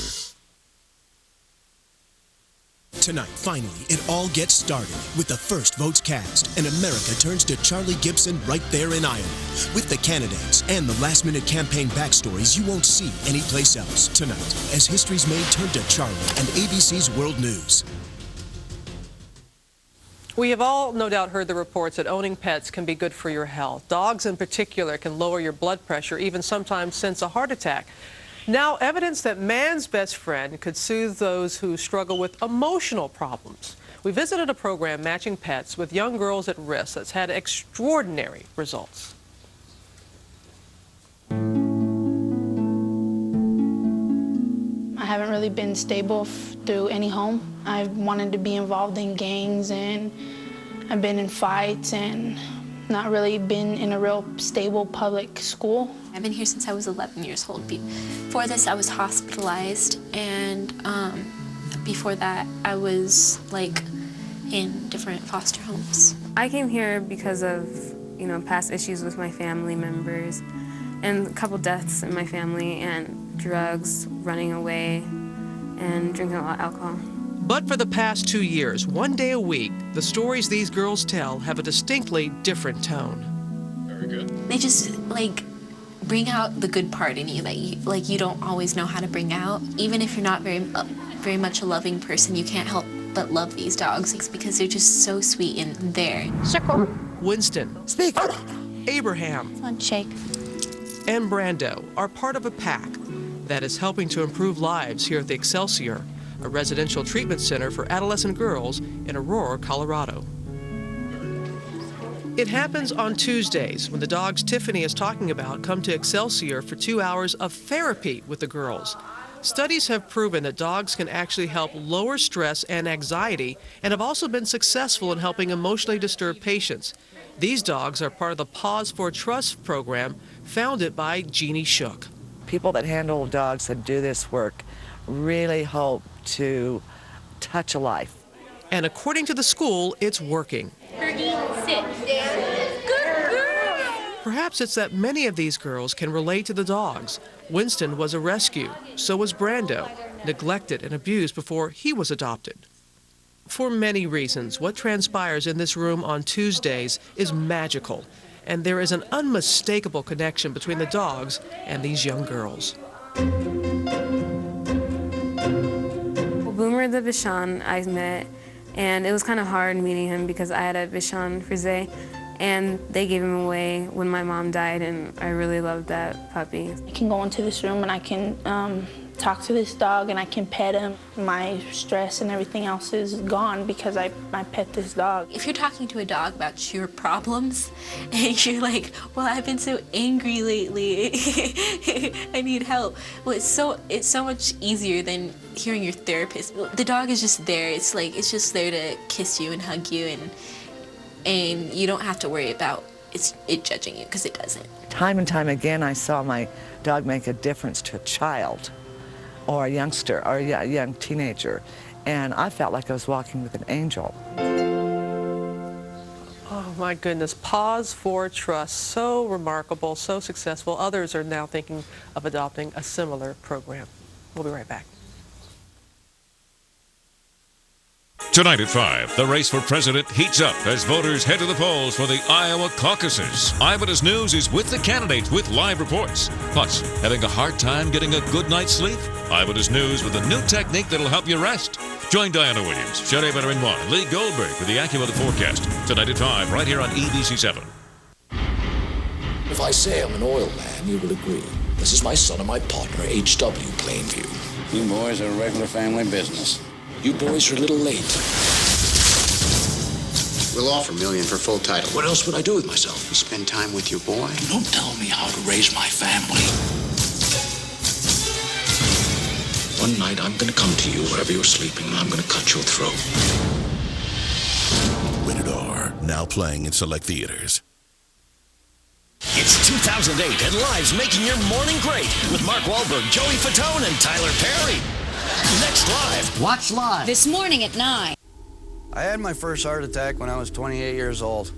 Tonight, finally, it all gets started with the first votes cast, and America turns to Charlie Gibson right there in Iowa, with the candidates and the last-minute campaign backstories you won't see anyplace else. Tonight, as history's made, turn to Charlie and ABC's World News. We have all no doubt heard the reports that owning pets can be good for your health. Dogs in particular can lower your blood pressure, even sometimes sense a heart attack. Now, evidence that man's best friend could soothe those who struggle with emotional problems. We visited a program matching pets with young girls at risk that's had extraordinary results. I haven't really been stable through any home. I've wanted to be involved in gangs, and I've been in fights, and not really been in a real stable public school. I've been here since I was 11 years old. Before this, I was hospitalized, and before that, I was in different foster homes. I came here because of, past issues with my family members and a couple deaths in my family and drugs, running away, and drinking a lot of alcohol. But for the past 2 years, one day a week, the stories these girls tell have a distinctly different tone. Very good. They just, bring out the good part in you that you don't always know how to bring out. Even if you're not very much a loving person, you can't help but love these dogs. It's because they're just so sweet and there. Circle. Winston. Speak. Abraham. Come on, shake. And Brando are part of a pack that is helping to improve lives here at the Excelsior, a residential treatment center for adolescent girls in Aurora, Colorado. It happens on Tuesdays when the dogs Tiffany is talking about come to Excelsior for 2 hours of therapy with the girls. Studies have proven that dogs can actually help lower stress and anxiety and have also been successful in helping emotionally disturbed patients. These dogs are part of the Pause for Trust program founded by Jeannie Shook. People that handle dogs and do this work really hope to touch a life. And according to the school, it's working. Sit. Good girl. Perhaps it's that many of these girls can relate to the dogs. Winston was a rescue, so was Brando, neglected and abused before he was adopted. For many reasons, what transpires in this room on Tuesdays is magical, and there is an unmistakable connection between the dogs and these young girls. Boomer the Bichon I met, and it was kind of hard meeting him because I had a Bichon Frise, and they gave him away when my mom died, and I really loved that puppy. I can go into this room and I can talk to this dog and I can pet him. My stress and everything else is gone because I pet this dog. If you're talking to a dog about your problems and you're like, well, I've been so angry lately, I need help. Well, it's so much easier than hearing your therapist. The dog is just there. It's just there to kiss you and hug you, and you don't have to worry about it judging you, because it doesn't. Time and time again, I saw my dog make a difference to a child or a youngster or a young teenager, and I felt like I was walking with an angel. Oh my goodness, Pause for Trust, so remarkable, so successful. Others are now thinking of adopting a similar program. We'll be right back. Tonight at 5, the race for president heats up as voters head to the polls for the Iowa caucuses. Eyewitness News is with the candidates with live reports. Plus, having a hard time getting a good night's sleep? Eyewitness News with a new technique that'll help you rest. Join Diana Williams, Sherry Better-in-One, Lee Goldberg for the AccuWeather forecast. Tonight at 5, right here on EBC7. If I say I'm an oil man, you will agree. This is my son and my partner, H.W. Plainview. You boys are a regular family business. You boys are a little late. We'll offer $1 million for full title. What else would I do with myself? You spend time with your boy. Don't tell me how to raise my family. One night I'm gonna come to you wherever you're sleeping and I'm gonna cut your throat. Rated R, now playing in select theaters. It's 2008 and Live's making your morning great with Mark Wahlberg, Joey Fatone, and Tyler Perry. Next Live. Watch Live. This morning at 9. I had my first heart attack when I was 28 years old.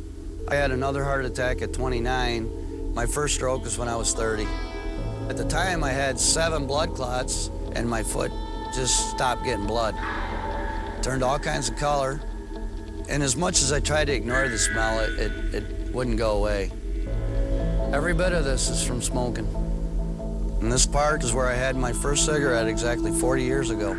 I had another heart attack at 29. My first stroke was when I was 30. At the time, I had 7 blood clots, and my foot just stopped getting blood. Turned all kinds of color, and as much as I tried to ignore the smell, it wouldn't go away. Every bit of this is from smoking. And this part is where I had my first cigarette exactly 40 years ago.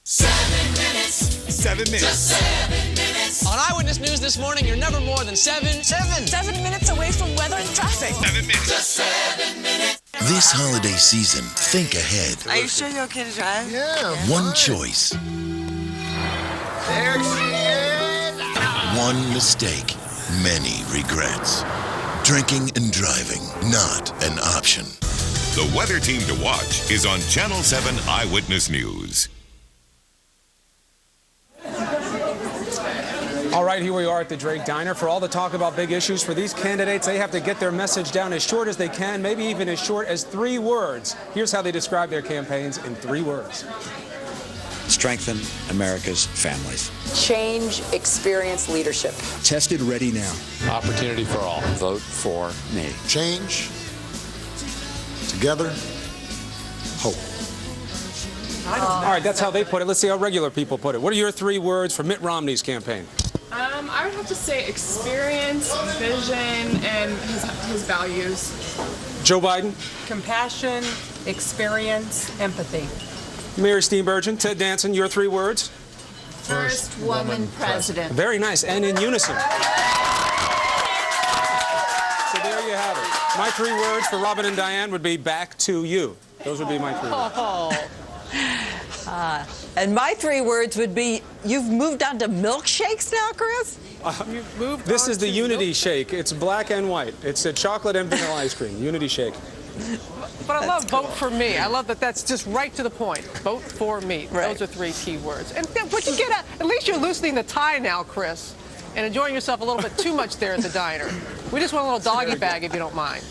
7 minutes. 7 minutes. Just 7 minutes. On Eyewitness News this morning, you're never more than 7 minutes away from weather and traffic. 7 minutes. Just 7 minutes. This holiday season, think ahead. Are you sure you're okay to drive? Yeah. One choice. There she is. One mistake. Many regrets. Drinking and driving, not an option. The weather team to watch is on Channel 7 Eyewitness News. All right, here we are at the Drake Diner. For all the talk about big issues, for these candidates, they have to get their message down as short as they can, maybe even as short as 3 words. Here's how they describe their campaigns in 3 words. Strengthen America's families. Change, experience, leadership. Tested, ready now. Opportunity for all. Vote for me. Change. Together. Hope. All right, that's how they put it. Let's see how regular people put it. What are your 3 words for Mitt Romney's campaign? I would have to say experience, vision, and his values. Joe Biden? Compassion, experience, empathy. Mayor Steenburgen, Ted Danson, your 3 words? First woman president. Very nice, and in unison. So there you have it. My 3 words for Robin and Diane would be back to you. Those would be my 3 words. And my 3 words would be, you've moved on to milkshakes now, Chris? You've moved this is the Unity Shake. It's black and white. It's a chocolate and vanilla ice cream. Unity Shake. But I love vote for me. I love that that's just right to the point. Vote for me. Right. Those are 3 key words. And but you get at least you're loosening the tie now, Chris, and enjoying yourself a little bit too much there at the diner. We just want a little doggy bag if you don't mind.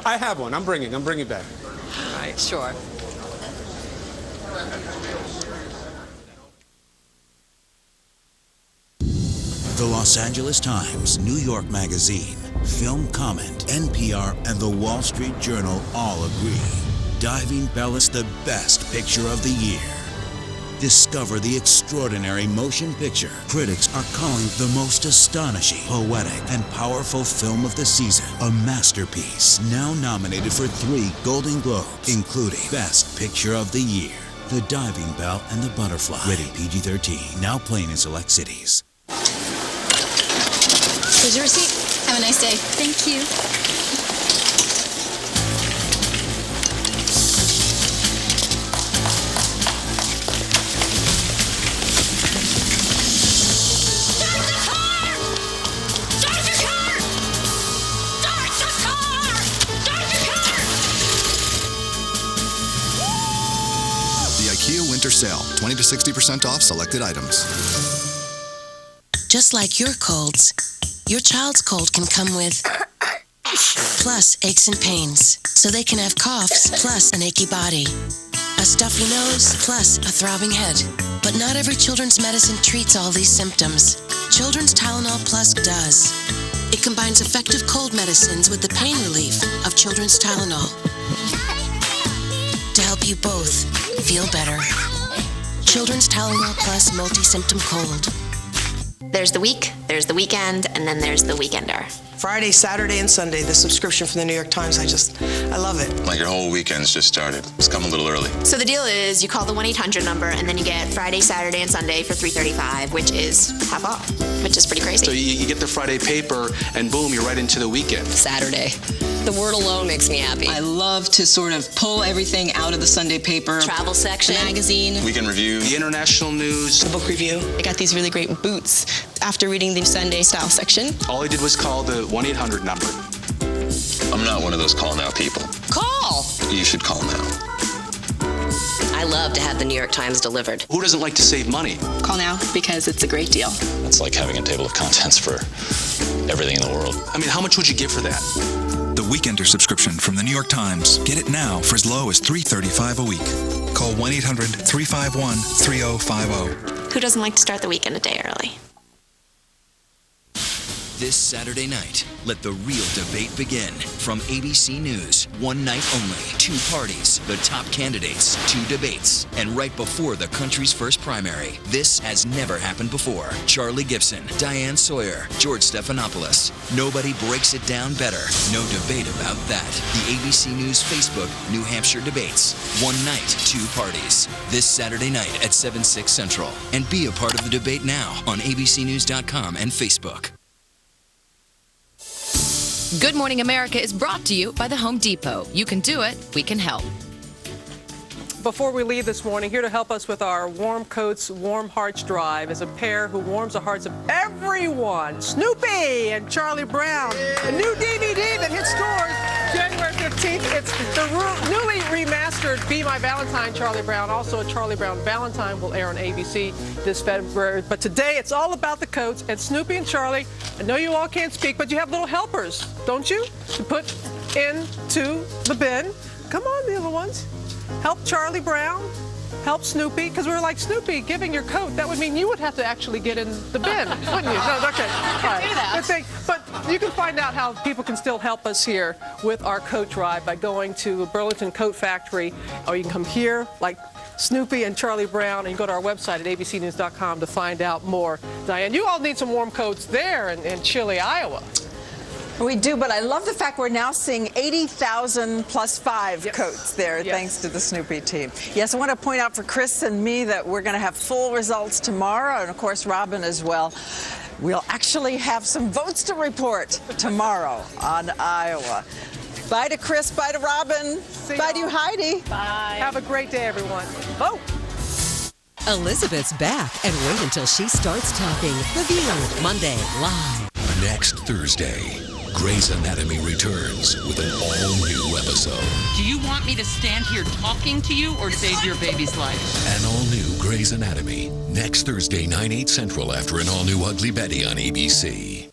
I have one. I'm bringing back. All right, sure. The Los Angeles Times, New York Magazine, Film Comment, NPR, and The Wall Street Journal all agree. Diving Bell is the best picture of the year. Discover the extraordinary motion picture critics are calling the most astonishing, poetic, and powerful film of the season. A masterpiece now nominated for 3 Golden Globes, including Best Picture of the Year. The Diving Bell and the Butterfly. Rated PG-13. Now playing in select cities. Here's your receipt. Have a nice day. Thank you. The IKEA Winter Sale. 20 to 60% off selected items. Just like your colds, your child's cold can come with plus aches and pains, so they can have coughs plus an achy body, a stuffy nose plus a throbbing head. But not every children's medicine treats all these symptoms. Children's Tylenol Plus does. It combines effective cold medicines with the pain relief of Children's Tylenol to help you both feel better. Children's Tylenol Plus multi-symptom cold. There's the week, there's the weekend, and then there's the weekender. Friday, Saturday, and Sunday, the subscription from the New York Times, I love it. Like your whole weekend's just started. It's come a little early. So the deal is you call the 1-800 number, and then you get Friday, Saturday, and Sunday for $3.35, which is half off, which is pretty crazy. So you get the Friday paper, and boom, you're right into the weekend. Saturday. The word alone makes me happy. I love to sort of pull everything out of the Sunday paper. Travel section. The magazine. Weekend review. The international news. The book review. I got these really great boots after reading the Sunday style section. All I did was call the 1-800 number. I'm not one of those call now people. Call! You should call now. I love to have the New York Times delivered. Who doesn't like to save money? Call now because it's a great deal. That's like having a table of contents for everything in the world. I mean, how much would you give for that? The Weekender subscription from the New York Times. Get it now for as low as $3.35 a week. Call 1-800-351-3050. Who doesn't like to start the weekend a day early? This Saturday night, let the real debate begin. From ABC News, one night only, 2 parties, the top candidates, 2 debates, and right before the country's first primary. This has never happened before. Charlie Gibson, Diane Sawyer, George Stephanopoulos. Nobody breaks it down better. No debate about that. The ABC News Facebook New Hampshire debates. One night, 2 parties. This Saturday night at 7/6 Central. And be a part of the debate now on abcnews.com and Facebook. Good Morning America is brought to you by the Home Depot. You can do it, we can help. Before we leave this morning, here to help us with our Warm Coats, Warm Hearts drive is a pair who warms the hearts of everyone. Snoopy and Charlie Brown. A new DVD that hits stores January 15th. It's the newly remastered Be My Valentine, Charlie Brown. Also, Charlie Brown Valentine will air on ABC this February. But today, it's all about the coats. And Snoopy and Charlie, I know you all can't speak, but you have little helpers, don't you? To put into the bin. Come on, the other ones. Help Charlie Brown. Help Snoopy, because we were like, Snoopy, giving your coat, that would mean you would have to actually get in the bin, wouldn't you? No, okay. All right. Good thing. But you can find out how people can still help us here with our coat drive by going to Burlington Coat Factory, or you can come here, like Snoopy and Charlie Brown, and you go to our website at abcnews.com to find out more. Diane, you all need some warm coats there in chilly Iowa. We do, but I love the fact we're now seeing 80,000 plus 5 coats there, thanks to the Snoopy team. Yes, I want to point out for Chris and me that we're going to have full results tomorrow, and of course Robin as well. We'll actually have some votes to report tomorrow on Iowa. Bye to Chris, bye to Robin, bye to you, Heidi. Bye. Have a great day, everyone. Vote. Elizabeth's back, and wait until she starts talking. The View, Monday, live. Next Thursday, Grey's Anatomy returns with an all-new episode. Do you want me to stand here talking to you or save your baby's life? An all-new Grey's Anatomy. Next Thursday, 9/8 Central after an all-new Ugly Betty on ABC.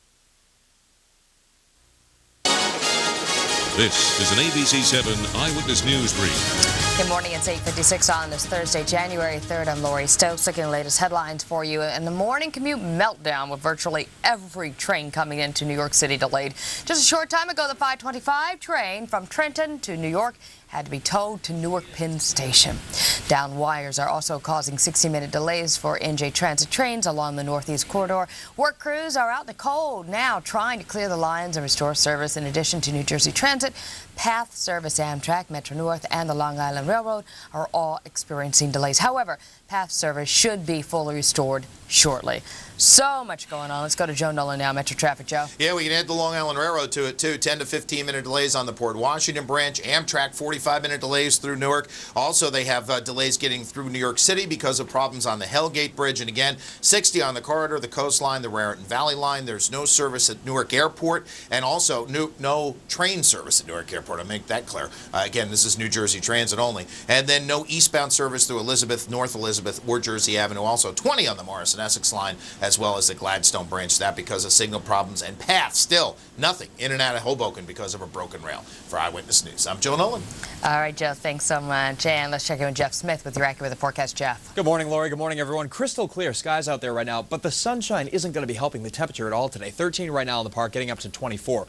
This is an ABC 7 Eyewitness News brief. Good morning. It's 8:56 on this Thursday, January 3rd. I'm Lori Stokes looking at the latest headlines for you. And the morning commute meltdown with virtually every train coming into New York City delayed. Just a short time ago, the 525 train from Trenton to New York had to be towed to Newark Penn Station. Down wires are also causing 60-minute delays for NJ Transit trains along the Northeast Corridor. Work crews are out in the cold now trying to clear the lines and restore service. In addition to New Jersey Transit, Path Service, Amtrak, Metro North, and the Long Island Railroad are all experiencing delays. However, Path Service should be fully restored shortly. So much going on. Let's go to Joe Nolan now. Metro Traffic, Joe. Yeah, we can add the Long Island Railroad to it, too. 10 to 15-minute delays on the Port Washington branch. Amtrak, 45-minute delays through Newark. Also, they have delays getting through New York City because of problems on the Hellgate Bridge. And again, 60 on the corridor, the coastline, the Raritan Valley line. There's no service at Newark Airport, and also no train service at Newark Airport. I'll make that clear. Again, this is New Jersey Transit only. And then no eastbound service through Elizabeth, North Elizabeth, or Jersey Avenue. Also, 20 on the Morrison-Essex line, as well as the Gladstone branch. That because of signal problems, and Path still nothing in and out of Hoboken because of a broken rail. For Eyewitness News, I'm Joe Nolan. All right, Joe, thanks so much. And let's check in with Jeff Smith with your AccuWeather forecast. Jeff. Good morning, Lori. Good morning, everyone. Crystal clear skies out there right now, but the sunshine isn't going to be helping the temperature at all today. 13 right now in the park, getting up to 24.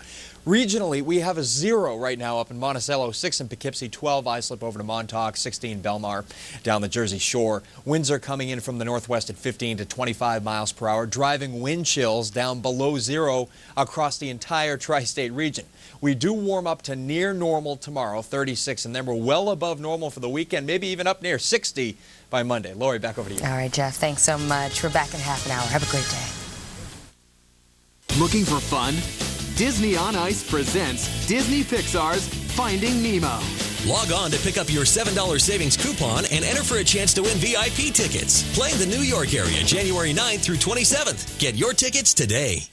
Regionally, we have a 0 right now up in Monticello, 6 in Poughkeepsie, 12 Islip over to Montauk, 16 Belmar down the Jersey Shore. Winds are coming in from the northwest at 15 to 25 miles per hour, driving wind chills down below 0 across the entire tri-state region. We do warm up to near normal tomorrow, 36, and then we're well above normal for the weekend, maybe even up near 60 by Monday. Lori, back over to you. All right, Jeff, thanks so much. We're back in half an hour. Have a great day. Looking for fun? Disney on Ice presents Disney Pixar's Finding Nemo. Log on to pick up your $7 savings coupon and enter for a chance to win VIP tickets. Playing the New York area January 9th through 27th. Get your tickets today.